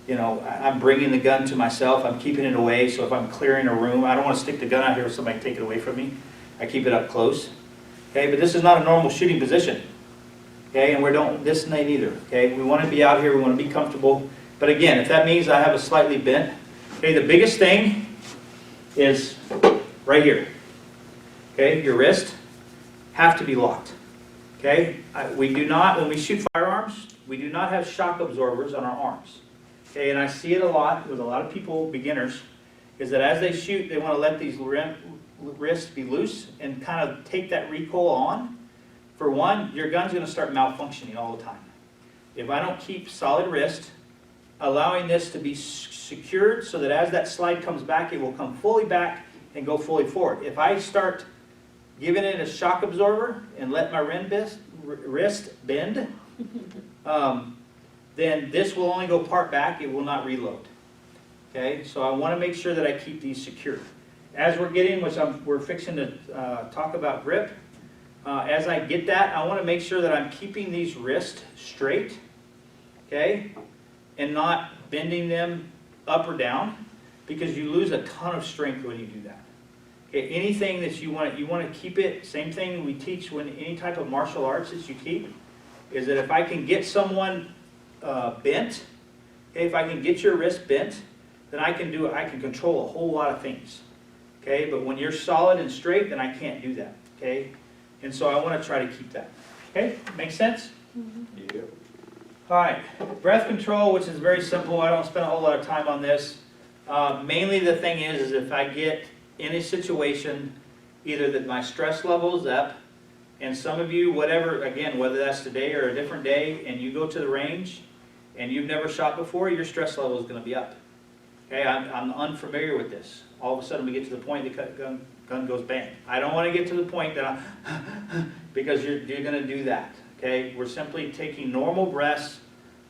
I'm bringing the gun to myself. I'm keeping it away. So if I'm clearing a room, I don't want to stick the gun out here so somebody can take it away from me. I keep it up close. Okay, but this is not a normal shooting position. Okay, and we don't this night either. Okay, we want to be out here. We want to be comfortable. But again, if that means I have a slightly bent, okay, the biggest thing is right here. Okay, your wrist have to be locked. Okay, we do not, when we shoot firearms, we do not have shock absorbers on our arms. Okay, and I see it a lot with a lot of people, beginners, is that as they shoot, they want to let these wrists be loose and kind of take that recoil on. For one, your gun's going to start malfunctioning all the time. If I don't keep solid wrist, allowing this to be secured so that as that slide comes back, it will come fully back and go fully forward. If I start giving it a shock absorber and let my wrist bend, then this will only go part back, it will not reload. Okay, so I want to make sure that I keep these secure. As we're getting, we're fixing to talk about grip, as I get that, I want to make sure that I'm keeping these wrists straight, okay, and not bending them up or down. because you lose a ton of strength when you do that. Okay, anything that you want to keep it, same thing we teach when any type of martial arts that you keep, is that if I can get someone bent, okay, if I can get your wrist bent, then I can control a whole lot of things. Okay, but when you're solid and straight, then I can't do that. Okay, and so I want to try to keep that. Okay, make sense? Yeah. All right, breath control, which is very simple. I don't spend a whole lot of time on this. Mainly the thing is if I get in a situation, either that my stress level is up, and some of you, whatever, again, whether that's today or a different day, and you go to the range, and you've never shot before, your stress level is going to be up. Okay, I'm unfamiliar with this. All of a sudden we get to the point the gun goes bang. I don't want to get to the point that because you're going to do that. Okay, we're simply taking normal breaths.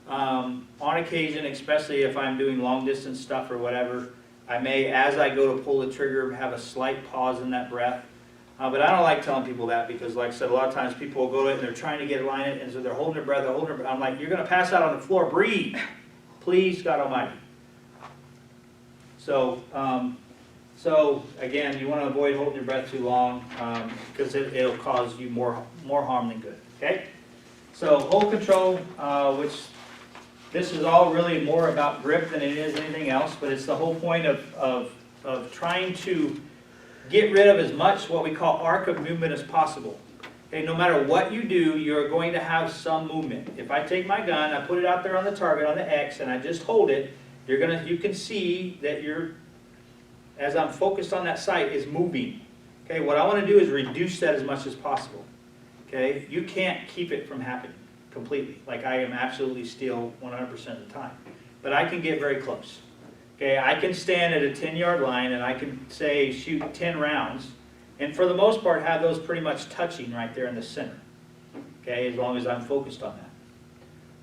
On occasion, especially if I'm doing long distance stuff or whatever, I may, as I go to pull the trigger, have a slight pause in that breath. But I don't like telling people that because, like I said, a lot of times people will go to it and they're trying to get aligned, and so they're holding their breath, I'm like, you're going to pass out on the floor. Breathe, please, God Almighty. So, again, you want to avoid holding your breath too long because it'll cause you more harm than good. Okay. So hold control, which this is all really more about grip than it is anything else, but it's the whole point of trying to get rid of as much what we call arc of movement as possible. Okay, no matter what you do, you're going to have some movement. If I take my gun, I put it out there on the target on the X, and I just hold it, you can see that as I'm focused on that sight, is moving. Okay, what I want to do is reduce that as much as possible. Okay, you can't keep it from happening completely, like I am absolutely still 100% of the time. But I can get very close. Okay, I can stand at a 10-yard line and I can say shoot 10 rounds, and for the most part have those pretty much touching right there in the center. Okay, as long as I'm focused on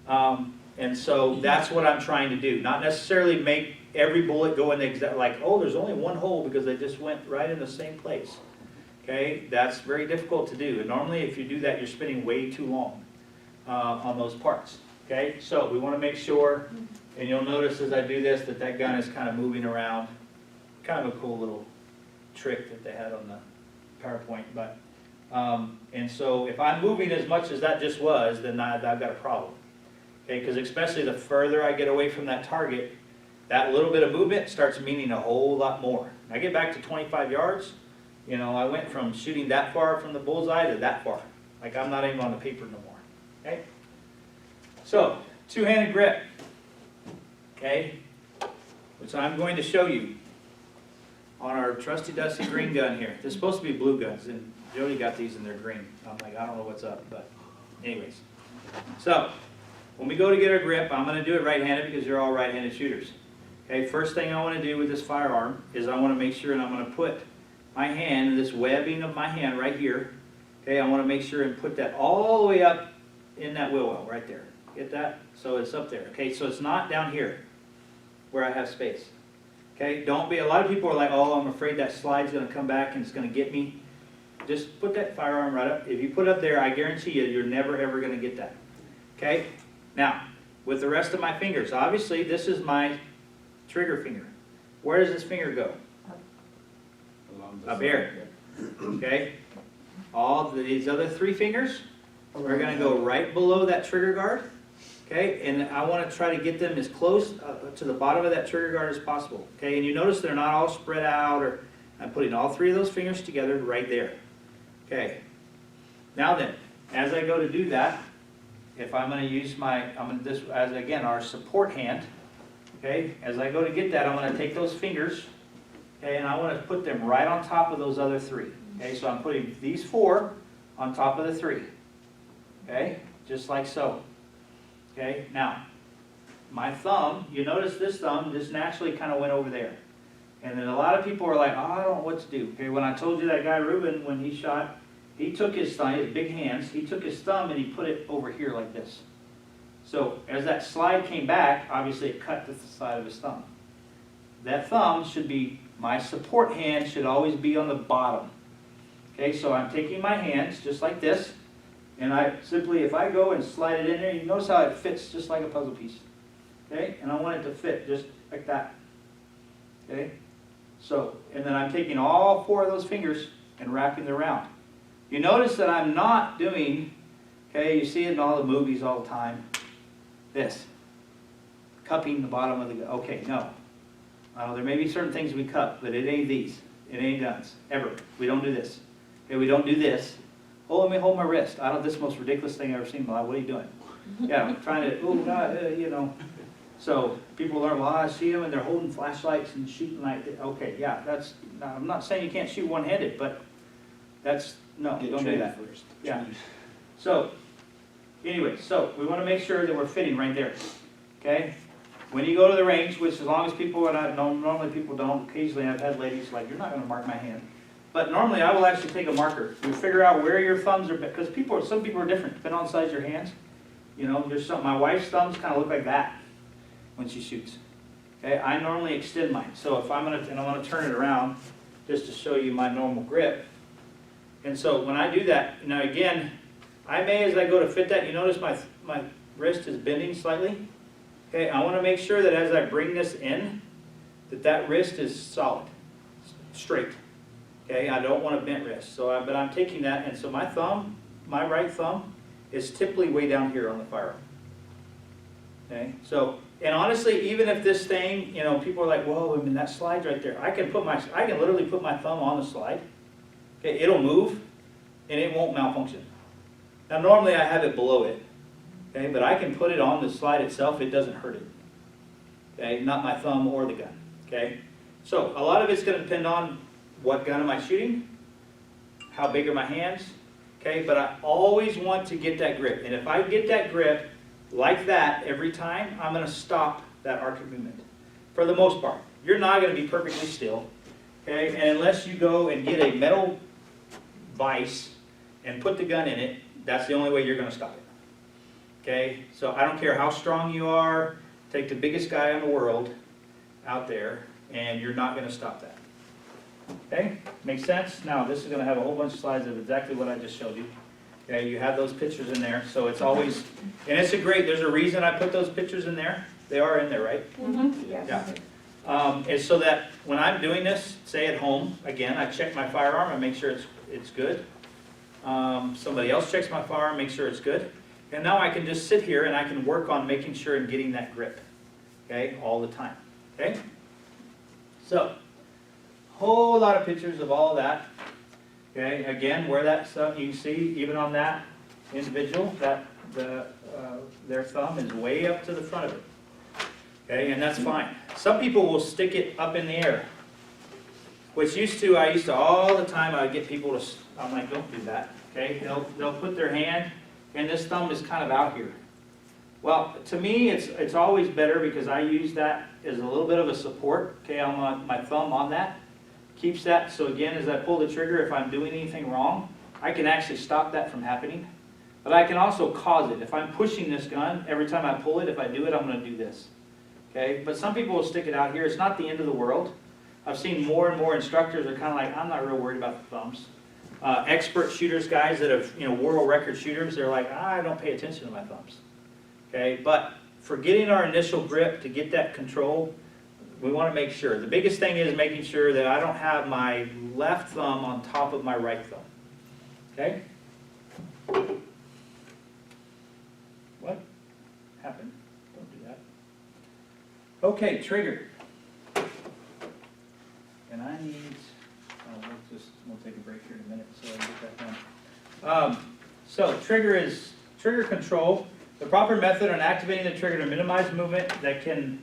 that. And so that's what I'm trying to do. Not necessarily make every bullet go in the exact, like, oh, there's only one hole because they just went right in the same place. Okay, that's very difficult to do. And normally if you do that, you're spending way too long on those parts. Okay, so we want to make sure, and you'll notice as I do this that gun is kind of moving around. Kind of a cool little trick that they had on the PowerPoint. But and so if I'm moving as much as that just was, then I've got a problem. Okay, because especially the further I get away from that target, that little bit of movement starts meaning a whole lot more. When I get back to 25 yards, you know, I went from shooting that far from the bullseye to that far. Like I'm not even on the paper no more. Okay? So, two-handed grip. Okay? Which I'm going to show you on our trusty dusty green gun here. This is supposed to be blue guns, and Jody got these in their green. I'm like, I don't know what's up, but anyways. So, when we go to get our grip, I'm going to do it right-handed because you're all right-handed shooters. Okay, first thing I want to do with this firearm is I want to make sure, and I'm going to put my hand, this webbing of my hand right here, okay, I want to make sure and put that all the way up in that wheel well right there. Get that? So it's up there. Okay, so it's not down here where I have space. Okay, don't be, a lot of people are like, oh, I'm afraid that slide's going to come back and it's going to get me. Just put that firearm right up. If you put it up there, I guarantee you, you're never ever going to get that. Okay, now, with the rest of my fingers, obviously this is my trigger finger. Where does this finger go? Up here. Okay? All of these other three fingers are going to go right below that trigger guard. Okay? And I want to try to get them as close to the bottom of that trigger guard as possible. Okay? And you notice they're not all spread out, or I'm putting all three of those fingers together right there. Okay? Now then, as I go to do that, if I'm going to use this as, again, our support hand. Okay? As I go to get that, I'm going to take those fingers. Okay, and I want to put them right on top of those other three. Okay, so I'm putting these four on top of the three. Okay, just like so. Okay, now, my thumb, you notice this thumb just naturally kind of went over there. And then a lot of people are like, oh, I don't know what to do. Okay, when I told you that guy Ruben, when he shot, he took his thumb, his big hands, he took his thumb and he put it over here like this. So as that slide came back, obviously it cut the side of his thumb. That thumb should be, my support hand should always be on the bottom. Okay, so I'm taking my hands just like this, and I simply, if I go and slide it in there, you notice how it fits just like a puzzle piece. Okay, and I want it to fit just like that. Okay? So, and then I'm taking all 4 of those fingers and wrapping them around. You notice that I'm not doing, okay, you see it in all the movies all the time, this, cupping the bottom of the gun. Okay, no. There may be certain things we cup, but it ain't these. It ain't guns, ever. We don't do this. Okay, we don't do this. Oh, let me hold my wrist. This is the most ridiculous thing I've ever seen in my life. What are you doing? Yeah, I'm trying to, oh, God, you know. So people learn, well, I see them and they're holding flashlights and shooting like that. Okay, yeah, I'm not saying you can't shoot one-handed, but no, Get don't do trained that. first. Yeah. So, anyway, so we want to make sure that we're fitting right there. Okay? When you go to the range, which as long as people, and I know normally people don't, occasionally I've had ladies like, you're not going to mark my hand. But normally I will actually take a marker. You figure out where your thumbs are, because some people are different, depending on the size of your hands. You know, my wife's thumbs kind of look like that when she shoots. Okay, I normally extend mine. So if I'm going to turn it around just to show you my normal grip. And so when I do that, now again, I may, as I go to fit that, you notice my wrist is bending slightly. Okay, I want to make sure that as I bring this in, that wrist is solid, straight. Okay, I don't want a bent wrist. But I'm taking that, and so my right thumb, is typically way down here on the firearm. Okay, so, and honestly, even if this thing, you know, people are like, whoa, I mean, that slide's right there. I can literally put my thumb on the slide. Okay, it'll move, and it won't malfunction. Now, normally I have it below it. Okay, but I can put it on the slide itself, it doesn't hurt it. Okay, not my thumb or the gun. Okay, so a lot of it's going to depend on what gun am I shooting, how big are my hands. Okay, but I always want to get that grip. And if I get that grip like that every time, I'm going to stop that arc of movement. For the most part, you're not going to be perfectly still. Okay, and unless you go and get a metal vise and put the gun in it, that's the only way you're going to stop it. Okay, so I don't care how strong you are, take the biggest guy in the world out there, and you're not going to stop that. Okay, makes sense? Now, this is going to have a whole bunch of slides of exactly what I just showed you. Okay, you have those pictures in there, so it's always, and it's there's a reason I put those pictures in there. They are in there, right? Mm-hmm. Yes. Yeah. And so that when I'm doing this, say at home, again, I check my firearm, I make sure it's good. Somebody else checks my firearm, make sure it's good. And now I can just sit here and I can work on making sure and getting that grip, okay, all the time, okay? So, whole lot of pictures of all of that, okay? Again, where that stuff, you can see, even on that individual, that their thumb is way up to the front of it, okay? And that's fine. Some people will stick it up in the air, which I used to all the time, I would get people to, I'm like, don't do that, okay? They'll put their hand, and this thumb is kind of out here. Well, to me, it's always better because I use that as a little bit of a support. Okay, I'm on my thumb on that. Keeps that, so again, as I pull the trigger, if I'm doing anything wrong, I can actually stop that from happening. But I can also cause it. If I'm pushing this gun, every time I pull it, if I do it, I'm going to do this. Okay, but some people will stick it out here. It's not the end of the world. I've seen more and more instructors are kind of like, I'm not real worried about the thumbs. Expert shooters, guys that have, world record shooters, they're like, I don't pay attention to my thumbs. Okay, but for getting our initial grip to get that control, we want to make sure. The biggest thing is making sure that I don't have my left thumb on top of my right thumb. Okay? What happened? Don't do that. Okay, trigger. And I need, we'll take a break here in a minute so I can get that done. So trigger control, the proper method on activating the trigger to minimize movement that can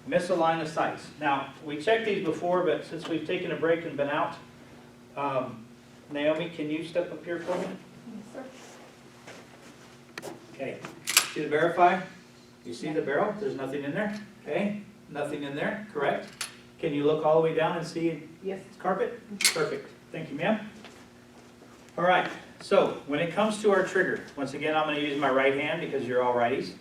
misalign the sights. Now, we checked these before, but since we've taken a break and been out, Naomi, can you step up here for me? Yes, sir. Okay, see the verify? You see the barrel? There's nothing in there? Okay, nothing in there, correct? Can you look all the way down and see Yes. carpet? Perfect. Thank you, ma'am. All right, so when it comes to our trigger, once again, I'm going to use my right hand because you're all righties.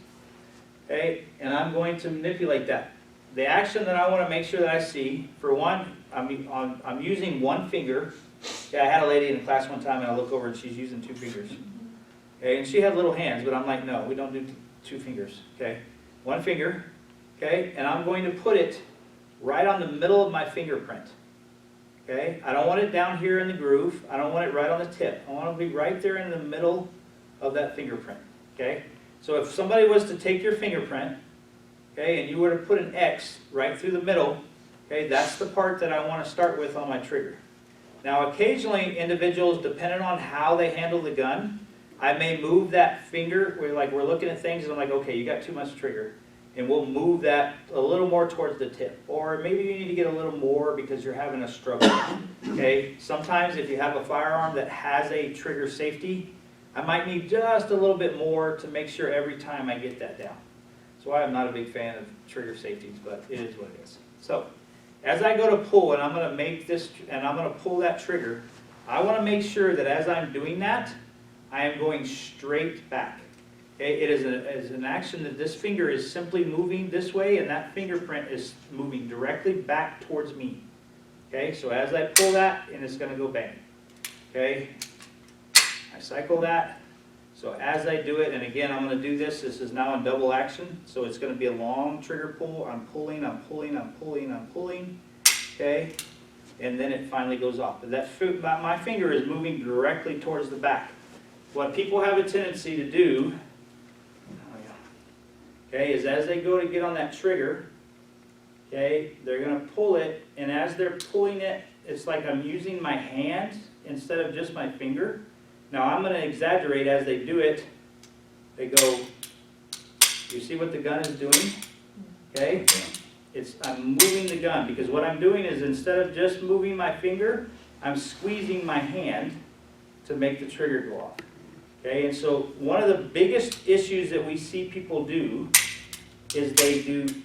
Okay, and I'm going to manipulate that. The action that I want to make sure that I see, for one, I'm using one finger. Yeah, I had a lady in class one time and I look over and she's using 2 fingers. Okay, and she had little hands, but I'm like, no, we don't do 2 fingers. Okay, one finger. Okay, and I'm going to put it right on the middle of my fingerprint. Okay, I don't want it down here in the groove. I don't want it right on the tip. I want it to be right there in the middle of that fingerprint. Okay, so if somebody was to take your fingerprint, okay, and you were to put an X right through the middle, okay, that's the part that I want to start with on my trigger. Now, occasionally, individuals, depending on how they handle the gun, I may move that finger. We're looking at things, and I'm like, okay, you got too much trigger. And we'll move that a little more towards the tip. Or maybe you need to get a little more because you're having a struggle. Okay? Sometimes if you have a firearm that has a trigger safety, I might need just a little bit more to make sure every time I get that down. That's why I'm not a big fan of trigger safeties, but it is what it is. So, as I go to pull, and I'm going to make this, and I'm going to pull that trigger, I want to make sure that as I'm doing that, I am going straight back. Okay, it is an action that this finger is simply moving this way, and that fingerprint is moving directly back towards me. Okay, so as I pull that, and it's going to go bang. Okay, I cycle that. So as I do it, and again, I'm going to do this. This is now in double action, so it's going to be a long trigger pull. I'm pulling, I'm pulling, I'm pulling, I'm pulling. Okay, and then it finally goes off. But my finger is moving directly towards the back. What people have a tendency to do, okay, is as they go to get on that trigger, okay, they're going to pull it, and as they're pulling it, it's like I'm using my hand instead of just my finger. Now I'm going to exaggerate as they do it. They go, you see what the gun is doing? Okay, I'm moving the gun, because what I'm doing is instead of just moving my finger, I'm squeezing my hand to make the trigger go off. Okay, and so one of the biggest issues that we see people do is doing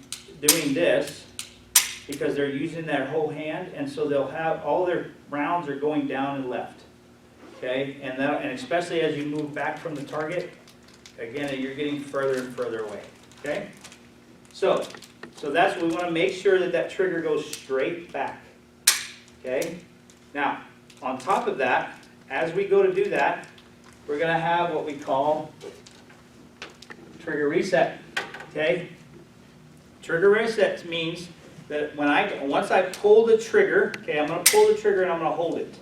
this because they're using their whole hand, and so they'll have all their rounds are going down and left. Okay, and especially as you move back from the target, again, you're getting further and further away. Okay, so that's what we want to make sure that trigger goes straight back. Okay, now on top of that, as we go to do that, we're going to have what we call trigger reset. Okay? Trigger reset means that once I pull the trigger, okay, I'm going to pull the trigger and I'm going to hold it.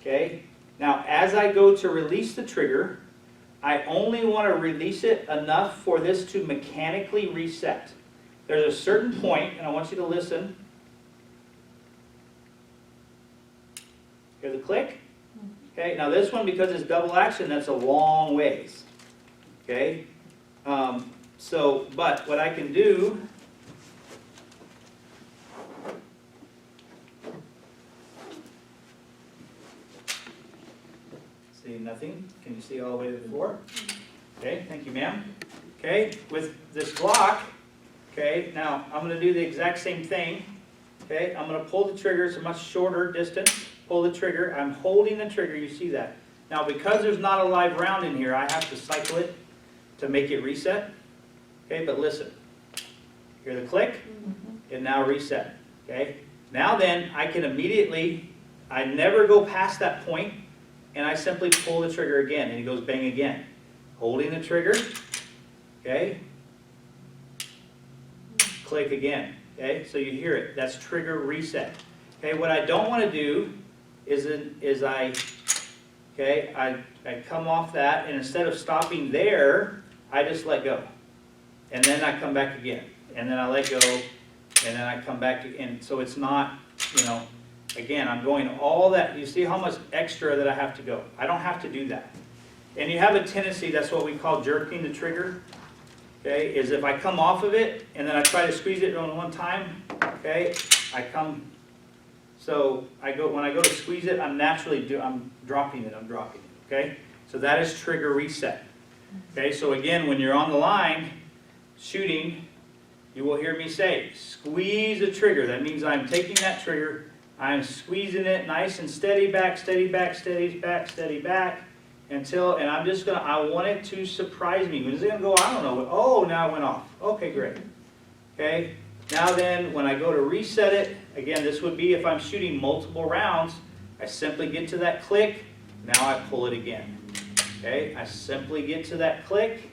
Okay? Now, as I go to release the trigger, I only want to release it enough for this to mechanically reset. There's a certain point, and I want you to listen. Hear the click? Okay, now this one, because it's double action, that's a long ways. Okay, but what I can do, see nothing? Can you see all the way to the floor? Okay, thank you, ma'am. Okay, with this Glock, okay, now I'm going to do the exact same thing. Okay, I'm going to pull the trigger. It's a much shorter distance. Pull the trigger. I'm holding the trigger. You see that. Now, because there's not a live round in here, I have to cycle it to make it reset. Okay, but listen. Hear the click? It now reset. Okay. Now then, I can immediately, I never go past that point, and I simply pull the trigger again, and it goes bang again. Holding the trigger. Okay. Click again. Okay, so you hear it. That's trigger reset. Okay, what I don't want to do is I come off that, and instead of stopping there, I just let go. And then I come back again. And then I let go, and then I come back again. So it's not, again, I'm going all that. You see how much extra that I have to go. I don't have to do that. And you have a tendency, that's what we call jerking the trigger. Okay, is if I come off of it and then I try to squeeze it on one time, okay, when I go to squeeze it, I'm dropping it, okay? So that is trigger reset. Okay, so again, when you're on the line shooting, you will hear me say, squeeze the trigger. That means I'm taking that trigger, I'm squeezing it nice and steady back, steady back, steady back, steady back, and I'm just going to, I want it to surprise me. When is it going to go? I don't know. Oh, now it went off. Okay, great. Okay, now then, when I go to reset it, again, this would be if I'm shooting multiple rounds, I simply get to that click, now I pull it again. Okay, I simply get to that click,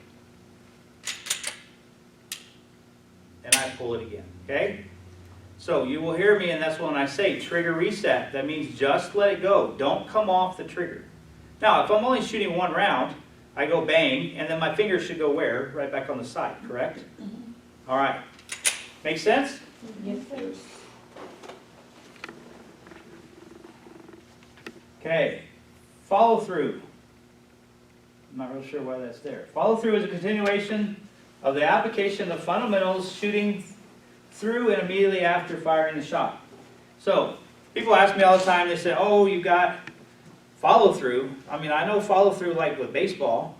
and I pull it again. Okay, So you will hear me, and that's when I say trigger reset. That means just let it go. Don't come off the trigger. Now, if I'm only shooting one round, I go bang, and then my finger should go where? Right back on the side, correct? All right. Make sense? Yes, sir. Okay. Follow through. I'm not real sure why that's there. Follow through is a continuation of the application of fundamentals, shooting through and immediately after firing the shot. So, people ask me all the time, they say, oh, you got follow through. I mean, I know follow through like with baseball.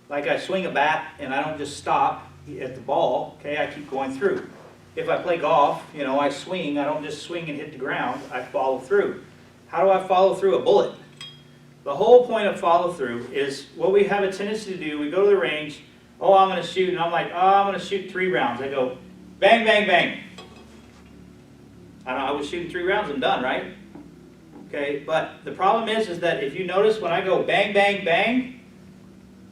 Like I swing a bat and I don't just stop at the ball, okay, I keep going through. If I play golf, you know, I swing, I don't just swing and hit the ground, I follow through. How do I follow through a bullet? The whole point of follow through is what we have a tendency to do, we go to the range, oh, I'm going to shoot, and I'm like, oh, I'm going to shoot 3 rounds. I go, bang, bang, bang. I was shooting 3 rounds, I'm done, right? Okay, but the problem is that if you notice when I go bang, bang, bang,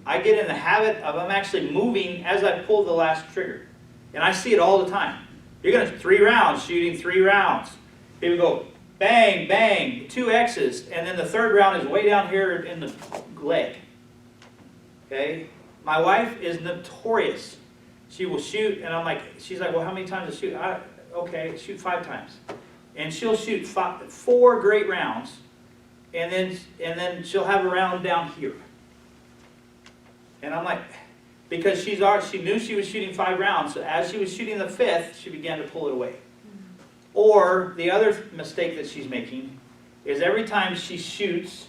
I get in the habit of I'm actually moving as I pull the last trigger. And I see it all the time. You're going to 3 rounds, shooting 3 rounds. People go bang, bang, 2 X's, and then the 3rd round is way down here in the leg. Okay? My wife is notorious. She will shoot, and I'm like, she's like, well, how many times to shoot? Okay, shoot 5 times. And she'll shoot 4 great rounds, and then she'll have a round down here. And I'm like, because she knew she was shooting 5 rounds, so as she was shooting the 5th, she began to pull it away. Or the other mistake that she's making is every time she shoots,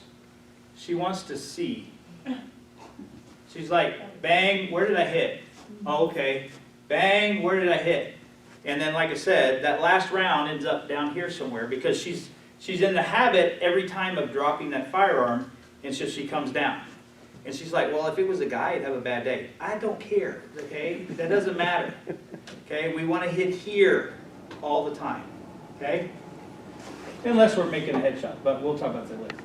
she wants to see. She's like, bang, where did I hit? Oh, okay. Bang, where did I hit? And then, like I said, that last round ends up down here somewhere because she's in the habit every time of dropping that firearm, and so she comes down. And she's like, well, if it was a guy, I'd have a bad day. I don't care, okay? That doesn't matter, okay? We want to hit here all the time, okay? Unless we're making a headshot, but we'll talk about that later.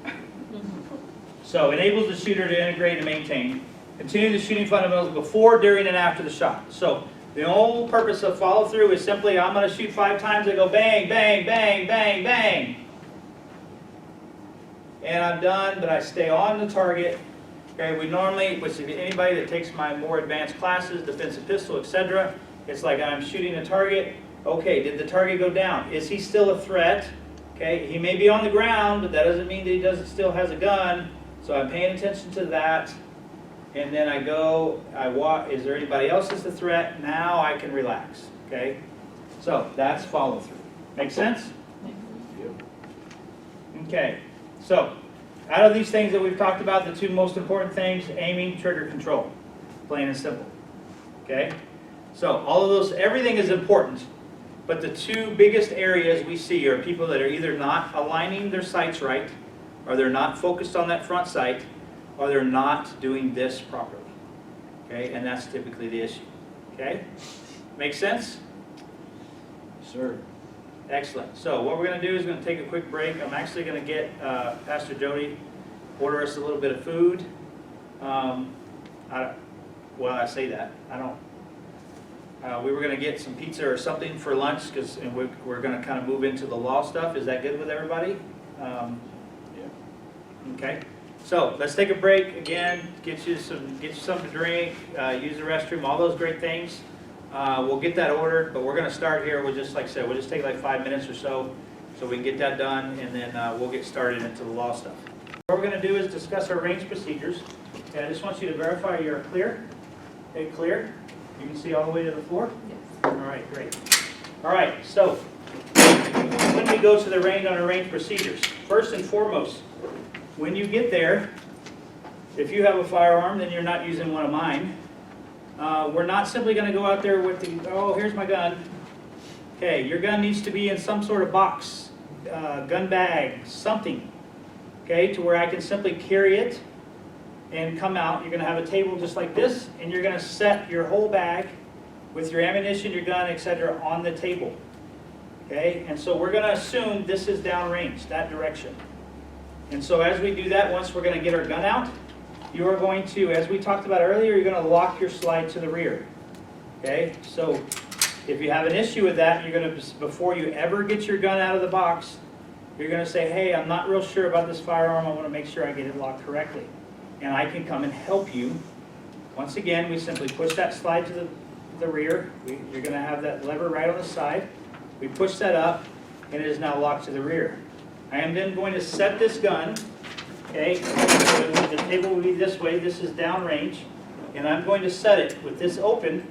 So, enables the shooter to integrate and maintain. Continue the shooting fundamentals before, during, and after the shot. So, the whole purpose of follow through is simply, I'm going to shoot 5 times, I go bang, bang, bang, bang, bang. And I'm done, but I stay on the target. Okay, we normally, which anybody that takes my more advanced classes, defensive pistol, etc., it's like I'm shooting a target. Okay, did the target go down? Is he still a threat? Okay, he may be on the ground, but that doesn't mean that he still has a gun. So I'm paying attention to that. And then I go, I walk, is there anybody else that's a threat? Now I can relax, okay? So that's follow through. Make sense? Okay, so out of these things that we've talked about, the 2 most important things, aiming, trigger control, plain and simple, okay? So all of those, everything is important, but the 2 biggest areas we see are people that are either not aligning their sights right, or they're not focused on that front sight, or they're not doing this properly, okay? And that's typically the issue, okay? Make sense? Sir. Excellent. So what we're going to do is going to take a quick break. I'm actually going to get Pastor Jody order us a little bit of food. I say that. I don't. We were going to get some pizza or something for lunch because we're going to kind of move into the law stuff. Is that good with everybody? Yeah. Okay. So let's take a break again. Get you something to drink. Use the restroom. All those great things. We'll get that ordered, but we're going to start here. We'll just, like I said, we'll just take like 5 minutes or so we can get that done, and then we'll get started into the law stuff. What we're going to do is discuss our range procedures. Okay, I just want you to verify you're clear. Okay, clear. You can see all the way to the floor? Yes. All right, great. All right, so when we go to the range on our range procedures, first and foremost, when you get there, if you have a firearm, then you're not using one of mine. We're not simply going to go out there with the, oh, here's my gun. Okay, your gun needs to be in some sort of box, gun bag, something, okay, to where I can simply carry it and come out. You're going to have a table just like this, and you're going to set your whole bag with your ammunition, your gun, etc. on the table. Okay, and so we're going to assume this is downrange, that direction. And so as we do that, once we're going to get our gun out, you are going to, as we talked about earlier, you're going to lock your slide to the rear. Okay, so If you have an issue with that, you're gonna, before you ever get your gun out of the box, you're gonna say, hey, I'm not real sure about this firearm, I wanna make sure I get it locked correctly. And I can come and help you. Once again, we simply push that slide to the rear. You're gonna have that lever right on the side. We push that up, and it is now locked to the rear. I am then going to set this gun, okay? The table will be this way, this is downrange, and I'm going to set it with this open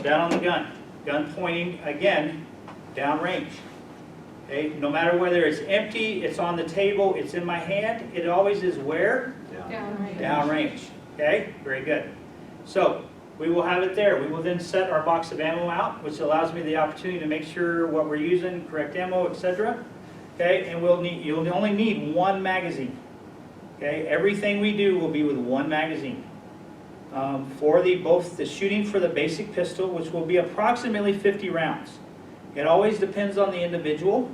down on the gun. Gun pointing, again, downrange. Okay, no matter whether it's empty, it's on the table, it's in my hand, it always is where? Downrange. Okay, very good. So, we will have it there. We will then set our box of ammo out, which allows me the opportunity to make sure what we're using, correct ammo, etc. Okay, and you'll only need one magazine. Okay, everything we do will be with one magazine. For both the shooting for the basic pistol, which will be approximately 50 rounds. It always depends on the individual,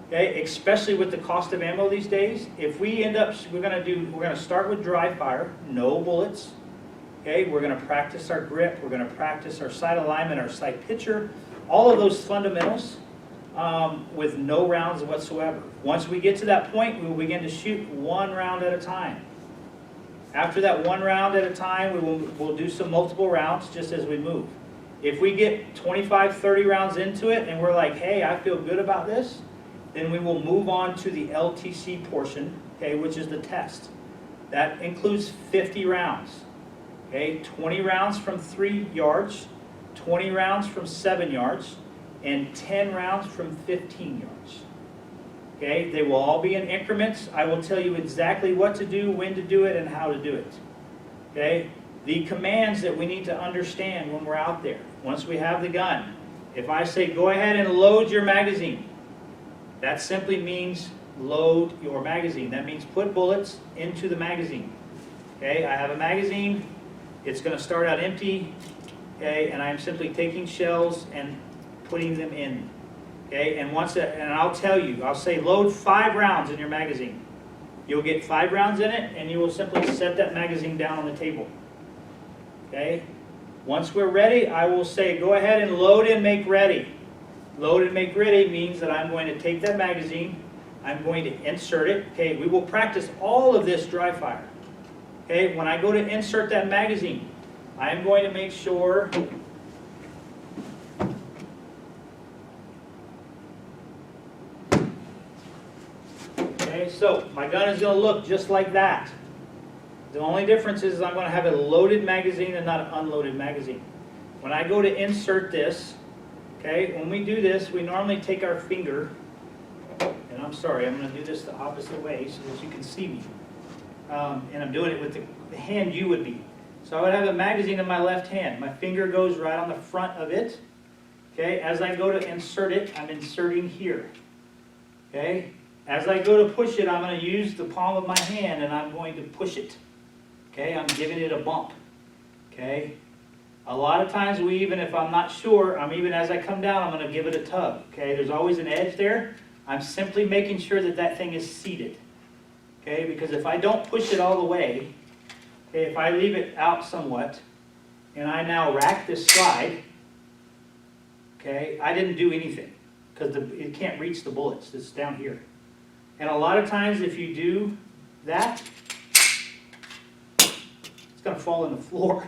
okay, especially with the cost of ammo these days. If we end up, we're gonna start with dry fire, no bullets. Okay, we're gonna practice our grip, we're gonna practice our sight alignment, our sight picture, all of those fundamentals with no rounds whatsoever. Once we get to that point, we will begin to shoot one round at a time. After that one round at a time, we'll do some multiple rounds just as we move. If we get 25, 30 rounds into it and we're like, hey, I feel good about this, then we will move on to the LTC portion, okay, which is the test. That includes 50 rounds, okay, 20 rounds from 3 yards, 20 rounds from 7 yards, and 10 rounds from 15 yards. Okay, they will all be in increments. I will tell you exactly what to do, when to do it, and how to do it. Okay, the commands that we need to understand when we're out there. Once we have the gun, if I say go ahead and load your magazine, that simply means load your magazine. That means put bullets into the magazine. Okay, I have a magazine. It's going to start out empty. Okay, and I'm simply taking shells and putting them in. Okay, and I'll tell you, I'll say load 5 rounds in your magazine. You'll get 5 rounds in it, and you will simply set that magazine down on the table. Okay, once we're ready, I will say go ahead and load and make ready. Load and make ready means that I'm going to take that magazine, I'm going to insert it. Okay, we will practice all of this dry fire. Okay, when I go to insert that magazine, I am going to make sure so my gun is going to look just like that. The only difference is I'm going to have a loaded magazine and not an unloaded magazine. When I go to insert this, okay, when we do this, we normally take our finger, and I'm sorry, I'm going to do this the opposite way so that you can see me. And I'm doing it with the hand you would be. So I would have a magazine in my left hand. My finger goes right on the front of it. Okay, as I go to insert it, I'm inserting here. Okay. As I go to push it, I'm going to use the palm of my hand and I'm going to push it. Okay, I'm giving it a bump. Okay, a lot of times even if I'm not sure, even as I come down, I'm going to give it a tug. Okay, there's always an edge there. I'm simply making sure that that thing is seated. Okay, because if I don't push it all the way, okay, if I leave it out somewhat, and I now rack this slide, okay, I didn't do anything because it can't reach the bullets. It's down here. And a lot of times if you do that, it's going to fall on the floor,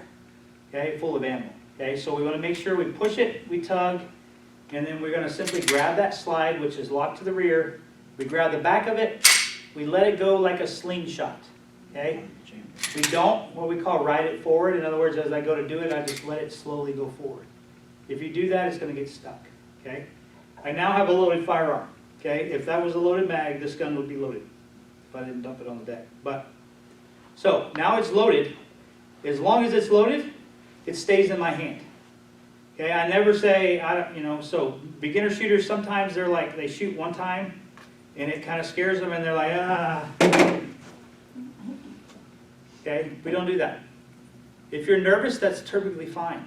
okay, full of ammo. Okay, so we want to make sure we push it, we tug, and then we're going to simply grab that slide, which is locked to the rear. We grab the back of it, we let it go like a slingshot. Okay, we don't what we call ride it forward. In other words, as I go to do it, I just let it slowly go forward. If you do that, it's going to get stuck. Okay, I now have a loaded firearm. Okay, if that was a loaded mag, this gun would be loaded if I didn't dump it on the deck. So now it's loaded. As long as it's loaded, it stays in my hand. Okay, I never say, so beginner shooters, sometimes they shoot one time and it kind of scares them and they're like, ah. Okay, we don't do that. If you're nervous, that's perfectly fine.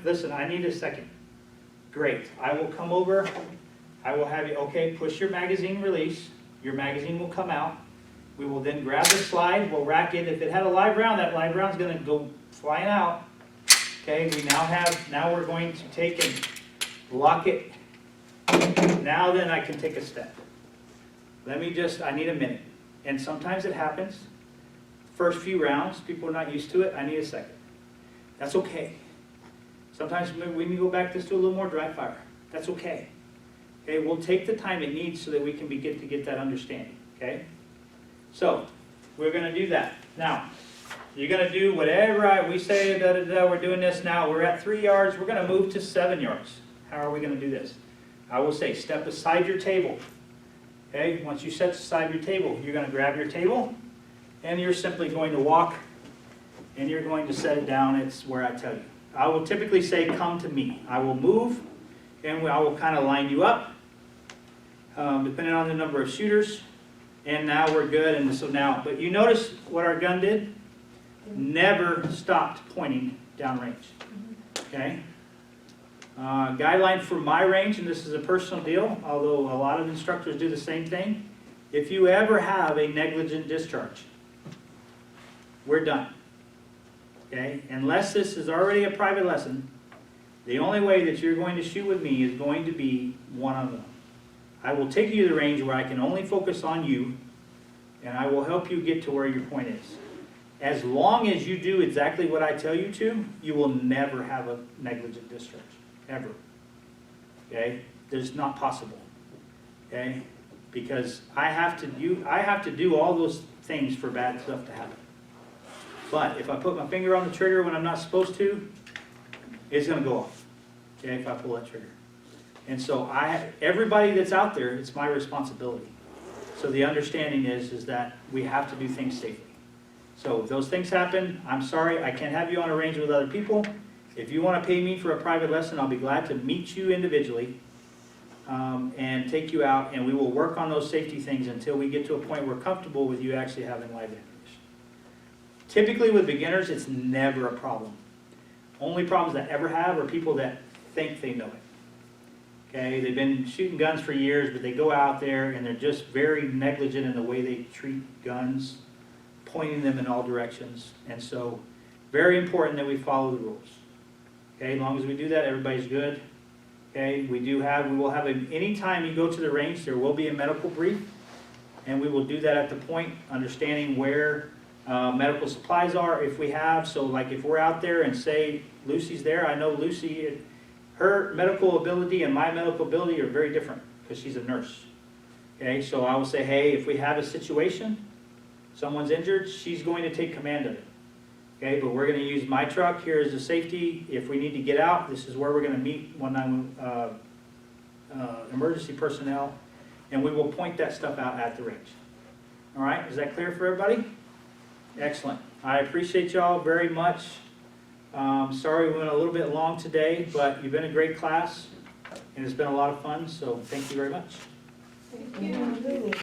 Listen, I need a second. Great, I will come over. I will have you, okay, push your magazine release. Your magazine will come out. We will then grab the slide, we'll rack it. If it had a live round, that live round's going to go flying out. Okay, now we're going to take and lock it. Now then I can take a step. I need a minute. And sometimes it happens. First few rounds, people are not used to it. I need a second. That's okay. Sometimes we can go back, just do a little more dry fire. That's okay. Okay, we'll take the time it needs so that we can begin to get that understanding. Okay? So, we're going to do that. Now, you're going to do whatever we say, we're doing this now. We're at 3 yards. We're going to move to 7 yards. How are we going to do this? I will say, step aside your table. Okay? Once you set aside your table, you're going to grab your table, and you're simply going to walk, and you're going to set it down. It's where I tell you. I will typically say, come to me. I will move, and I will kind of line you up, depending on the number of shooters. And now we're good. And so now, but you notice what our gun did? Never stopped pointing downrange. Okay? Guideline for my range, and this is a personal deal, although a lot of instructors do the same thing. If you ever have a negligent discharge, we're done. Okay? Unless this is already a private lesson, the only way that you're going to shoot with me is going to be one-on-one. I will take you to the range where I can only focus on you, and I will help you get to where your point is. As long as you do exactly what I tell you to, you will never have a negligent discharge, ever. Okay? It's not possible. Okay? Because I have to do all those things for bad stuff to happen. But if I put my finger on the trigger when I'm not supposed to, it's going to go off. Okay? If I pull that trigger. And so everybody that's out there, it's my responsibility. So the understanding is that we have to do things safely. So if those things happen, I'm sorry, I can't have you on a range with other people. If you want to pay me for a private lesson, I'll be glad to meet you individually and take you out, and we will work on those safety things until we get to a point where we're comfortable with you actually having live ammunition. Typically with beginners, it's never a problem. Only problems that ever have are people that think they know it. Okay, they've been shooting guns for years, but they go out there and they're just very negligent in the way they treat guns, pointing them in all directions. And so, very important that we follow the rules. Okay, as long as we do that, everybody's good. Okay, we will have anytime you go to the range, there will be a medical brief, and we will do that at the point, understanding where medical supplies are, if we have. So like if we're out there and say Lucy's there, I know Lucy, her medical ability and my medical ability are very different because she's a nurse. Okay, so I will say, hey, if we have a situation, someone's injured, she's going to take command of it. Okay, but we're going to use my truck. Here is the safety. If we need to get out, this is where we're going to meet emergency personnel, and we will point that stuff out at the range. All right, is that clear for everybody? Excellent. I appreciate y'all very much. Sorry we went a little bit long today, but you've been a great class, and it's been a lot of fun, so thank you very much. Thank you.